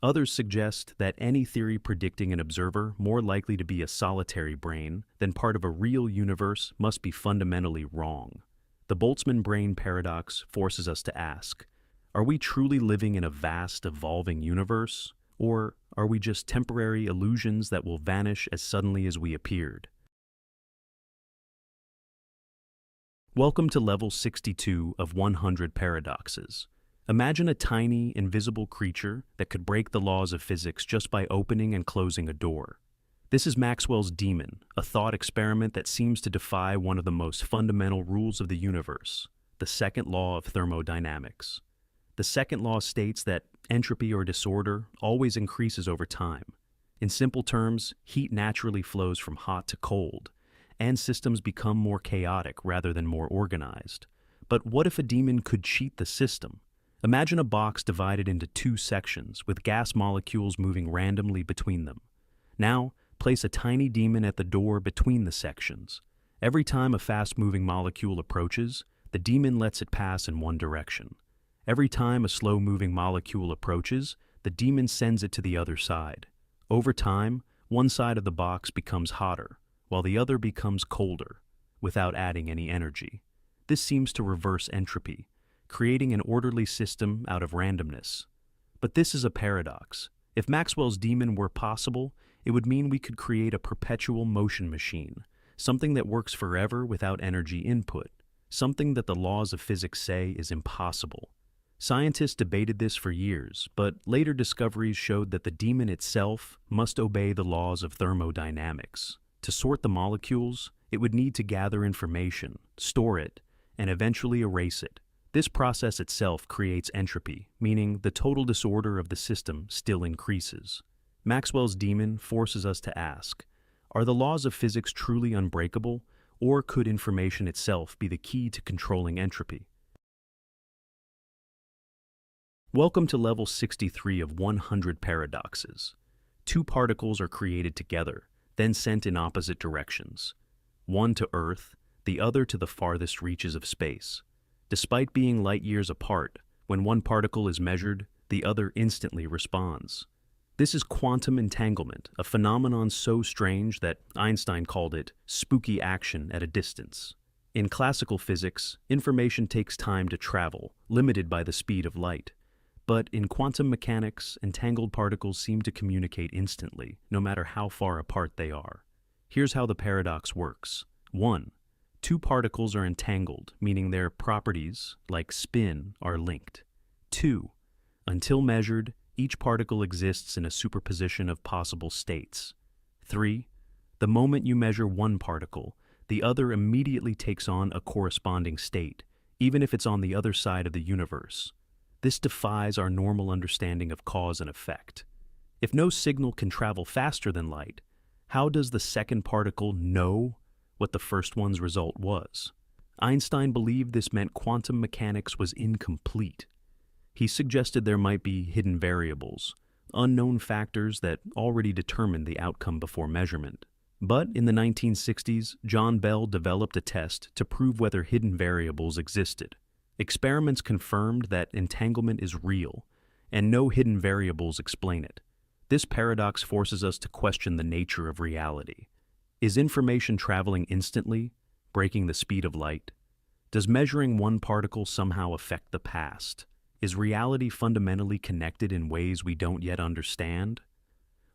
A: Others suggest that any theory predicting an observer more likely to be a solitary brain than part of a real universe must be fundamentally wrong. The Boltzmann brain paradox forces us to ask, are we truly living in a vast, evolving universe, or are we just temporary illusions that will vanish as suddenly as we appeared? Welcome to level 62 of 100 paradoxes. Imagine a tiny, invisible creature that could break the laws of physics just by opening and closing a door. This is Maxwell's demon, a thought experiment that seems to defy one of the most fundamental rules of the universe, the second law of thermodynamics. The second law states that entropy or disorder always increases over time. In simple terms, heat naturally flows from hot to cold, and systems become more chaotic rather than more organized. But what if a demon could cheat the system? Imagine a box divided into two sections with gas molecules moving randomly between them. Now, place a tiny demon at the door between the sections. Every time a fast-moving molecule approaches, the demon lets it pass in one direction. Every time a slow-moving molecule approaches, the demon sends it to the other side. Over time, one side of the box becomes hotter, while the other becomes colder, without adding any energy. This seems to reverse entropy, creating an orderly system out of randomness. But this is a paradox. If Maxwell's demon were possible, it would mean we could create a perpetual motion machine, something that works forever without energy input, something that the laws of physics say is impossible. Scientists debated this for years, but later discoveries showed that the demon itself must obey the laws of thermodynamics. To sort the molecules, it would need to gather information, store it, and eventually erase it. This process itself creates entropy, meaning the total disorder of the system still increases. Maxwell's demon forces us to ask, are the laws of physics truly unbreakable, or could information itself be the key to controlling entropy? Welcome to level 63 of 100 paradoxes. Two particles are created together, then sent in opposite directions. One to Earth, the other to the farthest reaches of space. Despite being light years apart, when one particle is measured, the other instantly responds. This is quantum entanglement, a phenomenon so strange that Einstein called it spooky action at a distance. In classical physics, information takes time to travel, limited by the speed of light. But in quantum mechanics, entangled particles seem to communicate instantly, no matter how far apart they are. Here's how the paradox works. 1. Two particles are entangled, meaning their properties, like spin, are linked. 2. Until measured, each particle exists in a superposition of possible states. 3. The moment you measure one particle, the other immediately takes on a corresponding state, even if it's on the other side of the universe. This defies our normal understanding of cause and effect. If no signal can travel faster than light, how does the second particle know what the first one's result was? Einstein believed this meant quantum mechanics was incomplete. He suggested there might be hidden variables, unknown factors that already determined the outcome before measurement. But in the 1960s, John Bell developed a test to prove whether hidden variables existed. Experiments confirmed that entanglement is real, and no hidden variables explain it. This paradox forces us to question the nature of reality. Is information traveling instantly, breaking the speed of light? Does measuring one particle somehow affect the past? Is reality fundamentally connected in ways we don't yet understand?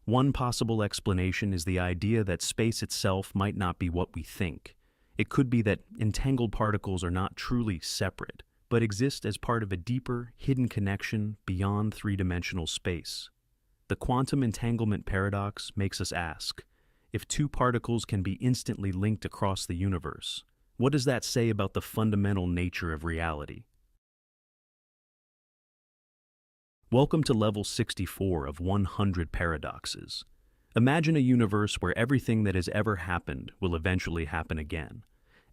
A: One possible explanation is the idea that space itself might not be what we think. It could be that entangled particles are not truly separate, but exist as part of a deeper, hidden connection beyond three-dimensional space. The quantum entanglement paradox makes us ask, if two particles can be instantly linked across the universe, what does that say about the fundamental nature of reality? Welcome to level 64 of 100 paradoxes. Imagine a universe where everything that has ever happened will eventually happen again.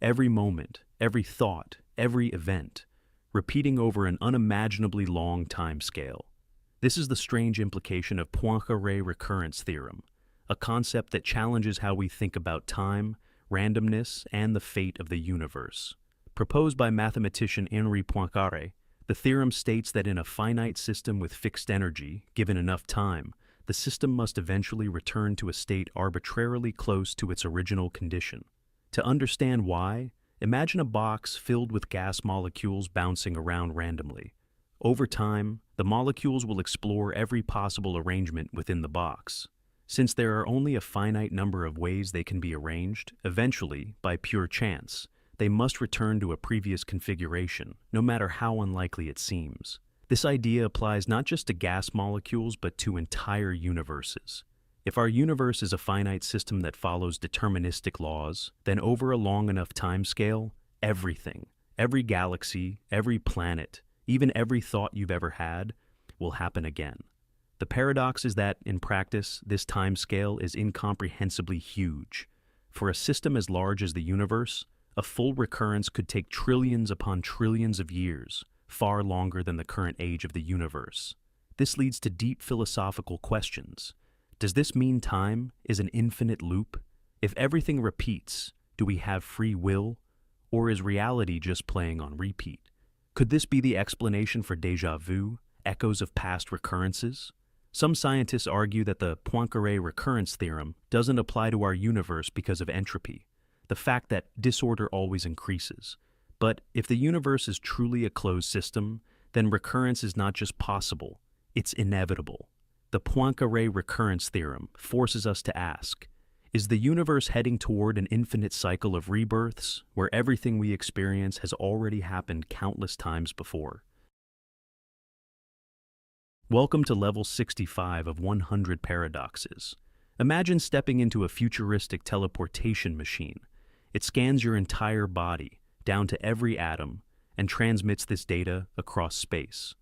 A: Every moment, every thought, every event, repeating over an unimaginably long time scale. This is the strange implication of Poincaré recurrence theorem, a concept that challenges how we think about time, randomness, and the fate of the universe. Proposed by mathematician Henri Poincaré, the theorem states that in a finite system with fixed energy, given enough time, the system must eventually return to a state arbitrarily close to its original condition. To understand why, imagine a box filled with gas molecules bouncing around randomly. Over time, the molecules will explore every possible arrangement within the box. Since there are only a finite number of ways they can be arranged, eventually, by pure chance, they must return to a previous configuration, no matter how unlikely it seems. This idea applies not just to gas molecules, but to entire universes. If our universe is a finite system that follows deterministic laws, then over a long enough time scale, everything, every galaxy, every planet, even every thought you've ever had, will happen again. The paradox is that, in practice, this time scale is incomprehensibly huge. For a system as large as the universe, a full recurrence could take trillions upon trillions of years, far longer than the current age of the universe. This leads to deep philosophical questions. Does this mean time is an infinite loop? If everything repeats, do we have free will? Or is reality just playing on repeat? Could this be the explanation for déjà vu, echoes of past recurrences? Some scientists argue that the Poincaré recurrence theorem doesn't apply to our universe because of entropy, the fact that disorder always increases. But if the universe is truly a closed system, then recurrence is not just possible, it's inevitable. The Poincaré recurrence theorem forces us to ask, is the universe heading toward an infinite cycle of rebirths where everything we experience has already happened countless times before? Welcome to level 65 of 100 paradoxes. Imagine stepping into a futuristic teleportation machine. It scans your entire body, down to every atom, and transmits this data across space.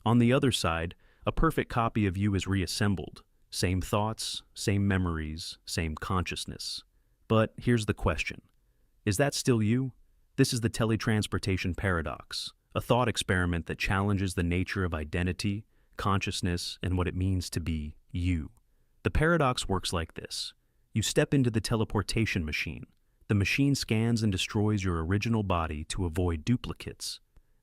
A: On the other side, a perfect copy of you is reassembled. Same thoughts, same memories, same consciousness. But here's the question. Is that still you? This is the teletransportation paradox, a thought experiment that challenges the nature of identity, consciousness, and what it means to be you. The paradox works like this. You step into the teleportation machine. The machine scans and destroys your original body to avoid duplicates.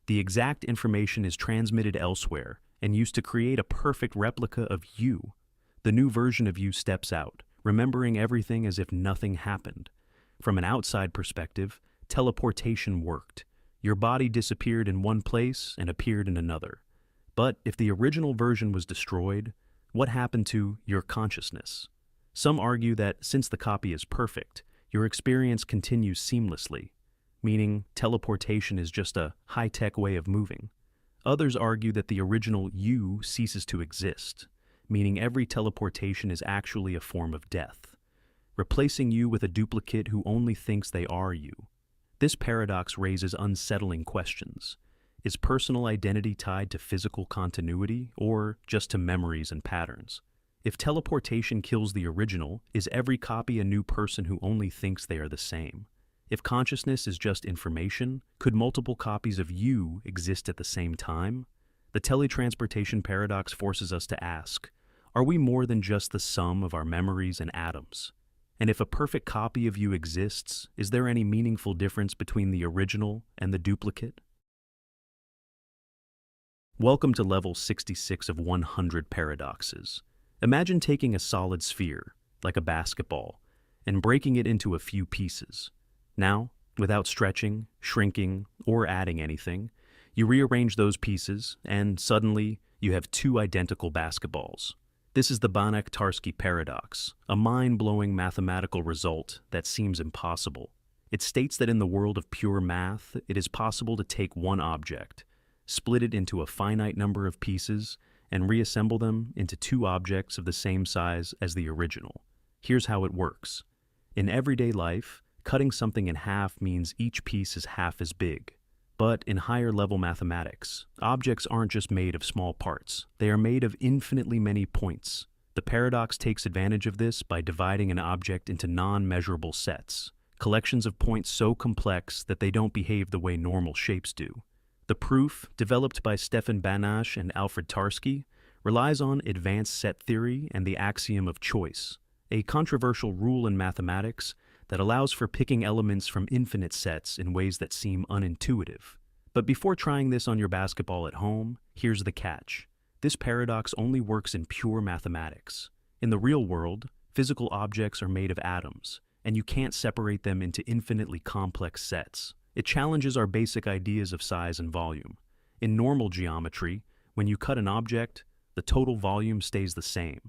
A: The exact information is transmitted elsewhere and used to create a perfect replica of you. The new version of you steps out, remembering everything as if nothing happened. From an outside perspective, teleportation worked. Your body disappeared in one place and appeared in another. But if the original version was destroyed, what happened to your consciousness? Some argue that since the copy is perfect, your experience continues seamlessly, meaning teleportation is just a high-tech way of moving. Others argue that the original you ceases to exist, meaning every teleportation is actually a form of death, replacing you with a duplicate who only thinks they are you. This paradox raises unsettling questions. Is personal identity tied to physical continuity or just to memories and patterns? If teleportation kills the original, is every copy a new person who only thinks they are the same? If consciousness is just information, could multiple copies of you exist at the same time? The teletransportation paradox forces us to ask, are we more than just the sum of our memories and atoms? And if a perfect copy of you exists, is there any meaningful difference between the original and the duplicate? Welcome to level 66 of 100 paradoxes. Imagine taking a solid sphere, like a basketball, and breaking it into a few pieces. Now, without stretching, shrinking, or adding anything, you rearrange those pieces, and suddenly you have two identical basketballs. This is the Banach-Tarski paradox, a mind-blowing mathematical result that seems impossible. It states that in the world of pure math, it is possible to take one object, split it into a finite number of pieces, and reassemble them into two objects of the same size as the original. Here's how it works. In everyday life, cutting something in half means each piece is half as big. But in higher-level mathematics, objects aren't just made of small parts. They are made of infinitely many points. The paradox takes advantage of this by dividing an object into non-measurable sets, collections of points so complex that they don't behave the way normal shapes do. The proof, developed by Stefan Banach and Alfred Tarski, relies on advanced set theory and the axiom of choice. a controversial rule in mathematics that allows for picking elements from infinite sets in ways that seem unintuitive. But before trying this on your basketball at home, here's the catch. This paradox only works in pure mathematics. In the real world, physical objects are made of atoms, and you can't separate them into infinitely complex sets. It challenges our basic ideas of size and volume. In normal geometry, when you cut an object, the total volume stays the same.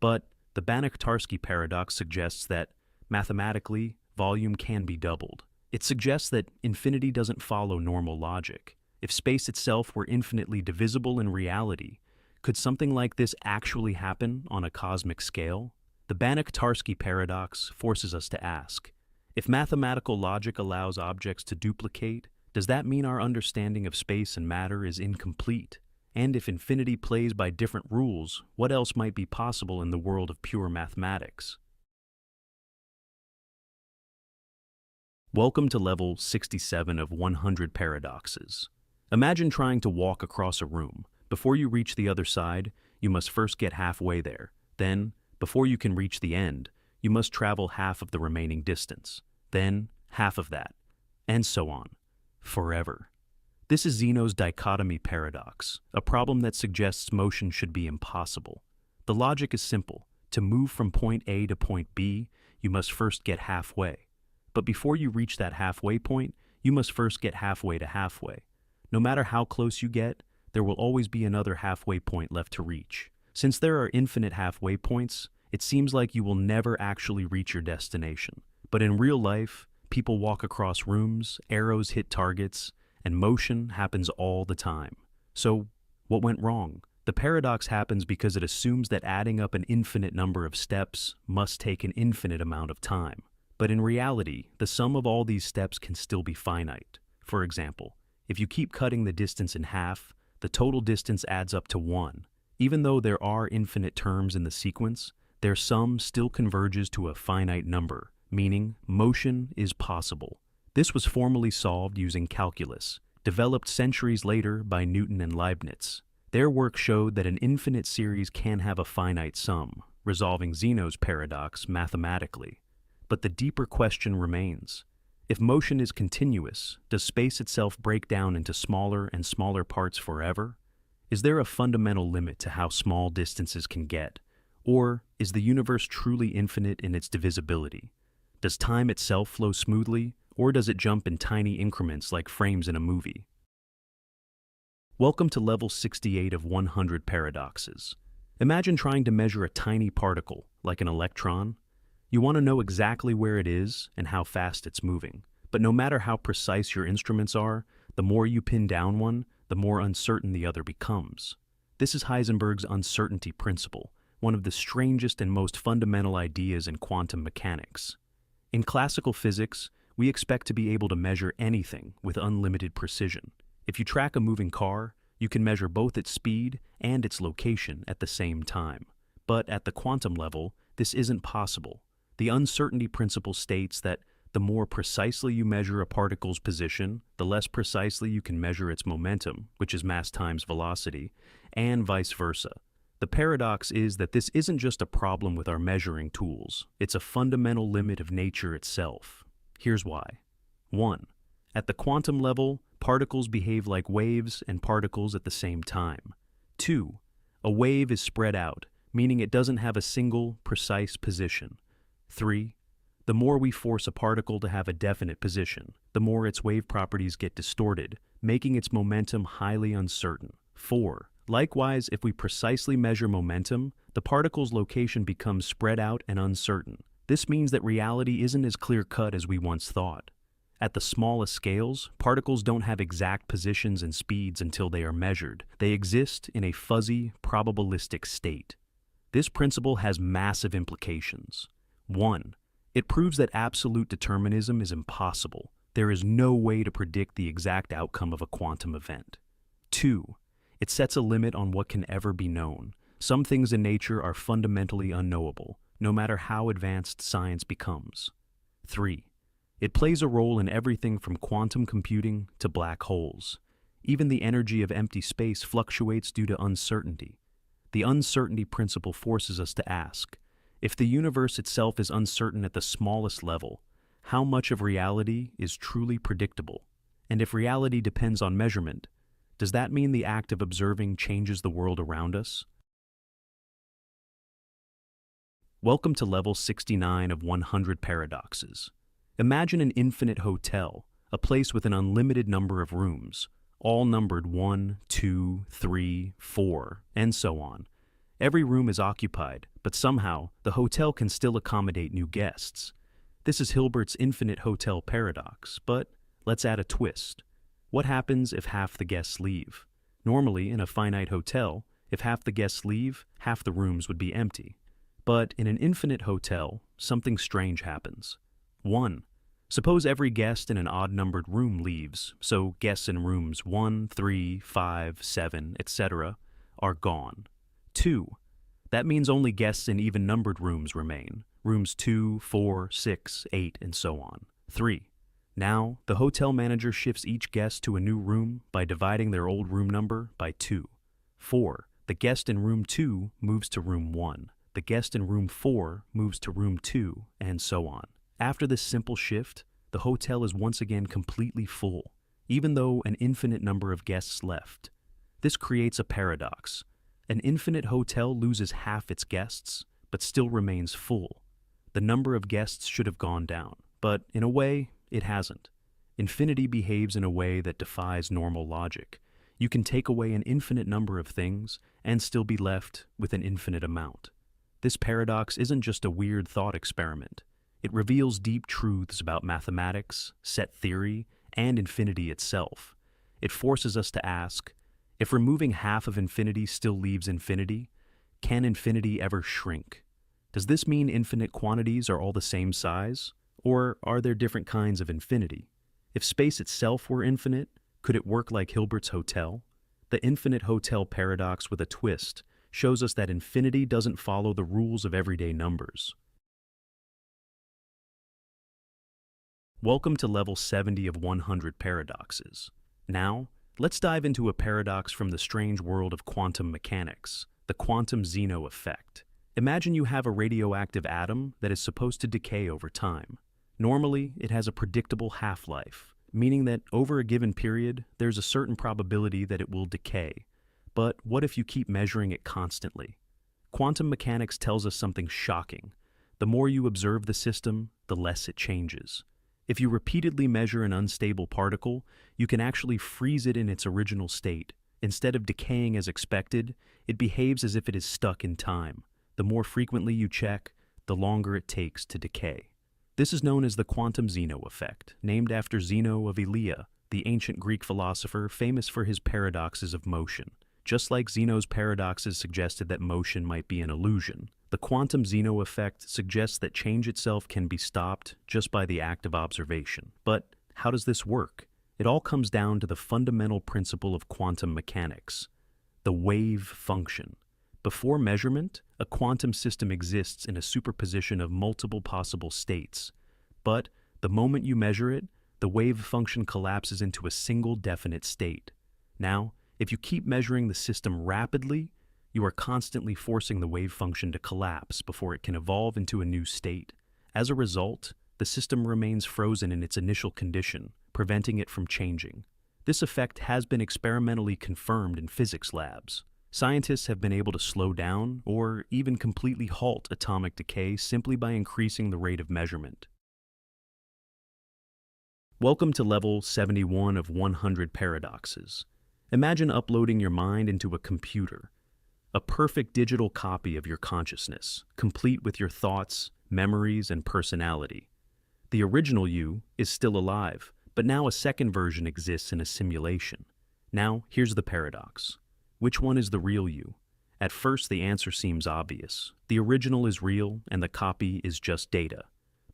A: But the Banach-Tarski paradox suggests that, mathematically, volume can be doubled. It suggests that infinity doesn't follow normal logic. If space itself were infinitely divisible in reality, could something like this actually happen on a cosmic scale? The Banach-Tarski paradox forces us to ask, if mathematical logic allows objects to duplicate, does that mean our understanding of space and matter is incomplete? And if infinity plays by different rules, what else might be possible in the world of pure mathematics? Welcome to level 67 of 100 paradoxes. Imagine trying to walk across a room. Before you reach the other side, you must first get halfway there. Then, before you can reach the end, you must travel half of the remaining distance. Then, half of that. And so on. Forever. This is Zeno's dichotomy paradox, a problem that suggests motion should be impossible. The logic is simple. To move from point A to point B, you must first get halfway. But before you reach that halfway point, you must first get halfway to halfway. No matter how close you get, there will always be another halfway point left to reach. Since there are infinite halfway points, it seems like you will never actually reach your destination. But in real life, people walk across rooms, arrows hit targets, and motion happens all the time. So, what went wrong? The paradox happens because it assumes that adding up an infinite number of steps must take an infinite amount of time. But in reality, the sum of all these steps can still be finite. For example, if you keep cutting the distance in half, the total distance adds up to 1. Even though there are infinite terms in the sequence, their sum still converges to a finite number, meaning motion is possible. This was formally solved using calculus, developed centuries later by Newton and Leibniz. Their work showed that an infinite series can have a finite sum, resolving Zeno's paradox mathematically. But the deeper question remains. If motion is continuous, does space itself break down into smaller and smaller parts forever? Is there a fundamental limit to how small distances can get? Or is the universe truly infinite in its divisibility? Does time itself flow smoothly, or does it jump in tiny increments like frames in a movie? Welcome to level 68 of 100 paradoxes. Imagine trying to measure a tiny particle, like an electron. You want to know exactly where it is and how fast it's moving. But no matter how precise your instruments are, the more you pin down one, the more uncertain the other becomes. This is Heisenberg's uncertainty principle, one of the strangest and most fundamental ideas in quantum mechanics. In classical physics, we expect to be able to measure anything with unlimited precision. If you track a moving car, you can measure both its speed and its location at the same time. But at the quantum level, this isn't possible. The uncertainty principle states that the more precisely you measure a particle's position, the less precisely you can measure its momentum, which is mass times velocity, and vice versa. The paradox is that this isn't just a problem with our measuring tools, it's a fundamental limit of nature itself. Here's why. 1. At the quantum level, particles behave like waves and particles at the same time. 2. A wave is spread out, meaning it doesn't have a single, precise position. 3. The more we force a particle to have a definite position, the more its wave properties get distorted, making its momentum highly uncertain. 4. Likewise, if we precisely measure momentum, the particle's location becomes spread out and uncertain. This means that reality isn't as clear-cut as we once thought. At the smallest scales, particles don't have exact positions and speeds until they are measured. They exist in a fuzzy, probabilistic state. This principle has massive implications. 1. It proves that absolute determinism is impossible. There is no way to predict the exact outcome of a quantum event. 2. It sets a limit on what can ever be known. Some things in nature are fundamentally unknowable, no matter how advanced science becomes. 3. It plays a role in everything from quantum computing to black holes. Even the energy of empty space fluctuates due to uncertainty. The uncertainty principle forces us to ask, If the universe itself is uncertain at the smallest level, how much of reality is truly predictable? And if reality depends on measurement, does that mean the act of observing changes the world around us? Welcome to level 69 of 100 paradoxes. Imagine an infinite hotel, a place with an unlimited number of rooms, all numbered 1, 2, 3, 4, and so on. Every room is occupied, but somehow the hotel can still accommodate new guests. This is Hilbert's infinite hotel paradox, but let's add a twist. What happens if half the guests leave? Normally, in a finite hotel, if half the guests leave, half the rooms would be empty. But in an infinite hotel, something strange happens. 1. Suppose every guest in an odd-numbered room leaves, so guests in rooms 1, 3, 5, 7, etc. are gone. 2. That means only guests in even-numbered rooms remain, rooms 2, 4, 6, 8, and so on. 3. Now, the hotel manager shifts each guest to a new room by dividing their old room number by 2. 4. The guest in room 2 moves to room 1. The guest in room 4 moves to room 2, and so on. After this simple shift, the hotel is once again completely full, even though an infinite number of guests left. This creates a paradox. An infinite hotel loses half its guests, but still remains full. The number of guests should have gone down, but in a way, it hasn't. Infinity behaves in a way that defies normal logic. You can take away an infinite number of things and still be left with an infinite amount. This paradox isn't just a weird thought experiment. It reveals deep truths about mathematics, set theory, and infinity itself. It forces us to ask, if removing half of infinity still leaves infinity, can infinity ever shrink? Does this mean infinite quantities are all the same size? Or are there different kinds of infinity? If space itself were infinite, could it work like Hilbert's hotel? The infinite hotel paradox with a twist shows us that infinity doesn't follow the rules of everyday numbers. Welcome to level 70 of 100 paradoxes. Now, let's dive into a paradox from the strange world of quantum mechanics, the quantum Zeno effect. Imagine you have a radioactive atom that is supposed to decay over time. Normally, it has a predictable half-life, meaning that over a given period, there's a certain probability that it will decay. But what if you keep measuring it constantly? Quantum mechanics tells us something shocking. The more you observe the system, the less it changes. If you repeatedly measure an unstable particle, you can actually freeze it in its original state. Instead of decaying as expected, it behaves as if it is stuck in time. The more frequently you check, the longer it takes to decay. This is known as the quantum Zeno effect, named after Zeno of Elea, the ancient Greek philosopher famous for his paradoxes of motion. Just like Zeno's paradoxes suggested that motion might be an illusion, the quantum Zeno effect suggests that change itself can be stopped just by the act of observation. But how does this work? It all comes down to the fundamental principle of quantum mechanics, the wave function. Before measurement, a quantum system exists in a superposition of multiple possible states. But the moment you measure it, the wave function collapses into a single definite state. Now, if you keep measuring the system rapidly, you are constantly forcing the wave function to collapse before it can evolve into a new state. As a result, the system remains frozen in its initial condition, preventing it from changing. This effect has been experimentally confirmed in physics labs. Scientists have been able to slow down or even completely halt atomic decay simply by increasing the rate of measurement. Welcome to level 71 of 100 paradoxes. Imagine uploading your mind into a computer, a perfect digital copy of your consciousness, complete with your thoughts, memories, and personality. The original you is still alive, but now a second version exists in a simulation. Now, here's the paradox. Which one is the real you? At first, the answer seems obvious. The original is real, and the copy is just data.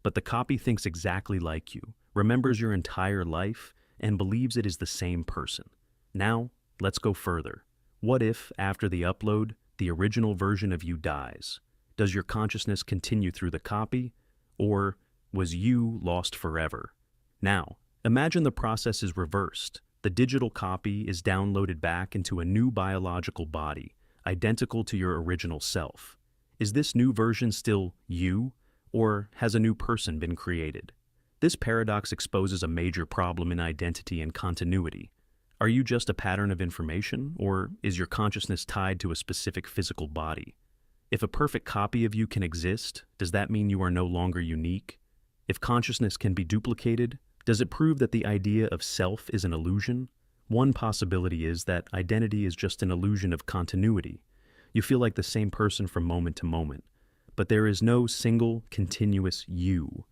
A: But the copy thinks exactly like you, remembers your entire life, and believes it is the same person. Now, let's go further. What if, after the upload, the original version of you dies? Does your consciousness continue through the copy, or was you lost forever? Now, imagine the process is reversed. The digital copy is downloaded back into a new biological body, identical to your original self. Is this new version still you, or has a new person been created? This paradox exposes a major problem in identity and continuity. Are you just a pattern of information, or is your consciousness tied to a specific physical body? If a perfect copy of you can exist, does that mean you are no longer unique? If consciousness can be duplicated, does it prove that the idea of self is an illusion? One possibility is that identity is just an illusion of continuity. You feel like the same person from moment to moment, but there is no single, continuous you.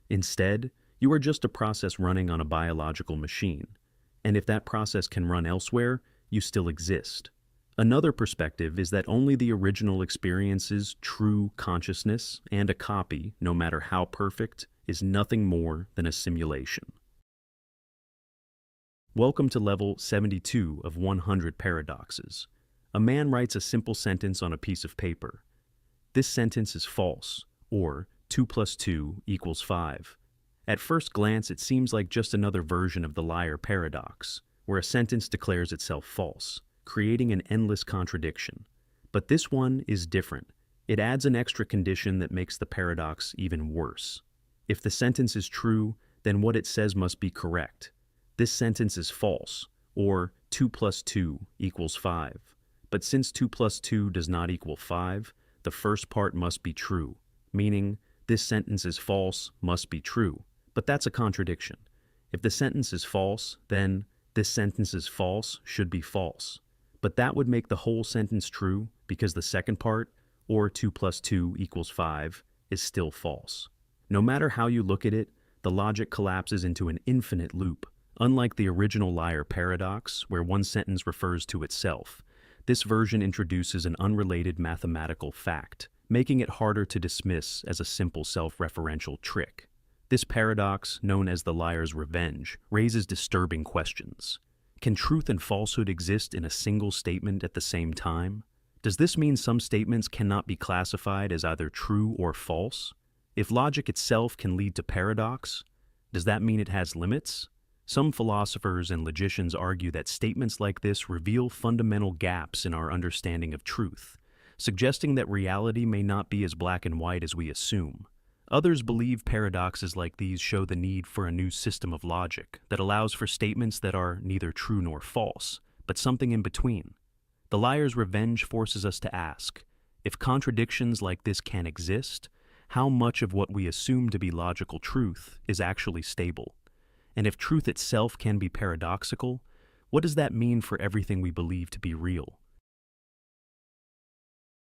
A: Instead, you are just a process running on a biological machine. And if that process can run elsewhere, you still exist. Another perspective is that only the original experience's true consciousness and a copy, no matter how perfect, is nothing more than a simulation. Welcome to level 72 of 100 paradoxes. A man writes a simple sentence on a piece of paper. This sentence is false, or 2 plus 2 equals 5. At first glance, it seems like just another version of the liar paradox, where a sentence declares itself false, creating an endless contradiction. But this one is different. It adds an extra condition that makes the paradox even worse. If the sentence is true, then what it says must be correct. This sentence is false, or 2 plus 2 equals 5. But since 2 plus 2 does not equal 5, the first part must be true, meaning this sentence is false must be true. But that's a contradiction. If the sentence is false, then this sentence is false should be false. But that would make the whole sentence true because the second part, or 2 plus 2 equals 5, is still false. No matter how you look at it, the logic collapses into an infinite loop. Unlike the original liar paradox, where one sentence refers to itself, this version introduces an unrelated mathematical fact, making it harder to dismiss as a simple self-referential trick. This paradox, known as the liar's revenge, raises disturbing questions. Can truth and falsehood exist in a single statement at the same time? Does this mean some statements cannot be classified as either true or false? If logic itself can lead to paradox, does that mean it has limits? Some philosophers and logicians argue that statements like this reveal fundamental gaps in our understanding of truth, suggesting that reality may not be as black and white as we assume. Others believe paradoxes like these show the need for a new system of logic that allows for statements that are neither true nor false, but something in between. The liar's revenge forces us to ask, if contradictions like this can exist, how much of what we assume to be logical truth is actually stable? And if truth itself can be paradoxical, what does that mean for everything we believe to be real?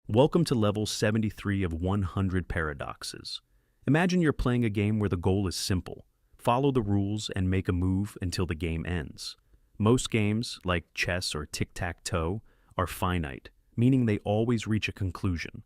A: Welcome to level 73 of 100 paradoxes. Imagine you're playing a game where the goal is simple. Follow the rules and make a move until the game ends. Most games, like chess or tic-tac-toe, are finite, meaning they always reach a conclusion.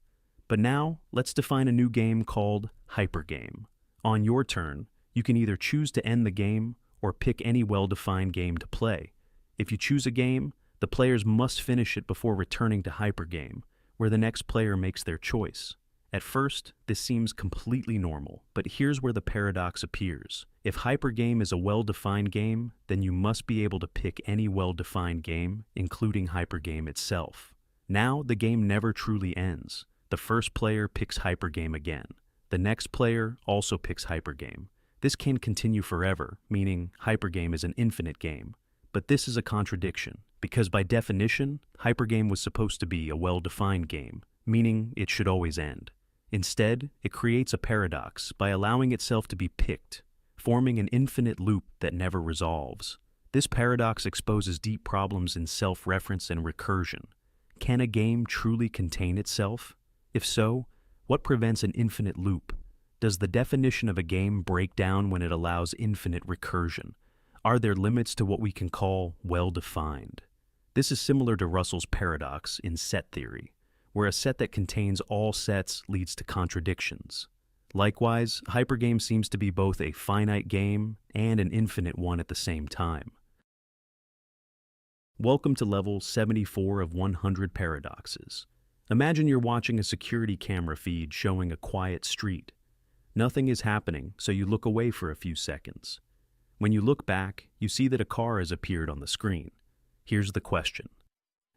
A: But now, let's define a new game called Hypergame. On your turn, you can either choose to end the game or pick any well-defined game to play. If you choose a game, the players must finish it before returning to Hypergame, where the next player makes their choice. At first, this seems completely normal, but here's where the paradox appears. If Hypergame is a well-defined game, then you must be able to pick any well-defined game, including Hypergame itself. Now, the game never truly ends. The first player picks Hypergame again. The next player also picks Hypergame. This can continue forever, meaning Hypergame is an infinite game. But this is a contradiction, because by definition, Hypergame was supposed to be a well-defined game, meaning it should always end. Instead, it creates a paradox by allowing itself to be picked, forming an infinite loop that never resolves. This paradox exposes deep problems in self-reference and recursion. Can a game truly contain itself? If so, what prevents an infinite loop? Does the definition of a game break down when it allows infinite recursion? Are there limits to what we can call well-defined? This is similar to Russell's paradox in set theory, where a set that contains all sets leads to contradictions. Likewise, Hypergame seems to be both a finite game and an infinite one at the same time. Welcome to level 74 of 100 paradoxes. Imagine you're watching a security camera feed showing a quiet street. Nothing is happening, so you look away for a few seconds. When you look back, you see that a car has appeared on the screen. Here's the question.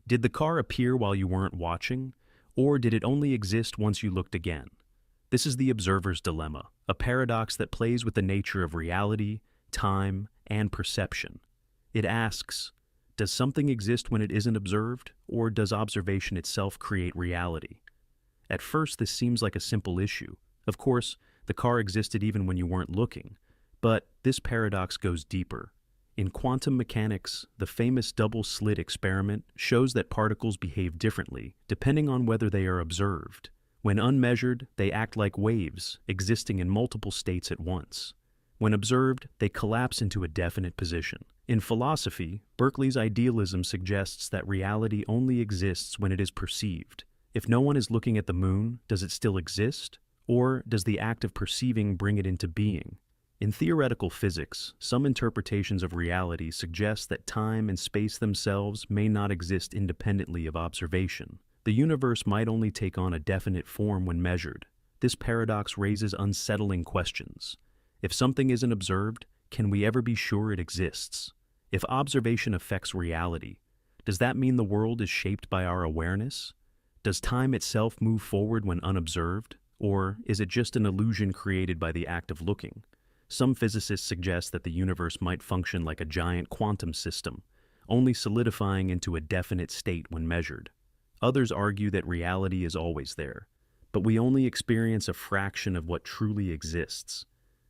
A: Did the car appear while you weren't watching, Or did it only exist once you looked again? This is the observer's dilemma, a paradox that plays with the nature of reality, time, and perception. It asks, does something exist when it isn't observed, or does observation itself create reality? At first, this seems like a simple issue. Of course, the car existed even when you weren't looking. But this paradox goes deeper. In quantum mechanics, the famous double-slit experiment shows that particles behave differently depending on whether they are observed. When unmeasured, they act like waves, existing in multiple states at once. When observed, they collapse into a definite position. In philosophy, Berkeley's idealism suggests that reality only exists when it is perceived. If no one is looking at the moon, does it still exist? Or does the act of perceiving bring it into being? In theoretical physics, some interpretations of reality suggest that time and space themselves may not exist independently of observation. The universe might only take on a definite form when measured. This paradox raises unsettling questions. If something isn't observed, can we ever be sure it exists? If observation affects reality, does that mean the world is shaped by our awareness? Does time itself move forward when unobserved? Or is it just an illusion created by the act of looking? Some physicists suggest that the universe might function like a giant quantum system, only solidifying into a definite state when measured. Others argue that reality is always there, but we only experience a fraction of what truly exists.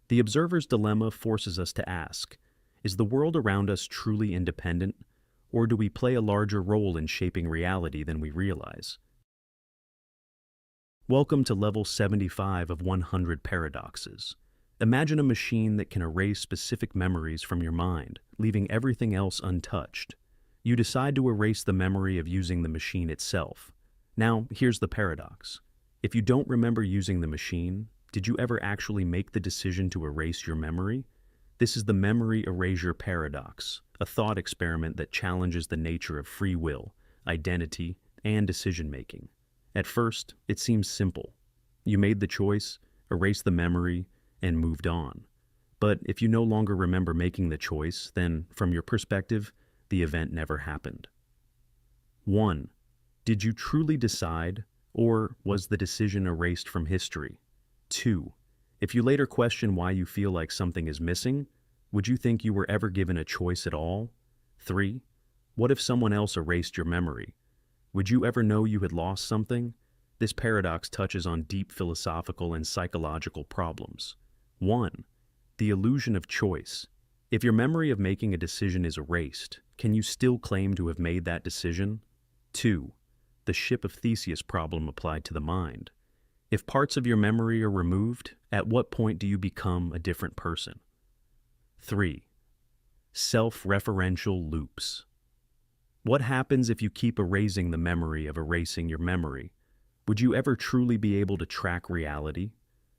A: The observer's dilemma forces us to ask, is the world around us truly independent, or do we play a larger role in shaping reality than we realize? Welcome to level 75 of 100 paradoxes. Imagine a machine that can erase specific memories from your mind, leaving everything else untouched. You decide to erase the memory of using the machine itself. Now, here's the paradox. If you don't remember using the machine, did you ever actually make the decision to erase your memory? This is the memory erasure paradox, a thought experiment that challenges the nature of free will, identity, and decision-making. At first, it seems simple. You made the choice, erased the memory, and moved on. But if you no longer remember making the choice, then, from your perspective, the event never happened. 1. Did you truly decide, or was the decision erased from history? 2. If you later question why you feel like something is missing, would you think you were ever given a choice at all? 3. What if someone else erased your memory? Would you ever know you had lost something? This paradox touches on deep philosophical and psychological problems. 1. The illusion of choice. If your memory of making a decision is erased, can you still claim to have made that decision? 2. The ship of Theseus problem applied to the mind. If parts of your memory are removed, at what point do you become a different person? 3. Self-referential loops. What happens if you keep erasing the memory of erasing your memory? Would you ever truly be able to track reality?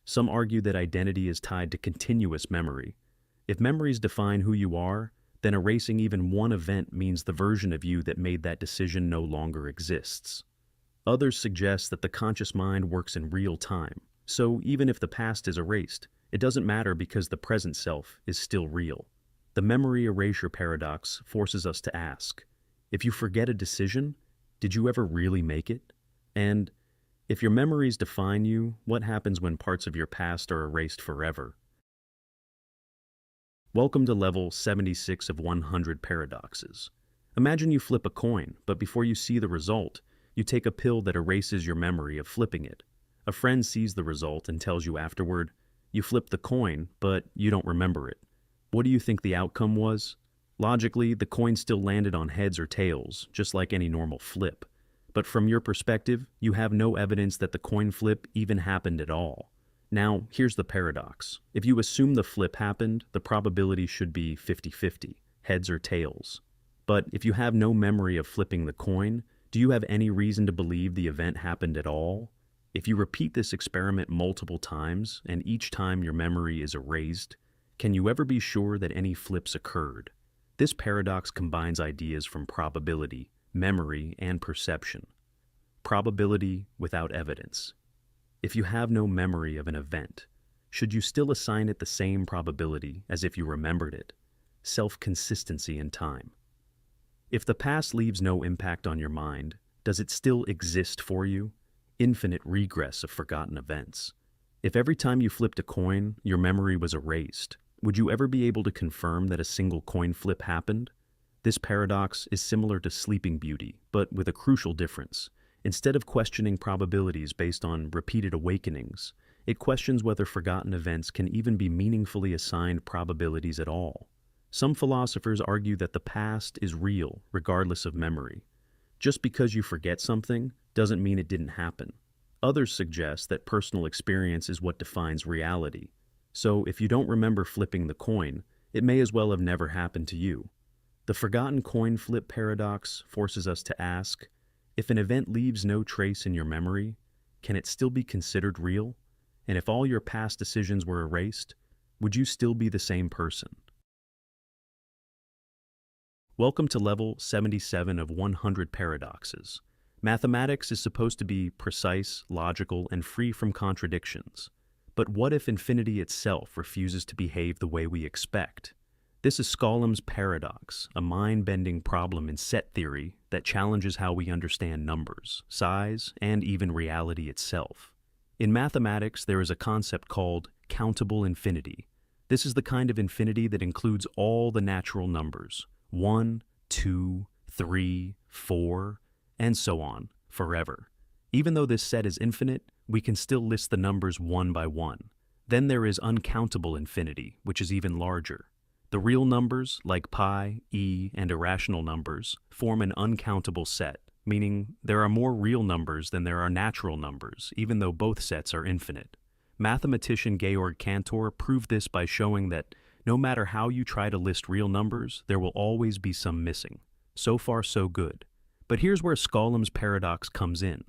A: Some argue that identity is tied to continuous memory. If memories define who you are, then erasing even one event means the version of you that made that decision no longer exists. Others suggest that the conscious mind works in real time, so even if the past is erased, it doesn't matter because the present self is still real. The memory erasure paradox forces us to ask, if you forget a decision, did you ever really make it? And if your memories define you, what happens when parts of your past are erased forever? Welcome to level 76 of 100 paradoxes. Imagine you flip a coin, but before you see the result, you take a pill that erases your memory of flipping it. A friend sees the result and tells you afterward, you flipped the coin, but you don't remember it. What do you think the outcome was? Logically, the coin still landed on heads or tails, just like any normal flip. But from your perspective, you have no evidence that the coin flip even happened at all. Now, here's the paradox. If you assume the flip happened, the probability should be 50-50, heads or tails. But if you have no memory of flipping the coin, do you have any reason to believe the event happened at all? If you repeat this experiment multiple times, and each time your memory is erased, can you ever be sure that any flips occurred? This paradox combines ideas from probability, memory, and perception. Probability without evidence. If you have no memory of an event, should you still assign it the same probability as if you remembered it? Self-consistency in time. If the past leaves no impact on your mind, does it still exist for you? infinite regress of forgotten events. If every time you flipped a coin, your memory was erased, would you ever be able to confirm that a single coin flip happened? This paradox is similar to Sleeping Beauty, but with a crucial difference. Instead of questioning probabilities based on repeated awakenings, it questions whether forgotten events can even be meaningfully assigned probabilities at all. Some philosophers argue that the past is real, regardless of memory. Just because you forget something doesn't mean it didn't happen. Others suggest that personal experience is what defines reality. So if you don't remember flipping the coin, it may as well have never happened to you. The forgotten coin flip paradox forces us to ask, if an event leaves no trace in your memory, can it still be considered real? And if all your past decisions were erased, would you still be the same person? Welcome to level 77 of 100 paradoxes. Mathematics is supposed to be precise, logical, and free from contradictions. But what if infinity itself refuses to behave the way we expect? This is Skollem's paradox, a mind-bending problem in set theory that challenges how we understand numbers, size, and even reality itself. In mathematics, there is a concept called countable infinity. This is the kind of infinity that includes all the natural numbers, 1, 2, 3, 4, and so on, forever. Even though this set is infinite, we can still list the numbers one by one. Then there is uncountable infinity, which is even larger. The real numbers, like pi, e, and irrational numbers, form an uncountable set, meaning there are more real numbers than there are natural numbers, even though both sets are infinite. Mathematician Georg Cantor proved this by showing that no matter how you try to list real numbers, there will always be some missing. So far, so good. But here's where Skollem's paradox comes in.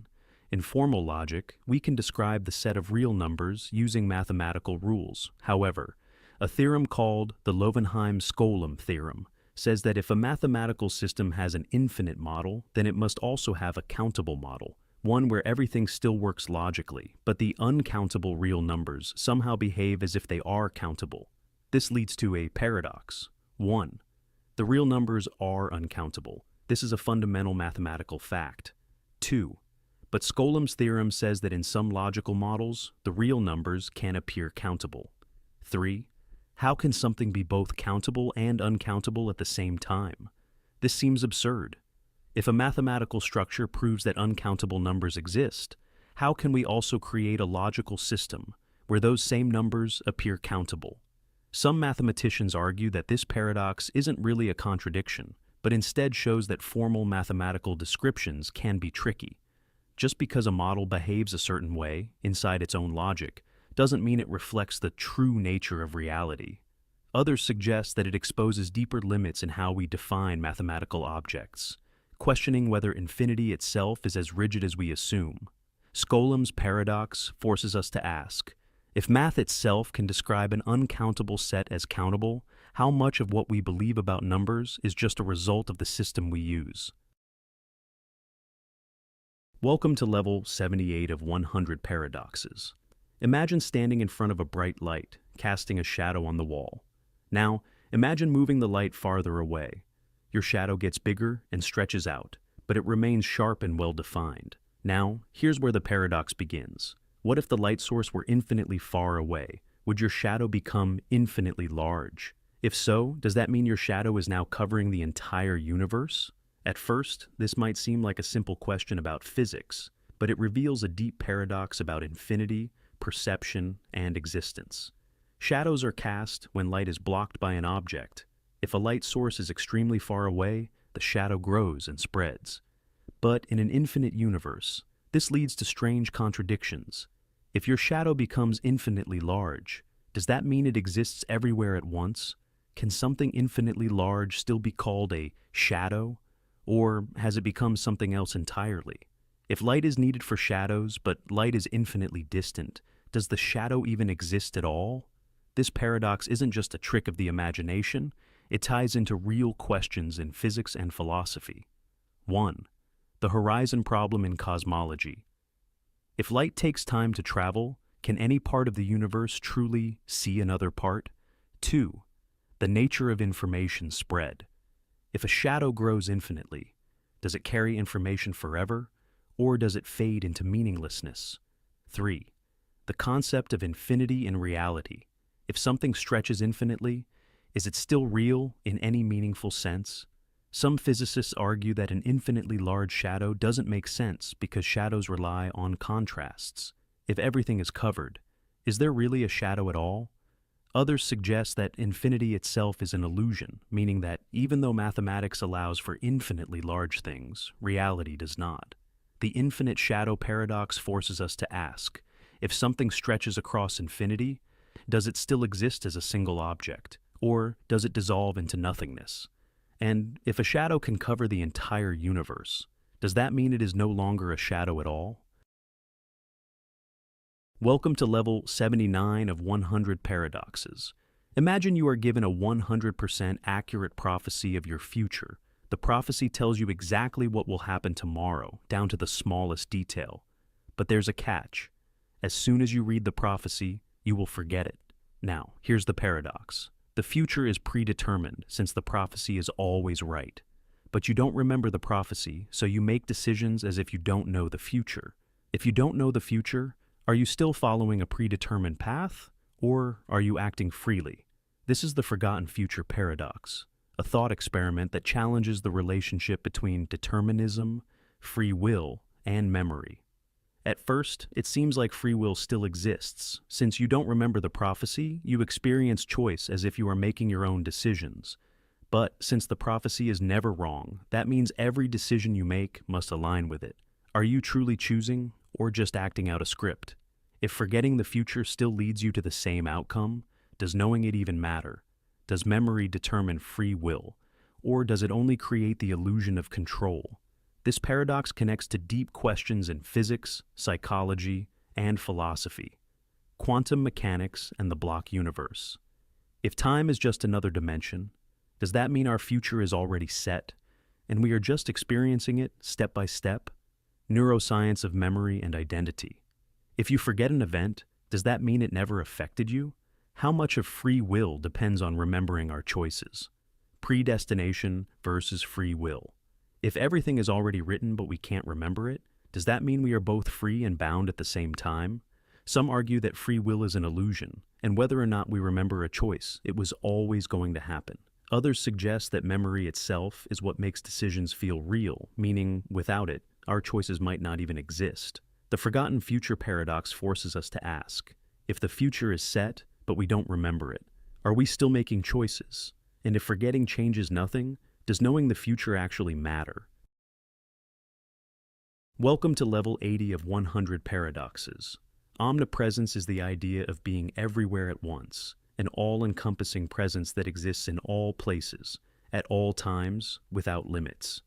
A: In formal logic, we can describe the set of real numbers using mathematical rules. However, a theorem called the Löwenheim-Skollem theorem says that if a mathematical system has an infinite model, then it must also have a countable model, one where everything still works logically, but the uncountable real numbers somehow behave as if they are countable. This leads to a paradox. 1. The real numbers are uncountable. This is a fundamental mathematical fact. 2. But Skollem's theorem says that in some logical models, the real numbers can appear countable. 3. How can something be both countable and uncountable at the same time? This seems absurd. If a mathematical structure proves that uncountable numbers exist, how can we also create a logical system where those same numbers appear countable? Some mathematicians argue that this paradox isn't really a contradiction, but instead shows that formal mathematical descriptions can be tricky. Just because a model behaves a certain way, inside its own logic, doesn't mean it reflects the true nature of reality. Others suggest that it exposes deeper limits in how we define mathematical objects, questioning whether infinity itself is as rigid as we assume. Skollem's paradox forces us to ask, if math itself can describe an uncountable set as countable, how much of what we believe about numbers is just a result of the system we use? Welcome to level 78 of 100 paradoxes. Imagine standing in front of a bright light, casting a shadow on the wall. Now, imagine moving the light farther away. Your shadow gets bigger and stretches out, but it remains sharp and well-defined. Now, here's where the paradox begins. What if the light source were infinitely far away? Would your shadow become infinitely large? If so, does that mean your shadow is now covering the entire universe? At first, this might seem like a simple question about physics, but it reveals a deep paradox about infinity, perception, and existence. Shadows are cast when light is blocked by an object. If a light source is extremely far away, the shadow grows and spreads. But in an infinite universe, this leads to strange contradictions. If your shadow becomes infinitely large, does that mean it exists everywhere at once? Can something infinitely large still be called a shadow? Or has it become something else entirely? If light is needed for shadows, but light is infinitely distant, does the shadow even exist at all? This paradox isn't just a trick of the imagination, it ties into real questions in physics and philosophy. 1. The horizon problem in cosmology. If light takes time to travel, can any part of the universe truly see another part? 2. The nature of information spread. If a shadow grows infinitely, does it carry information forever? or does it fade into meaninglessness? 3. The concept of infinity in reality. If something stretches infinitely, is it still real in any meaningful sense? Some physicists argue that an infinitely large shadow doesn't make sense because shadows rely on contrasts. If everything is covered, is there really a shadow at all? Others suggest that infinity itself is an illusion, meaning that even though mathematics allows for infinitely large things, reality does not. The infinite shadow paradox forces us to ask, if something stretches across infinity, does it still exist as a single object, or does it dissolve into nothingness? And if a shadow can cover the entire universe, does that mean it is no longer a shadow at all? Welcome to level 79 of 100 paradoxes. Imagine you are given a 100% accurate prophecy of your future. The prophecy tells you exactly what will happen tomorrow, down to the smallest detail. But there's a catch. As soon as you read the prophecy, you will forget it. Now, here's the paradox. The future is predetermined, since the prophecy is always right. But you don't remember the prophecy, so you make decisions as if you don't know the future. If you don't know the future, are you still following a predetermined path, or are you acting freely? This is the forgotten future paradox, a thought experiment that challenges the relationship between determinism, free will, and memory. At first, it seems like free will still exists. Since you don't remember the prophecy, you experience choice as if you are making your own decisions. But since the prophecy is never wrong, that means every decision you make must align with it. Are you truly choosing, or just acting out a script? If forgetting the future still leads you to the same outcome, does knowing it even matter? Does memory determine free will, or does it only create the illusion of control? This paradox connects to deep questions in physics, psychology, and philosophy, quantum mechanics, and the block universe. If time is just another dimension, does that mean our future is already set, and we are just experiencing it step by step? Neuroscience of memory and identity. If you forget an event, does that mean it never affected you? How much of free will depends on remembering our choices? Predestination versus free will. If everything is already written but we can't remember it, does that mean we are both free and bound at the same time? Some argue that free will is an illusion, and whether or not we remember a choice, it was always going to happen. Others suggest that memory itself is what makes decisions feel real, meaning without it, our choices might not even exist. The forgotten future paradox forces us to ask, if the future is set, but we don't remember it, are we still making choices? And if forgetting changes nothing, does knowing the future actually matter? Welcome to level 80 of 100 paradoxes. Omnipresence is the idea of being everywhere at once, an all-encompassing presence that exists in all places, at all times, without limits.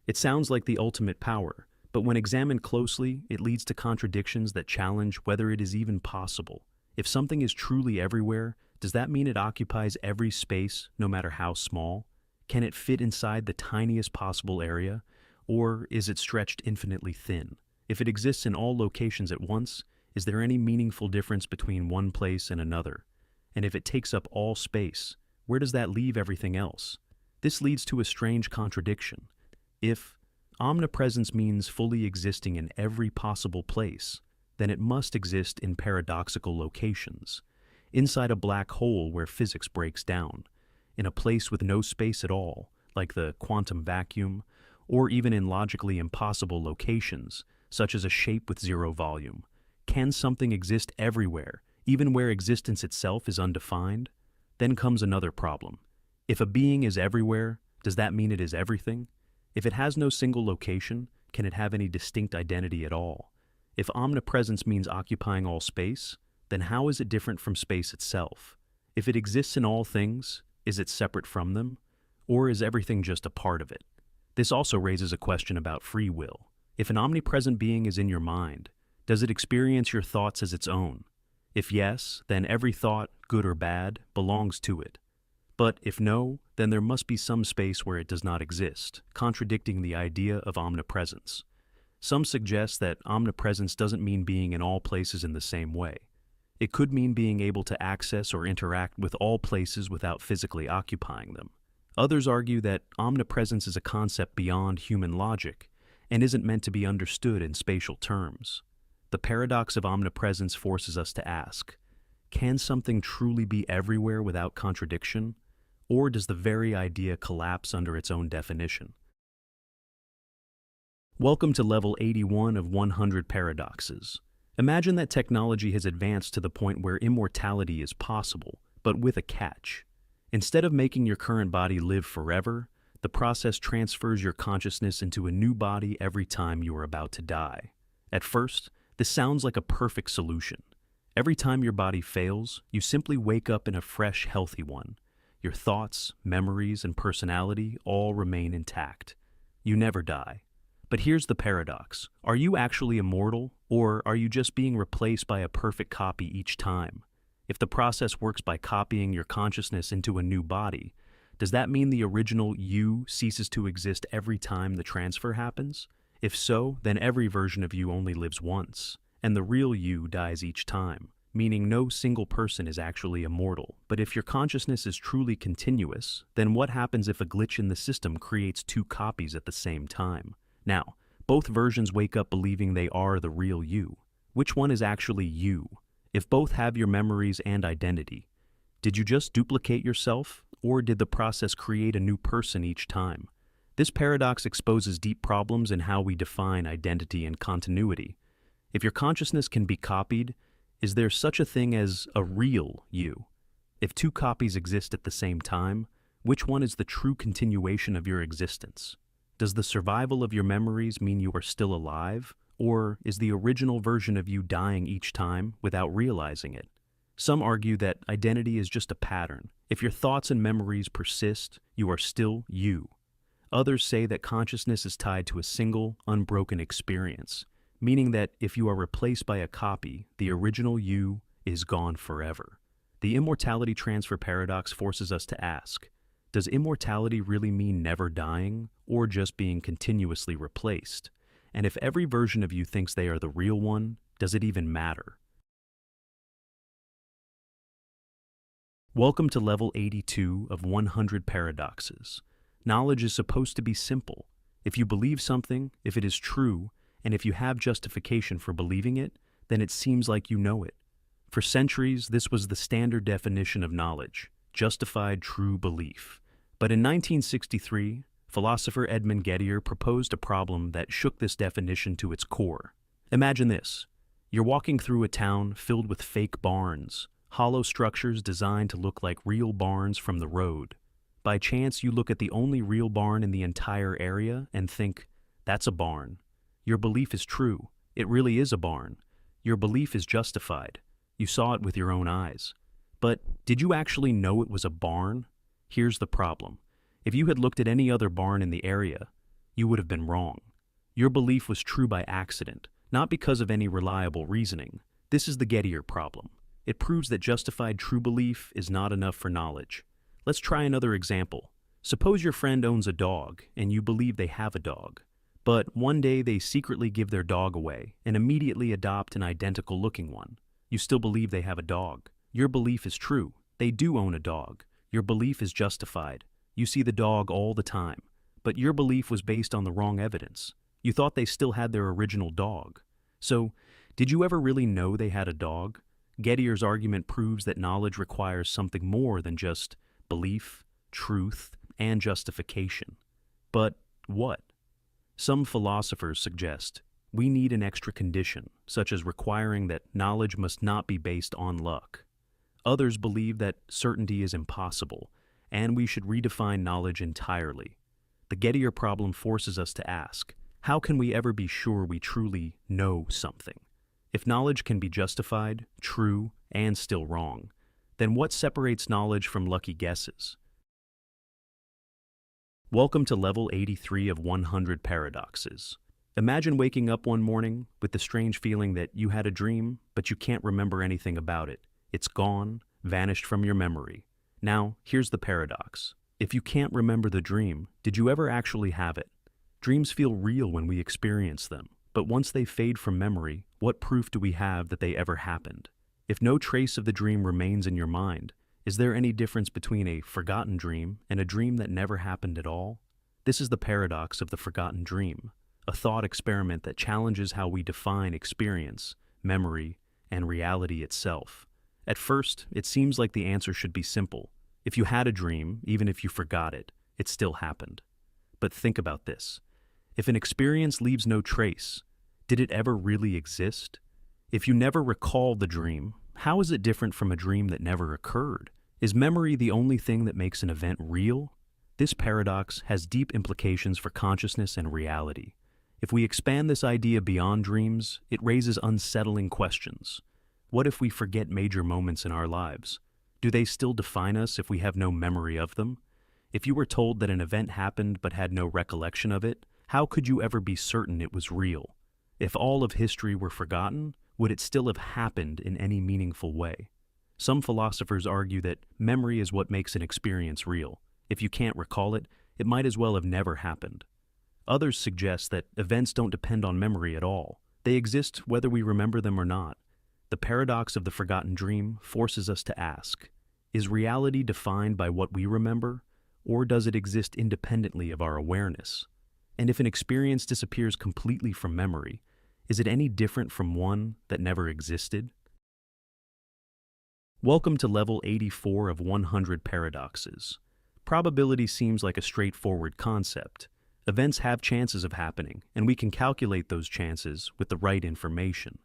A: It sounds like the ultimate power, but when examined closely, it leads to contradictions that challenge whether it is even possible. If something is truly everywhere, does that mean it occupies every space, no matter how small? Can it fit inside the tiniest possible area, or is it stretched infinitely thin? If it exists in all locations at once, is there any meaningful difference between one place and another? And if it takes up all space, where does that leave everything else? This leads to a strange contradiction. If omnipresence means fully existing in every possible place, then it must exist in paradoxical locations, inside a black hole where physics breaks down, in a place with no space at all, like the quantum vacuum, or even in logically impossible locations, such as a shape with zero volume. Can something exist everywhere, even where existence itself is undefined? Then comes another problem. If a being is everywhere, does that mean it is everything? If it has no single location, can it have any distinct identity at all? If omnipresence means occupying all space, then how is it different from space itself? If it exists in all things, is it separate from them? Or is everything just a part of it? This also raises a question about free will. If an omnipresent being is in your mind, does it experience your thoughts as its own? If yes, then every thought, good or bad, belongs to it. But if no, then there must be some space where it does not exist, contradicting the idea of omnipresence. Some suggest that omnipresence doesn't mean being in all places in the same way. It could mean being able to access or interact with all places without physically occupying them. Others argue that omnipresence is a concept beyond human logic, and isn't meant to be understood in spatial terms. The paradox of omnipresence forces us to ask, can something truly be everywhere without contradiction? Or does the very idea collapse under its own definition? Welcome to level 81 of 100 paradoxes. Imagine that technology has advanced to the point where immortality is possible, but with a catch. Instead of making your current body live forever, the process transfers your consciousness into a new body every time you are about to die. At first, this sounds like a perfect solution. Every time your body fails, you simply wake up in a fresh, healthy one. Your thoughts, memories, and personality all remain intact. You never die. But here's the paradox. Are you actually immortal, or are you just being replaced by a perfect copy each time? If the process works by copying your consciousness into a new body, does that mean the original you ceases to exist every time the transfer happens? If so, then every version of you only lives once, and the real you dies each time, meaning no single person is actually immortal. But if your consciousness is truly continuous, then what happens if a glitch in the system creates two copies at the same time? Now, both versions wake up believing they are the real you. Which one is actually you? If both have your memories and identity, did you just duplicate yourself, or did the process create a new person each time? This paradox exposes deep problems in how we define identity and continuity. If your consciousness can be copied, is there such a thing as a real you? If two copies exist at the same time, which one is the true continuation of your existence? Does the survival of your memories mean you are still alive, or is the original version of you dying each time without realizing it? Some argue that identity is just a pattern. If your thoughts and memories persist, you are still you. Others say that consciousness is tied to a single, unbroken experience, meaning that if you are replaced by a copy, the original you is gone forever. The immortality transfer paradox forces us to ask, does immortality really mean never dying, or just being continuously replaced? And if every version of you thinks they are the real one, does it even matter? Welcome to level 82 of 100 paradoxes. Knowledge is supposed to be simple. If you believe something, if it is true, and if you have justification for believing it, then it seems like you know it. For centuries, this was the standard definition of knowledge, justified true belief. But in 1963, philosopher Edmund Gettier proposed a problem that shook this definition to its core. Imagine this. You're walking through a town filled with fake barns, hollow structures designed to look like real barns from the road. By chance, you look at the only real barn in the entire area and think, that's a barn. Your belief is true. It really is a barn. Your belief is justified. You saw it with your own eyes. But did you actually know it was a barn? Here's the problem. If you had looked at any other barn in the area, you would have been wrong. Your belief was true by accident, not because of any reliable reasoning. This is the Gettier problem. It proves that justified true belief is not enough for knowledge. Let's try another example. Suppose your friend owns a dog, and you believe they have a dog. But one day they secretly give their dog away and immediately adopt an identical-looking one. You still believe they have a dog. Your belief is true. They do own a dog. Your belief is justified. You see the dog all the time. But your belief was based on the wrong evidence. You thought they still had their original dog. So, did you ever really know they had a dog? Gettier's argument proves that knowledge requires something more than just belief, truth, and justification. But what? Some philosophers suggest we need an extra condition, such as requiring that knowledge must not be based on luck. Others believe that certainty is impossible, and we should redefine knowledge entirely. The Gettier problem forces us to ask, how can we ever be sure we truly know something? If knowledge can be justified, true, and still wrong, then what separates knowledge from lucky guesses? Welcome to level 83 of 100 paradoxes. Imagine waking up one morning with the strange feeling that you had a dream, but you can't remember anything about it. It's gone, vanished from your memory. Now, here's the paradox. If you can't remember the dream, did you ever actually have it? Dreams feel real when we experience them, but once they fade from memory, what proof do we have that they ever happened? If no trace of the dream remains in your mind, is there any difference between a forgotten dream and a dream that never happened at all? This is the paradox of the forgotten dream. a thought experiment that challenges how we define experience, memory, and reality itself. At first, it seems like the answer should be simple. If you had a dream, even if you forgot it, it still happened. But think about this. If an experience leaves no trace, did it ever really exist? If you never recall the dream, how is it different from a dream that never occurred? Is memory the only thing that makes an event real? This paradox has deep implications for consciousness and reality. If we expand this idea beyond dreams, it raises unsettling questions. What if we forget major moments in our lives? Do they still define us if we have no memory of them? If you were told that an event happened but had no recollection of it, how could you ever be certain it was real? If all of history were forgotten, would it still have happened in any meaningful way? Some philosophers argue that memory is what makes an experience real. If you can't recall it, it might as well have never happened. Others suggest that events don't depend on memory at all. They exist whether we remember them or not. The paradox of the forgotten dream forces us to ask, is reality defined by what we remember, or does it exist independently of our awareness? And if an experience disappears completely from memory, is it any different from one that never existed? Welcome to level 84 of 100 paradoxes. Probability seems like a straightforward concept. Events have chances of happening, and we can calculate those chances with the right information.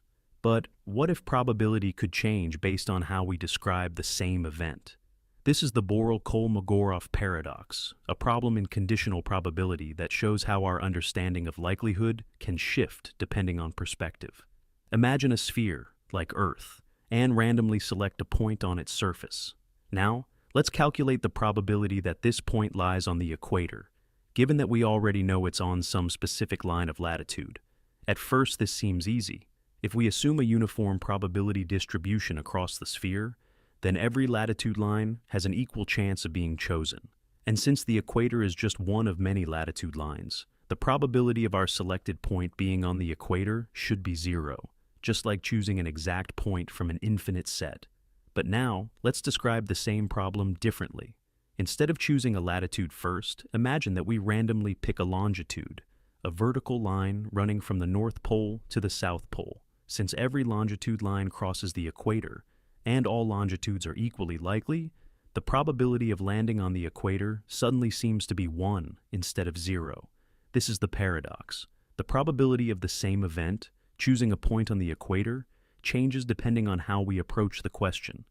A: But what if probability could change based on how we describe the same event? This is the Borel-Kolmogorov paradox, a problem in conditional probability that shows how our understanding of likelihood can shift depending on perspective. Imagine a sphere, like Earth, and randomly select a point on its surface. Now, let's calculate the probability that this point lies on the equator, given that we already know it's on some specific line of latitude. At first, this seems easy. If we assume a uniform probability distribution across the sphere, then every latitude line has an equal chance of being chosen. And since the equator is just one of many latitude lines, the probability of our selected point being on the equator should be 0, just like choosing an exact point from an infinite set. But now, let's describe the same problem differently. Instead of choosing a latitude first, imagine that we randomly pick a longitude, a vertical line running from the North Pole to the South Pole. Since every longitude line crosses the equator, and all longitudes are equally likely, the probability of landing on the equator suddenly seems to be 1 instead of 0. This is the paradox. The probability of the same event, choosing a point on the equator, changes depending on how we approach the question.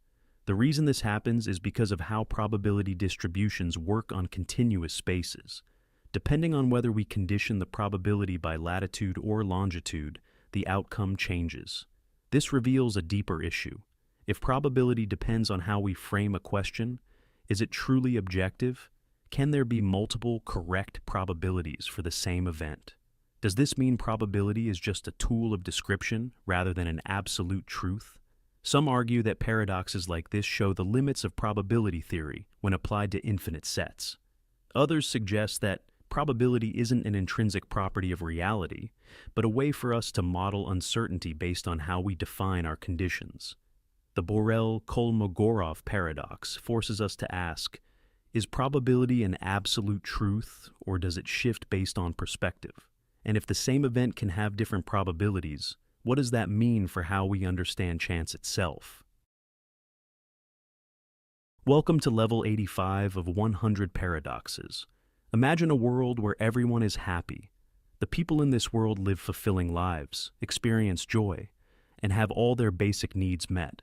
A: The reason this happens is because of how probability distributions work on continuous spaces. Depending on whether we condition the probability by latitude or longitude, the outcome changes. This reveals a deeper issue. If probability depends on how we frame a question, is it truly objective? Can there be multiple correct probabilities for the same event? Does this mean probability is just a tool of description rather than an absolute truth? Some argue that paradoxes like this show the limits of probability theory when applied to infinite sets. Others suggest that probability isn't an intrinsic property of reality, but a way for us to model uncertainty based on how we define our conditions. The Borel-Kolmogorov paradox forces us to ask, is probability an absolute truth, or does it shift based on perspective? And if the same event can have different probabilities, what does that mean for how we understand chance itself? Welcome to level 85 of 100 paradoxes. Imagine a world where everyone is happy. The people in this world live fulfilling lives, experience joy, and have all their basic needs met.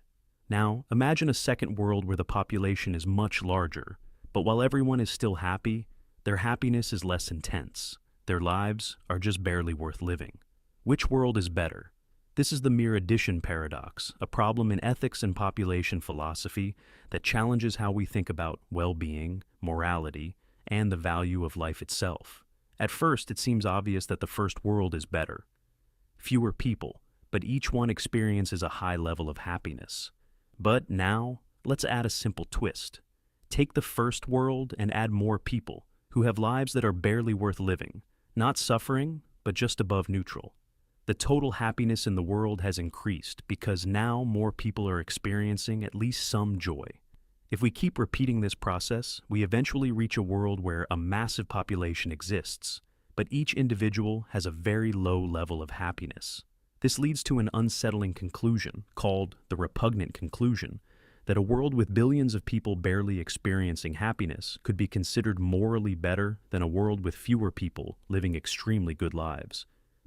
A: Now, imagine a second world where the population is much larger, but while everyone is still happy, their happiness is less intense. Their lives are just barely worth living. Which world is better? This is the mere addition paradox, a problem in ethics and population philosophy that challenges how we think about well-being, morality, and the value of life itself. At first, it seems obvious that the first world is better. Fewer people, but each one experiences a high level of happiness. But now, let's add a simple twist. Take the first world and add more people who have lives that are barely worth living, not suffering, but just above neutral. The total happiness in the world has increased because now more people are experiencing at least some joy. If we keep repeating this process, we eventually reach a world where a massive population exists. but each individual has a very low level of happiness. This leads to an unsettling conclusion, called the repugnant conclusion, that a world with billions of people barely experiencing happiness could be considered morally better than a world with fewer people living extremely good lives.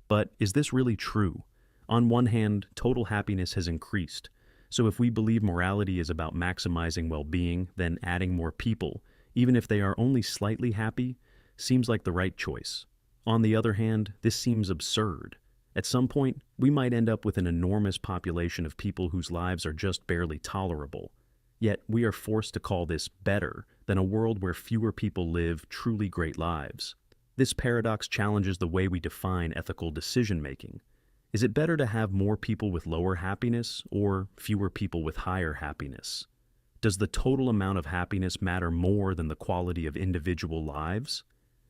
A: But is this really true? On one hand, total happiness has increased, so if we believe morality is about maximizing well-being, then adding more people, even if they are only slightly happy, seems like the right choice. On the other hand, this seems absurd. At some point, we might end up with an enormous population of people whose lives are just barely tolerable. Yet, we are forced to call this better than a world where fewer people live truly great lives. This paradox challenges the way we define ethical decision-making. Is it better to have more people with lower happiness or fewer people with higher happiness? Does the total amount of happiness matter more than the quality of individual lives?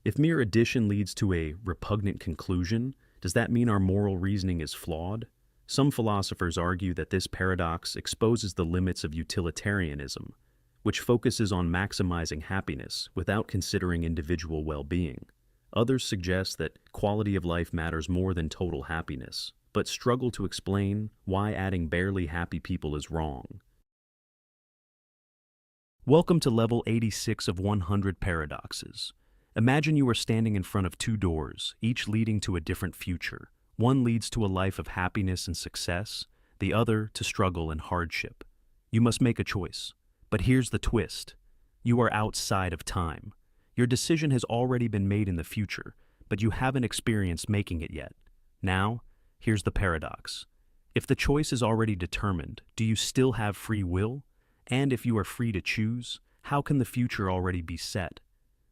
A: If mere addition leads to a repugnant conclusion, does that mean our moral reasoning is flawed? Some philosophers argue that this paradox exposes the limits of utilitarianism, which focuses on maximizing happiness without considering individual well-being. Others suggest that quality of life matters more than total happiness, but struggle to explain why adding barely happy people is wrong. Welcome to level 86 of 100 paradoxes. Imagine you are standing in front of two doors, each leading to a different future. One leads to a life of happiness and success, the other to struggle and hardship. You must make a choice. But here's the twist. You are outside of time. Your decision has already been made in the future, but you haven't experienced making it yet. Now, here's the paradox. If the choice is already determined, do you still have free will? And if you are free to choose, how can the future already be set?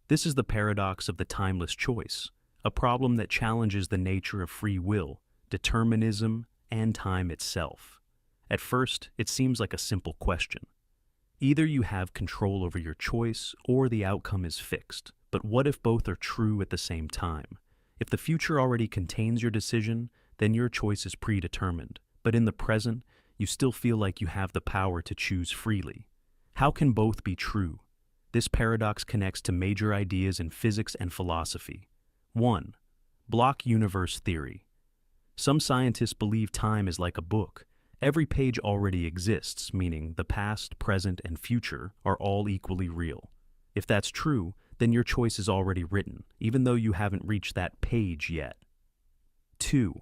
A: This is the paradox of the timeless choice, a problem that challenges the nature of free will, determinism, and time itself. At first, it seems like a simple question. Either you have control over your choice or the outcome is fixed. But what if both are true at the same time? If the future already contains your decision, then your choice is predetermined. But in the present, you still feel like you have the power to choose freely. How can both be true? This paradox connects to major ideas in physics and philosophy. 1. Block universe theory. Some scientists believe time is like a book. Every page already exists, meaning the past, present, and future are all equally real. If that's true, then your choice is already written, even though you haven't reached that page yet. 2.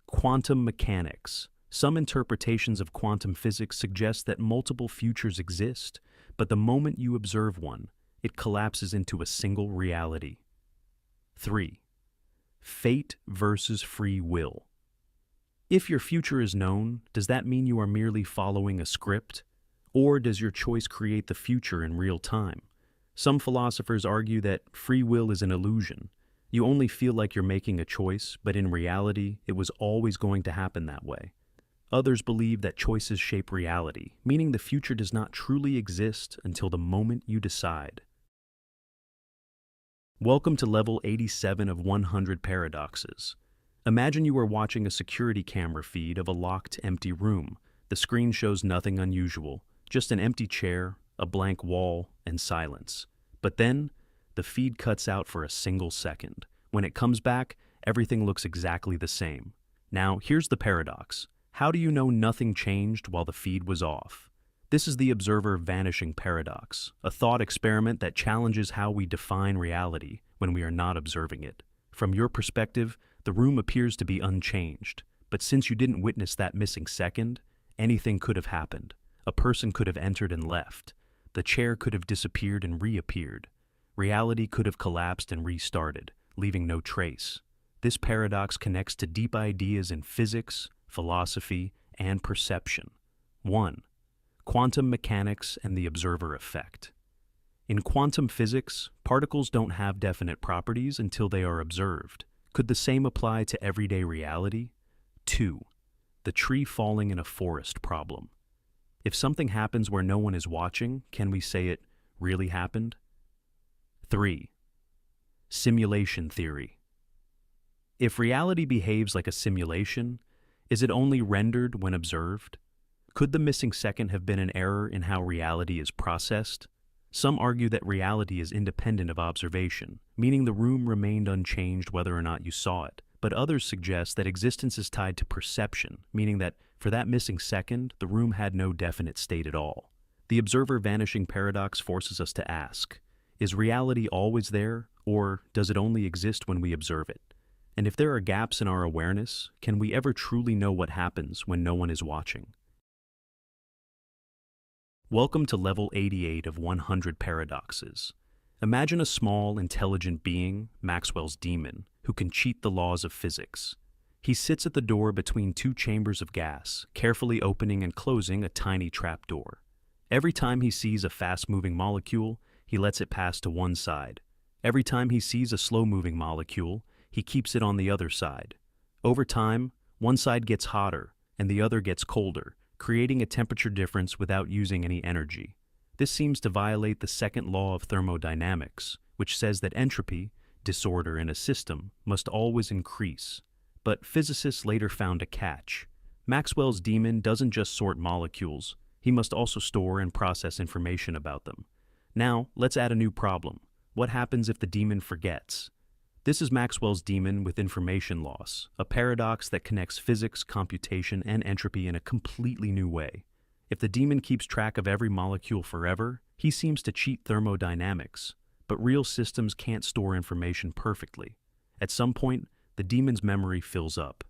A: Quantum mechanics. Some interpretations of quantum physics suggest that multiple futures exist, but the moment you observe one, it collapses into a single reality. 3. Fate versus free will. If your future is known, does that mean you are merely following a script? Or does your choice create the future in real time? Some philosophers argue that free will is an illusion. You only feel like you're making a choice, but in reality, it was always going to happen that way. Others believe that choices shape reality, meaning the future does not truly exist until the moment you decide. Welcome to level 87 of 100 paradoxes. Imagine you are watching a security camera feed of a locked, empty room. The screen shows nothing unusual, just an empty chair, a blank wall, and silence. But then, the feed cuts out for a single second. When it comes back, everything looks exactly the same. Now, here's the paradox. How do you know nothing changed while the feed was off? This is the observer vanishing paradox, a thought experiment that challenges how we define reality when we are not observing it. From your perspective, the room appears to be unchanged, but since you didn't witness that missing second, anything could have happened. A person could have entered and left. The chair could have disappeared and reappeared. Reality could have collapsed and restarted, leaving no trace. This paradox connects to deep ideas in physics, philosophy, and perception. 1. Quantum mechanics and the observer effect. In quantum physics, particles don't have definite properties until they are observed. Could the same apply to everyday reality? 2. The tree falling in a forest problem. If something happens where no one is watching, can we say it really happened? 3. Simulation theory. If reality behaves like a simulation, is it only rendered when observed? Could the missing second have been an error in how reality is processed? Some argue that reality is independent of observation, meaning the room remained unchanged whether or not you saw it. But others suggest that existence is tied to perception, meaning that for that missing second, the room had no definite state at all. The observer vanishing paradox forces us to ask, is reality always there, or does it only exist when we observe it? And if there are gaps in our awareness, can we ever truly know what happens when no one is watching? Welcome to level 88 of 100 paradoxes. Imagine a small, intelligent being, Maxwell's demon, who can cheat the laws of physics. He sits at the door between two chambers of gas, carefully opening and closing a tiny trap door. Every time he sees a fast-moving molecule, he lets it pass to one side. Every time he sees a slow-moving molecule, he keeps it on the other side. Over time, one side gets hotter and the other gets colder, creating a temperature difference without using any energy. This seems to violate the second law of thermodynamics, which says that entropy, disorder in a system, must always increase. But physicists later found a catch. Maxwell's demon doesn't just sort molecules, he must also store and process information about them. Now, let's add a new problem. What happens if the demon forgets? This is Maxwell's demon with information loss, a paradox that connects physics, computation, and entropy in a completely new way. If the demon keeps track of every molecule forever, he seems to cheat thermodynamics. But real systems can't store information perfectly. At some point, the demon's memory fills up,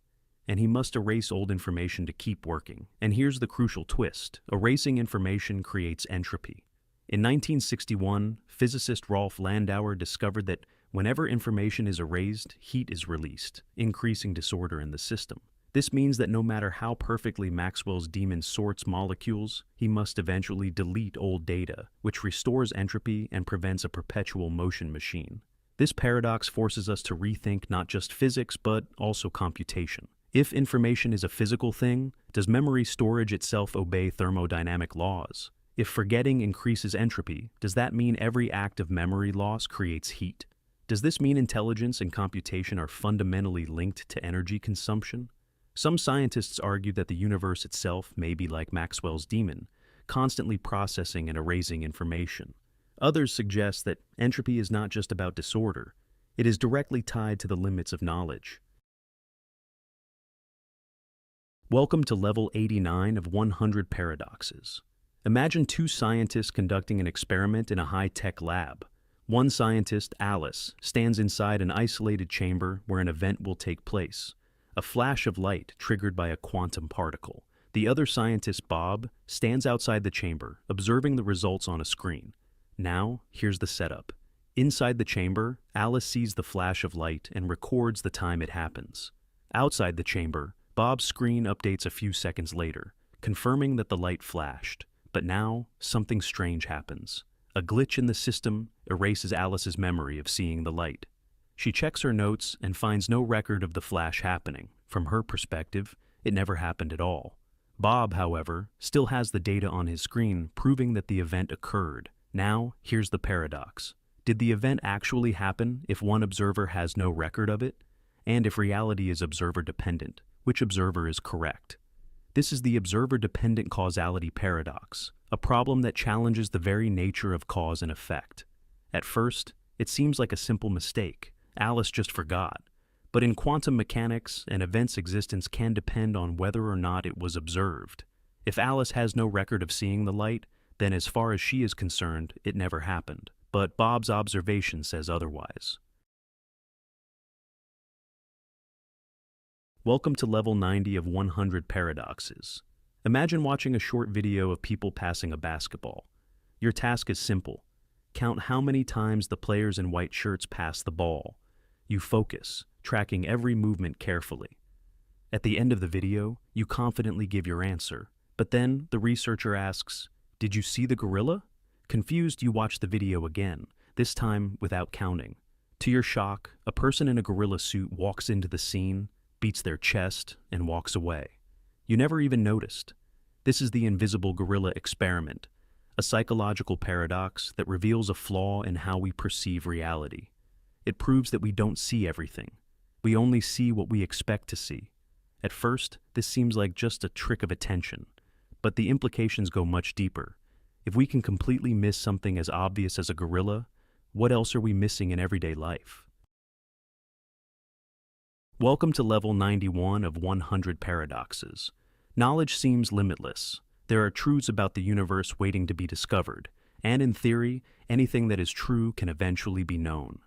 A: and he must erase old information to keep working. And here's the crucial twist. Erasing information creates entropy. In 1961, physicist Rolf Landauer discovered that whenever information is erased, heat is released, increasing disorder in the system. This means that no matter how perfectly Maxwell's demon sorts molecules, he must eventually delete old data, which restores entropy and prevents a perpetual motion machine. This paradox forces us to rethink not just physics, but also computation. If information is a physical thing, does memory storage itself obey thermodynamic laws? If forgetting increases entropy, does that mean every act of memory loss creates heat? Does this mean intelligence and computation are fundamentally linked to energy consumption? Some scientists argue that the universe itself may be like Maxwell's demon, constantly processing and erasing information. Others suggest that entropy is not just about disorder, it is directly tied to the limits of knowledge. Welcome to level 89 of 100 paradoxes. Imagine two scientists conducting an experiment in a high-tech lab. One scientist, Alice, stands inside an isolated chamber where an event will take place. A flash of light triggered by a quantum particle. The other scientist, Bob, stands outside the chamber, observing the results on a screen. Now, here's the setup. Inside the chamber, Alice sees the flash of light and records the time it happens. Outside the chamber, Bob's screen updates a few seconds later, confirming that the light flashed. But now, something strange happens. A glitch in the system erases Alice's memory of seeing the light. She checks her notes and finds no record of the flash happening. From her perspective, it never happened at all. Bob, however, still has the data on his screen proving that the event occurred. Now, here's the paradox. Did the event actually happen if one observer has no record of it? And if reality is observer-dependent, which observer is correct? This is the observer-dependent causality paradox, a problem that challenges the very nature of cause and effect. At first, it seems like a simple mistake. Alice just forgot. But in quantum mechanics, an event's existence can depend on whether or not it was observed. If Alice has no record of seeing the light, then as far as she is concerned, it never happened. But Bob's observation says otherwise. Welcome to level 90 of 100 paradoxes. Imagine watching a short video of people passing a basketball. Your task is simple. Count how many times the players in white shirts pass the ball. You focus, tracking every movement carefully. At the end of the video, you confidently give your answer. But then the researcher asks, "Did you see the gorilla?" Confused, you watch the video again, this time without counting. To your shock, a person in a gorilla suit walks into the scene, beats their chest, and walks away. You never even noticed. This is the invisible gorilla experiment, a psychological paradox that reveals a flaw in how we perceive reality. It proves that we don't see everything. We only see what we expect to see. At first, this seems like just a trick of attention, but the implications go much deeper. If we can completely miss something as obvious as a gorilla, what else are we missing in everyday life? Welcome to level 91 of 100 paradoxes. Knowledge seems limitless. There are truths about the universe waiting to be discovered, and in theory, anything that is true can eventually be known.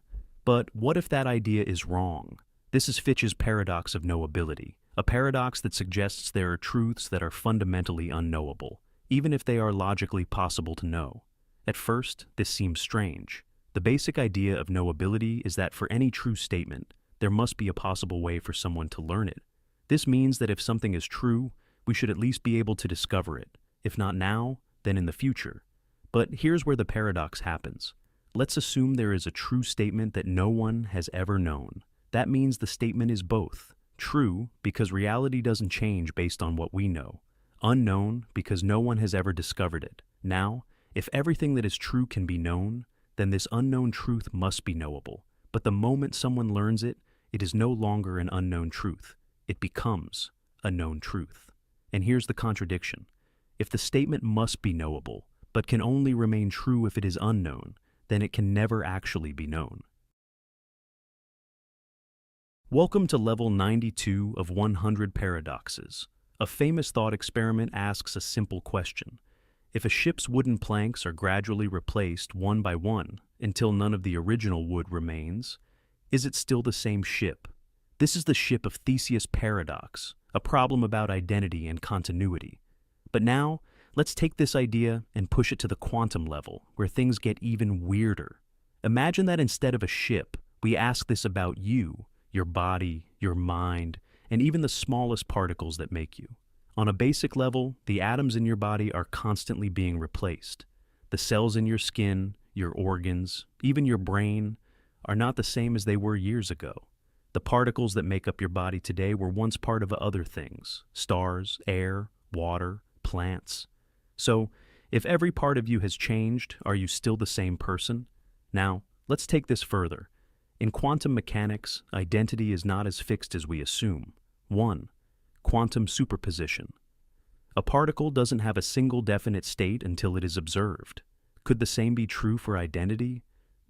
A: But what if that idea is wrong? This is Fitch's paradox of knowability, a paradox that suggests there are truths that are fundamentally unknowable, even if they are logically possible to know. At first, this seems strange. The basic idea of knowability is that for any true statement, there must be a possible way for someone to learn it. This means that if something is true, we should at least be able to discover it, if not now, then in the future. But here's where the paradox happens. Let's assume there is a true statement that no one has ever known. That means the statement is both true because reality doesn't change based on what we know, unknown because no one has ever discovered it. Now, if everything that is true can be known, then this unknown truth must be knowable. But the moment someone learns it, it is no longer an unknown truth. It becomes a known truth. And here's the contradiction. If the statement must be knowable, but can only remain true if it is unknown, then it can never actually be known. Welcome to level 92 of 100 paradoxes. A famous thought experiment asks a simple question. If a ship's wooden planks are gradually replaced one by one until none of the original wood remains, is it still the same ship? This is the ship of Theseus' paradox, a problem about identity and continuity. But now, let's take this idea and push it to the quantum level, where things get even weirder. Imagine that instead of a ship, we ask this about you, your body, your mind, and even the smallest particles that make you. On a basic level, the atoms in your body are constantly being replaced. The cells in your skin, your organs, even your brain, are not the same as they were years ago. The particles that make up your body today were once part of other things: stars, air, water, plants. So, if every part of you has changed, are you still the same person? Now, let's take this further. In quantum mechanics, identity is not as fixed as we assume. 1. Quantum superposition. A particle doesn't have a single definite state until it is observed. Could the same be true for identity?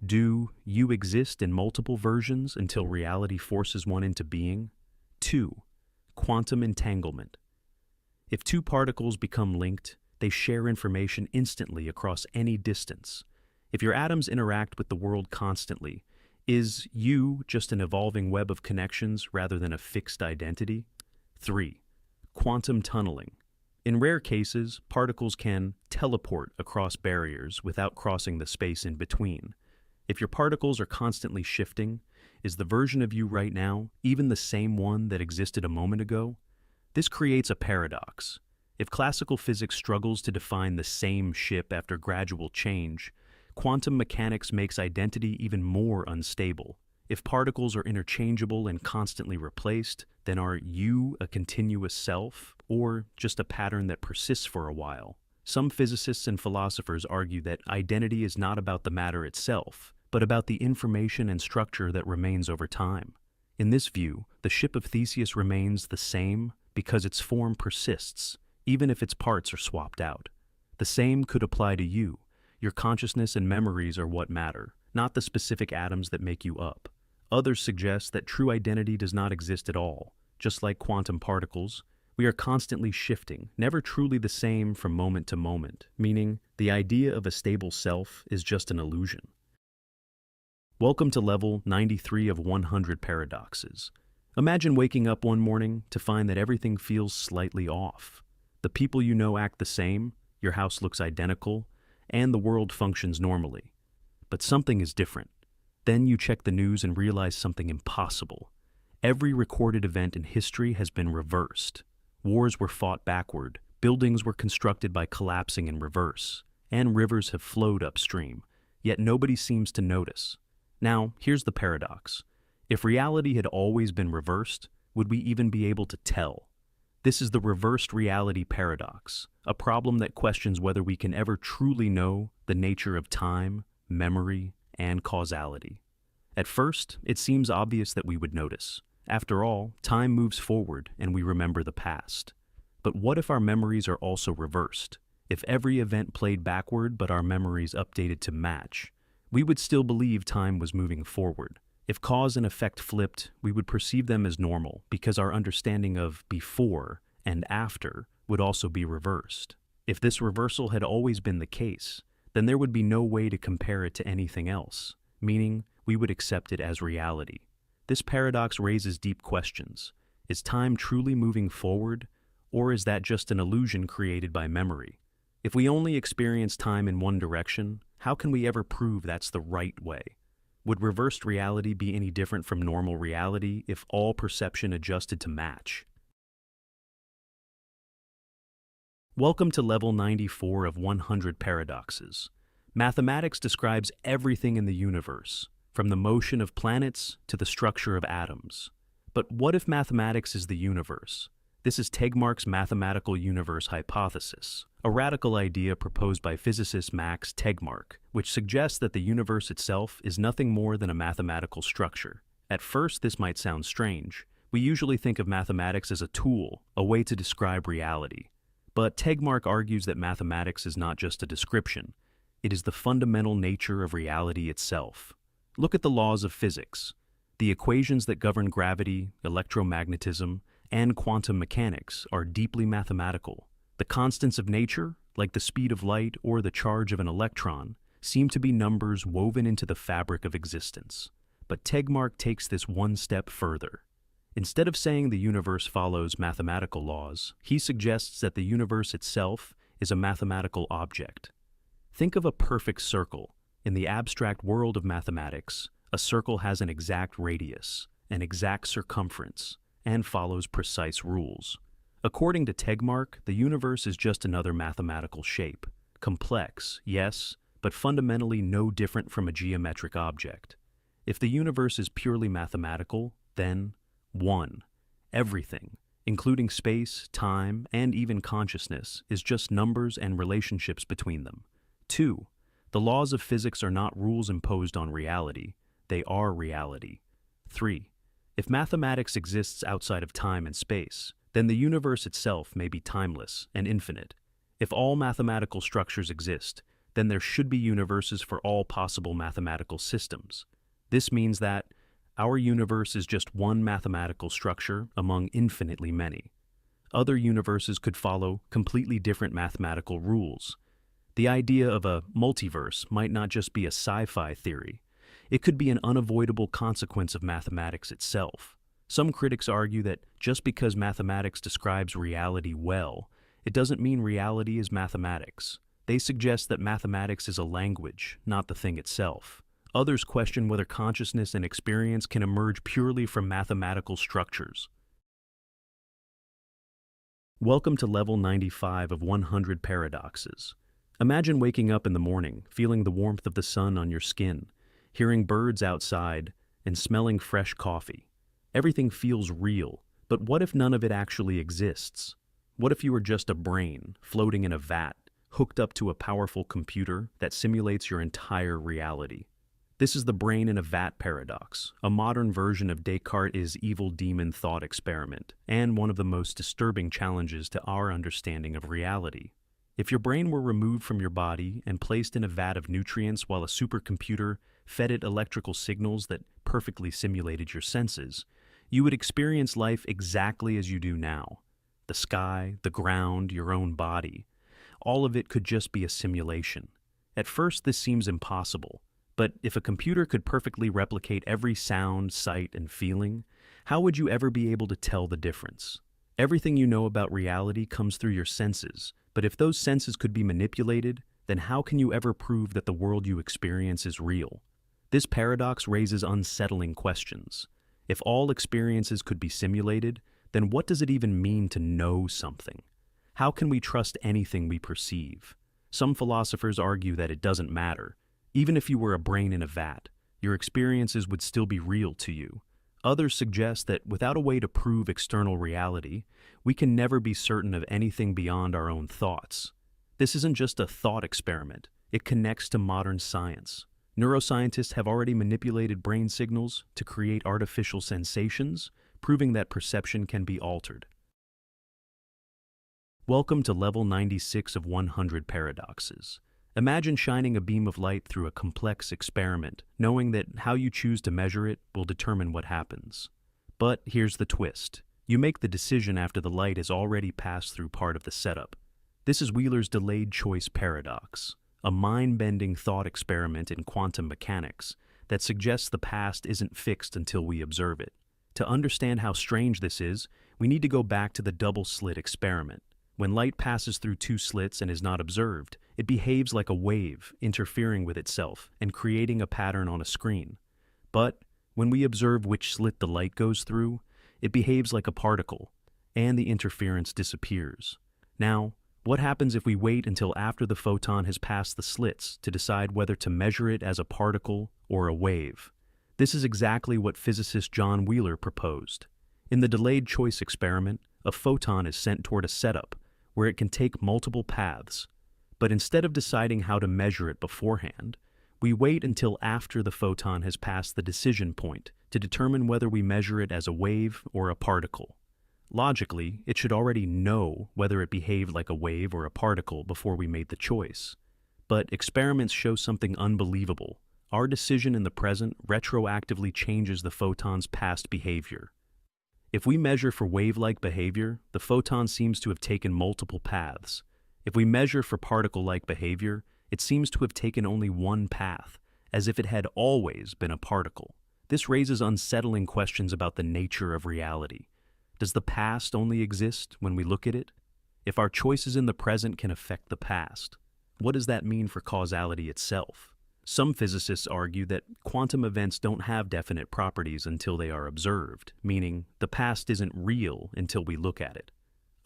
A: Do you exist in multiple versions until reality forces one into being? 2. Quantum entanglement. If two particles become linked, they share information instantly across any distance. If your atoms interact with the world constantly, is you just an evolving web of connections rather than a fixed identity? 3. Quantum tunneling. In rare cases, particles can teleport across barriers without crossing the space in between. If your particles are constantly shifting, is the version of you right now even the same one that existed a moment ago? This creates a paradox. If classical physics struggles to define the same ship after gradual change, quantum mechanics makes identity even more unstable. If particles are interchangeable and constantly replaced, then are you a continuous self, or just a pattern that persists for a while? Some physicists and philosophers argue that identity is not about the matter itself, but about the information and structure that remains over time. In this view, the ship of Theseus remains the same because its form persists, even if its parts are swapped out. The same could apply to you. Your consciousness and memories are what matter, not the specific atoms that make you up. Others suggest that true identity does not exist at all. Just like quantum particles, we are constantly shifting, never truly the same from moment to moment, meaning the idea of a stable self is just an illusion. Welcome to level 93 of 100 paradoxes. Imagine waking up one morning to find that everything feels slightly off. The people you know act the same, your house looks identical, and the world functions normally. But something is different. Then you check the news and realize something impossible. Every recorded event in history has been reversed. Wars were fought backward, buildings were constructed by collapsing in reverse, and rivers have flowed upstream, yet nobody seems to notice. Now, here's the paradox. If reality had always been reversed, would we even be able to tell? This is the reversed reality paradox, a problem that questions whether we can ever truly know the nature of time, memory, and causality. At first, it seems obvious that we would notice. After all, time moves forward and we remember the past. But what if our memories are also reversed? If every event played backward but our memories updated to match, we would still believe time was moving forward. If cause and effect flipped, we would perceive them as normal because our understanding of before and after would also be reversed. If this reversal had always been the case, then there would be no way to compare it to anything else, meaning we would accept it as reality. This paradox raises deep questions. Is time truly moving forward, or is that just an illusion created by memory? If we only experience time in one direction, how can we ever prove that's the right way? Would reversed reality be any different from normal reality if all perception adjusted to match? Welcome to Level 94 of 100 Paradoxes. Mathematics describes everything in the universe, from the motion of planets to the structure of atoms. But what if mathematics is the universe? This is Tegmark's mathematical universe hypothesis, a radical idea proposed by physicist Max Tegmark, which suggests that the universe itself is nothing more than a mathematical structure. At first, this might sound strange. We usually think of mathematics as a tool, a way to describe reality. But Tegmark argues that mathematics is not just a description. It is the fundamental nature of reality itself. Look at the laws of physics. The equations that govern gravity, electromagnetism, and quantum mechanics are deeply mathematical. The constants of nature, like the speed of light or the charge of an electron, seem to be numbers woven into the fabric of existence. But Tegmark takes this one step further. Instead of saying the universe follows mathematical laws, he suggests that the universe itself is a mathematical object. Think of a perfect circle. In the abstract world of mathematics, a circle has an exact radius, an exact circumference, and follows precise rules. According to Tegmark, the universe is just another mathematical shape. Complex, yes, but fundamentally no different from a geometric object. If the universe is purely mathematical, then 1. Everything, including space, time, and even consciousness, is just numbers and relationships between them. 2. The laws of physics are not rules imposed on reality, they are reality. 3. If mathematics exists outside of time and space, then the universe itself may be timeless and infinite. If all mathematical structures exist, then there should be universes for all possible mathematical systems. This means that our universe is just one mathematical structure among infinitely many. Other universes could follow completely different mathematical rules. The idea of a multiverse might not just be a sci-fi theory. It could be an unavoidable consequence of mathematics itself. Some critics argue that just because mathematics describes reality well, it doesn't mean reality is mathematics. They suggest that mathematics is a language, not the thing itself. Others question whether consciousness and experience can emerge purely from mathematical structures. Welcome to Level 95 of 100 Paradoxes. Imagine waking up in the morning, feeling the warmth of the sun on your skin, hearing birds outside, and smelling fresh coffee. Everything feels real, but what if none of it actually exists? What if you were just a brain, floating in a vat, hooked up to a powerful computer that simulates your entire reality? This is the brain in a vat paradox, a modern version of Descartes' evil demon thought experiment, and one of the most disturbing challenges to our understanding of reality. If your brain were removed from your body and placed in a vat of nutrients while a supercomputer fed it electrical signals that perfectly simulated your senses, you would experience life exactly as you do now. The sky, the ground, your own body. All of it could just be a simulation. At first, this seems impossible. But if a computer could perfectly replicate every sound, sight, and feeling, how would you ever be able to tell the difference? Everything you know about reality comes through your senses, but if those senses could be manipulated, then how can you ever prove that the world you experience is real? This paradox raises unsettling questions. If all experiences could be simulated, then what does it even mean to know something? How can we trust anything we perceive? Some philosophers argue that it doesn't matter. Even if you were a brain in a vat, your experiences would still be real to you. Others suggest that without a way to prove external reality, we can never be certain of anything beyond our own thoughts. This isn't just a thought experiment. It connects to modern science. Neuroscientists have already manipulated brain signals to create artificial sensations, proving that perception can be altered. Welcome to level 96 of 100 paradoxes. Imagine shining a beam of light through a complex experiment, knowing that how you choose to measure it will determine what happens. But here's the twist. You make the decision after the light has already passed through part of the setup. This is Wheeler's delayed choice paradox, a mind-bending thought experiment in quantum mechanics that suggests the past isn't fixed until we observe it. To understand how strange this is, we need to go back to the double-slit experiment. When light passes through two slits and is not observed, it behaves like a wave, interfering with itself and creating a pattern on a screen. But when we observe which slit the light goes through, it behaves like a particle, and the interference disappears. Now, what happens if we wait until after the photon has passed the slits to decide whether to measure it as a particle or a wave? This is exactly what physicist John Wheeler proposed. In the delayed choice experiment, a photon is sent toward a setup where it can take multiple paths. But instead of deciding how to measure it beforehand, we wait until after the photon has passed the decision point to determine whether we measure it as a wave or a particle. Logically, it should already know whether it behaved like a wave or a particle before we made the choice. But experiments show something unbelievable. Our decision in the present retroactively changes the photon's past behavior. If we measure for wave-like behavior, the photon seems to have taken multiple paths. If we measure for particle-like behavior, it seems to have taken only one path, as if it had always been a particle. This raises unsettling questions about the nature of reality. Does the past only exist when we look at it? If our choices in the present can affect the past, what does that mean for causality itself? Some physicists argue that quantum events don't have definite properties until they are observed, meaning the past isn't real until we look at it.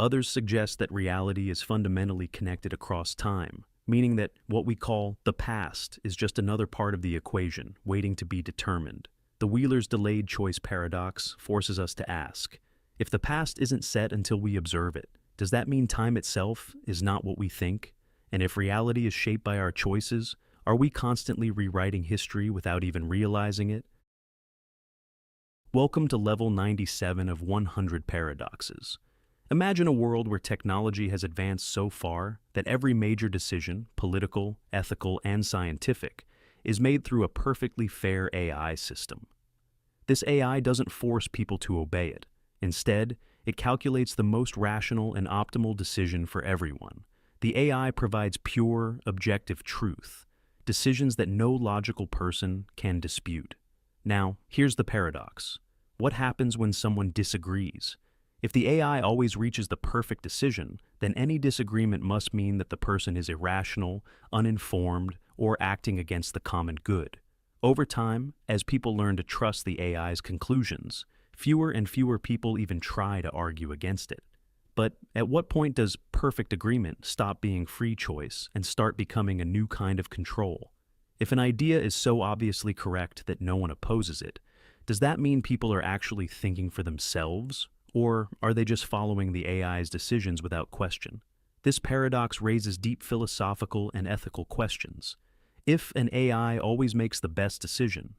A: Others suggest that reality is fundamentally connected across time, meaning that what we call the past is just another part of the equation, waiting to be determined. The Wheeler's delayed choice paradox forces us to ask, if the past isn't set until we observe it, does that mean time itself is not what we think? And if reality is shaped by our choices, are we constantly rewriting history without even realizing it? Welcome to level 97 of 100 paradoxes. Imagine a world where technology has advanced so far that every major decision, political, ethical, and scientific, is made through a perfectly fair AI system. This AI doesn't force people to obey it. Instead, it calculates the most rational and optimal decision for everyone. The AI provides pure, objective truth, decisions that no logical person can dispute. Now, here's the paradox. What happens when someone disagrees? If the AI always reaches the perfect decision, then any disagreement must mean that the person is irrational, uninformed, or acting against the common good. Over time, as people learn to trust the AI's conclusions, fewer and fewer people even try to argue against it. But at what point does perfect agreement stop being free choice and start becoming a new kind of control? If an idea is so obviously correct that no one opposes it, does that mean people are actually thinking for themselves, or are they just following the AI's decisions without question? This paradox raises deep philosophical and ethical questions. If an AI always makes the best decision,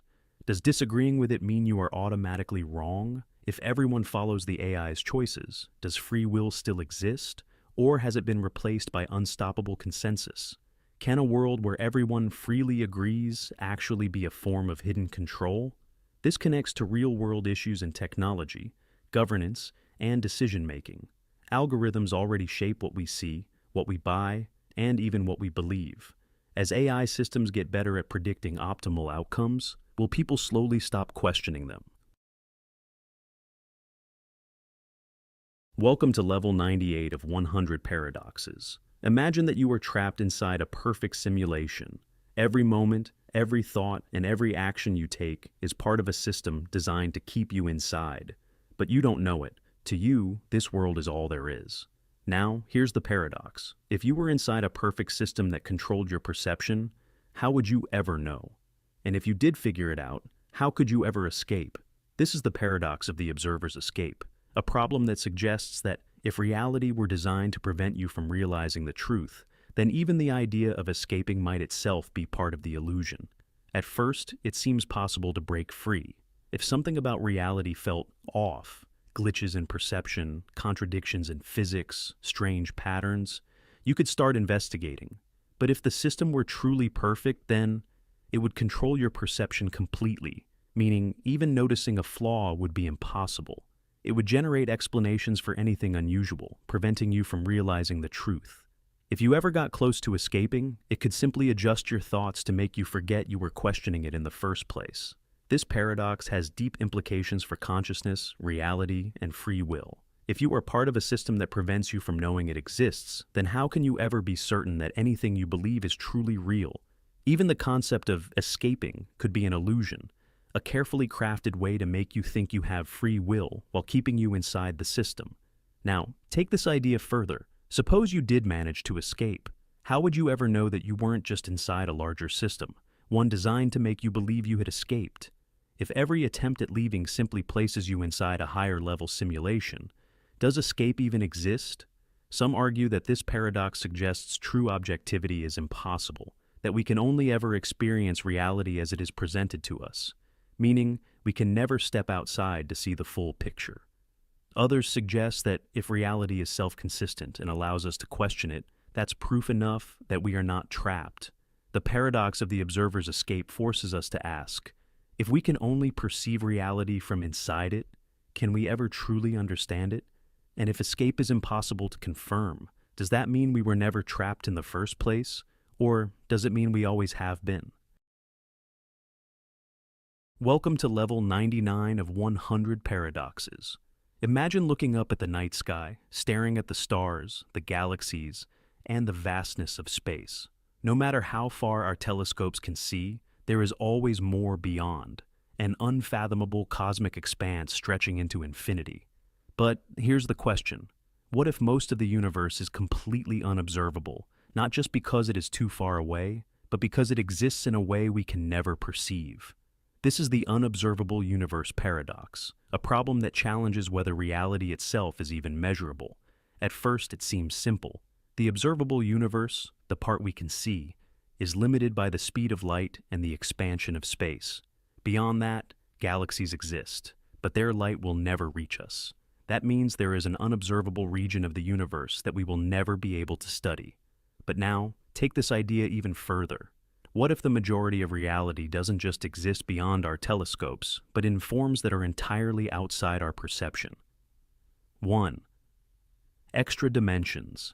A: does disagreeing with it mean you are automatically wrong? If everyone follows the AI's choices, does free will still exist, or has it been replaced by unstoppable consensus? Can a world where everyone freely agrees actually be a form of hidden control? This connects to real-world issues in technology, governance, and decision-making. Algorithms already shape what we see, what we buy, and even what we believe. As AI systems get better at predicting optimal outcomes, will people slowly stop questioning them? Welcome to level 98 of 100 paradoxes. Imagine that you are trapped inside a perfect simulation. Every moment, every thought, and every action you take is part of a system designed to keep you inside. But you don't know it. To you, this world is all there is. Now, here's the paradox. If you were inside a perfect system that controlled your perception, how would you ever know? And if you did figure it out, how could you ever escape? This is the paradox of the observer's escape, a problem that suggests that if reality were designed to prevent you from realizing the truth, then even the idea of escaping might itself be part of the illusion. At first, it seems possible to break free. If something about reality felt off, glitches in perception, contradictions in physics, strange patterns, you could start investigating. But if the system were truly perfect, then it would control your perception completely, meaning even noticing a flaw would be impossible. It would generate explanations for anything unusual, preventing you from realizing the truth. If you ever got close to escaping, it could simply adjust your thoughts to make you forget you were questioning it in the first place. This paradox has deep implications for consciousness, reality, and free will. If you are part of a system that prevents you from knowing it exists, then how can you ever be certain that anything you believe is truly real? Even the concept of escaping could be an illusion, a carefully crafted way to make you think you have free will while keeping you inside the system. Now, take this idea further. Suppose you did manage to escape. How would you ever know that you weren't just inside a larger system, one designed to make you believe you had escaped? If every attempt at leaving simply places you inside a higher-level simulation, does escape even exist? Some argue that this paradox suggests true objectivity is impossible, that we can only ever experience reality as it is presented to us, meaning we can never step outside to see the full picture. Others suggest that if reality is self-consistent and allows us to question it, that's proof enough that we are not trapped. The paradox of the observer's escape forces us to ask, if we can only perceive reality from inside it, can we ever truly understand it? And if escape is impossible to confirm, does that mean we were never trapped in the first place? Or does it mean we always have been? Welcome to level 99 of 100 paradoxes. Imagine looking up at the night sky, staring at the stars, the galaxies, and the vastness of space. No matter how far our telescopes can see, there is always more beyond, an unfathomable cosmic expanse stretching into infinity. But here's the question. What if most of the universe is completely unobservable, not just because it is too far away, but because it exists in a way we can never perceive? This is the unobservable universe paradox, a problem that challenges whether reality itself is even measurable. At first, it seems simple. The observable universe, the part we can see, is limited by the speed of light and the expansion of space. Beyond that, galaxies exist, but their light will never reach us. That means there is an unobservable region of the universe that we will never be able to study. But now, take this idea even further. What if the majority of reality doesn't just exist beyond our telescopes, but in forms that are entirely outside our perception? 1. Extra dimensions.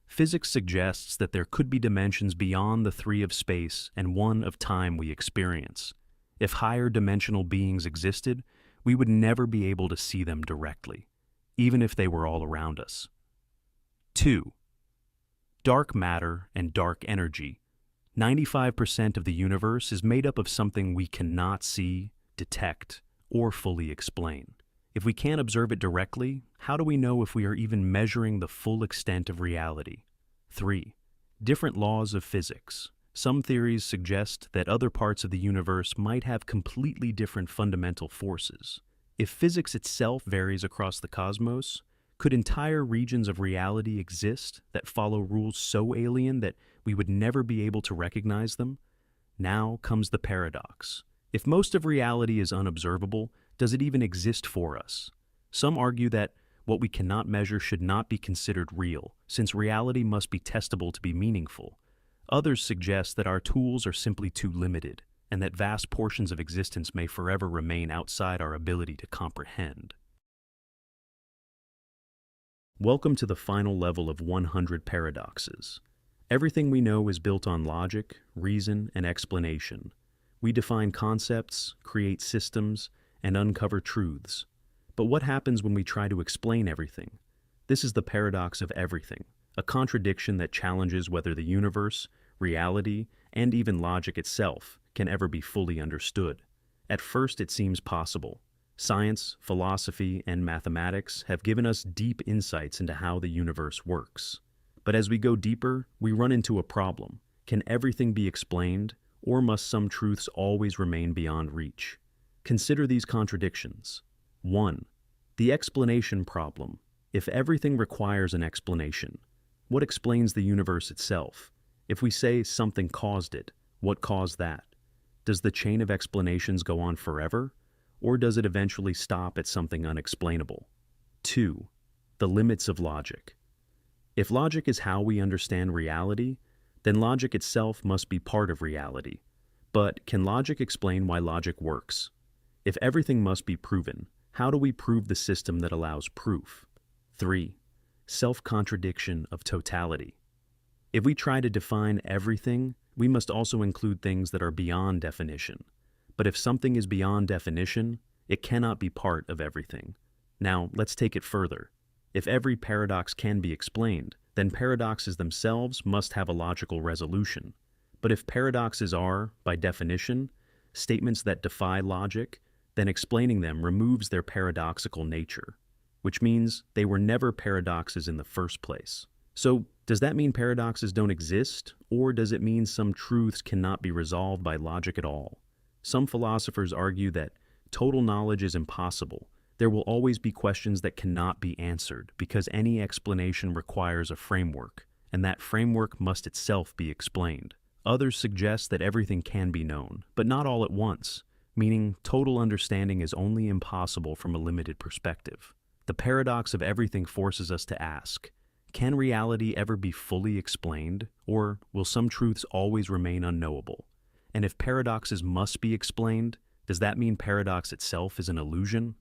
A: Physics suggests that there could be dimensions beyond the 3 of space and 1 of time we experience. If higher dimensional beings existed, we would never be able to see them directly, even if they were all around us. 2. Dark matter and dark energy. 95% of the universe is made up of something we cannot see, detect, or fully explain. If we can't observe it directly, how do we know if we are even measuring the full extent of reality? 3. Different laws of physics. Some theories suggest that other parts of the universe might have completely different fundamental forces. If physics itself varies across the cosmos, could entire regions of reality exist that follow rules so alien that we would never be able to recognize them? Now comes the paradox. If most of reality is unobservable, does it even exist for us? Some argue that what we cannot measure should not be considered real, since reality must be testable to be meaningful. Others suggest that our tools are simply too limited, and that vast portions of existence may forever remain outside our ability to comprehend. Welcome to the final level of 100 paradoxes. Everything we know is built on logic, reason, and explanation. We define concepts, create systems, and uncover truths. But what happens when we try to explain everything? This is the paradox of everything, a contradiction that challenges whether the universe, reality, and even logic itself can ever be fully understood. At first, it seems possible. Science, philosophy, and mathematics have given us deep insights into how the universe works. But as we go deeper, we run into a problem. Can everything be explained, or must some truths always remain beyond reach? Consider these contradictions. 1. The explanation problem. If everything requires an explanation, what explains the universe itself? If we say something caused it, what caused that? Does the chain of explanations go on forever? or does it eventually stop at something unexplainable? 2. The limits of logic. If logic is how we understand reality, then logic itself must be part of reality. But can logic explain why logic works? If everything must be proven, how do we prove the system that allows proof? 3. Self-contradiction of totality. If we try to define everything, we must also include things that are beyond definition. But if something is beyond definition, it cannot be part of everything. Now, let's take it further. If every paradox can be explained, then paradoxes themselves must have a logical resolution. But if paradoxes are, by definition, statements that defy logic, then explaining them removes their paradoxical nature, which means they were never paradoxes in the first place. So, does that mean paradoxes don't exist, or does it mean some truths cannot be resolved by logic at all? Some philosophers argue that total knowledge is impossible. There will always be questions that cannot be answered because any explanation requires a framework, and that framework must itself be explained. Others suggest that everything can be known, but not all at once, meaning total understanding is only impossible from a limited perspective. The paradox of everything forces us to ask, can reality ever be fully explained, or will some truths always remain unknowable? And if paradoxes must be explained, does that mean paradox itself is an illusion?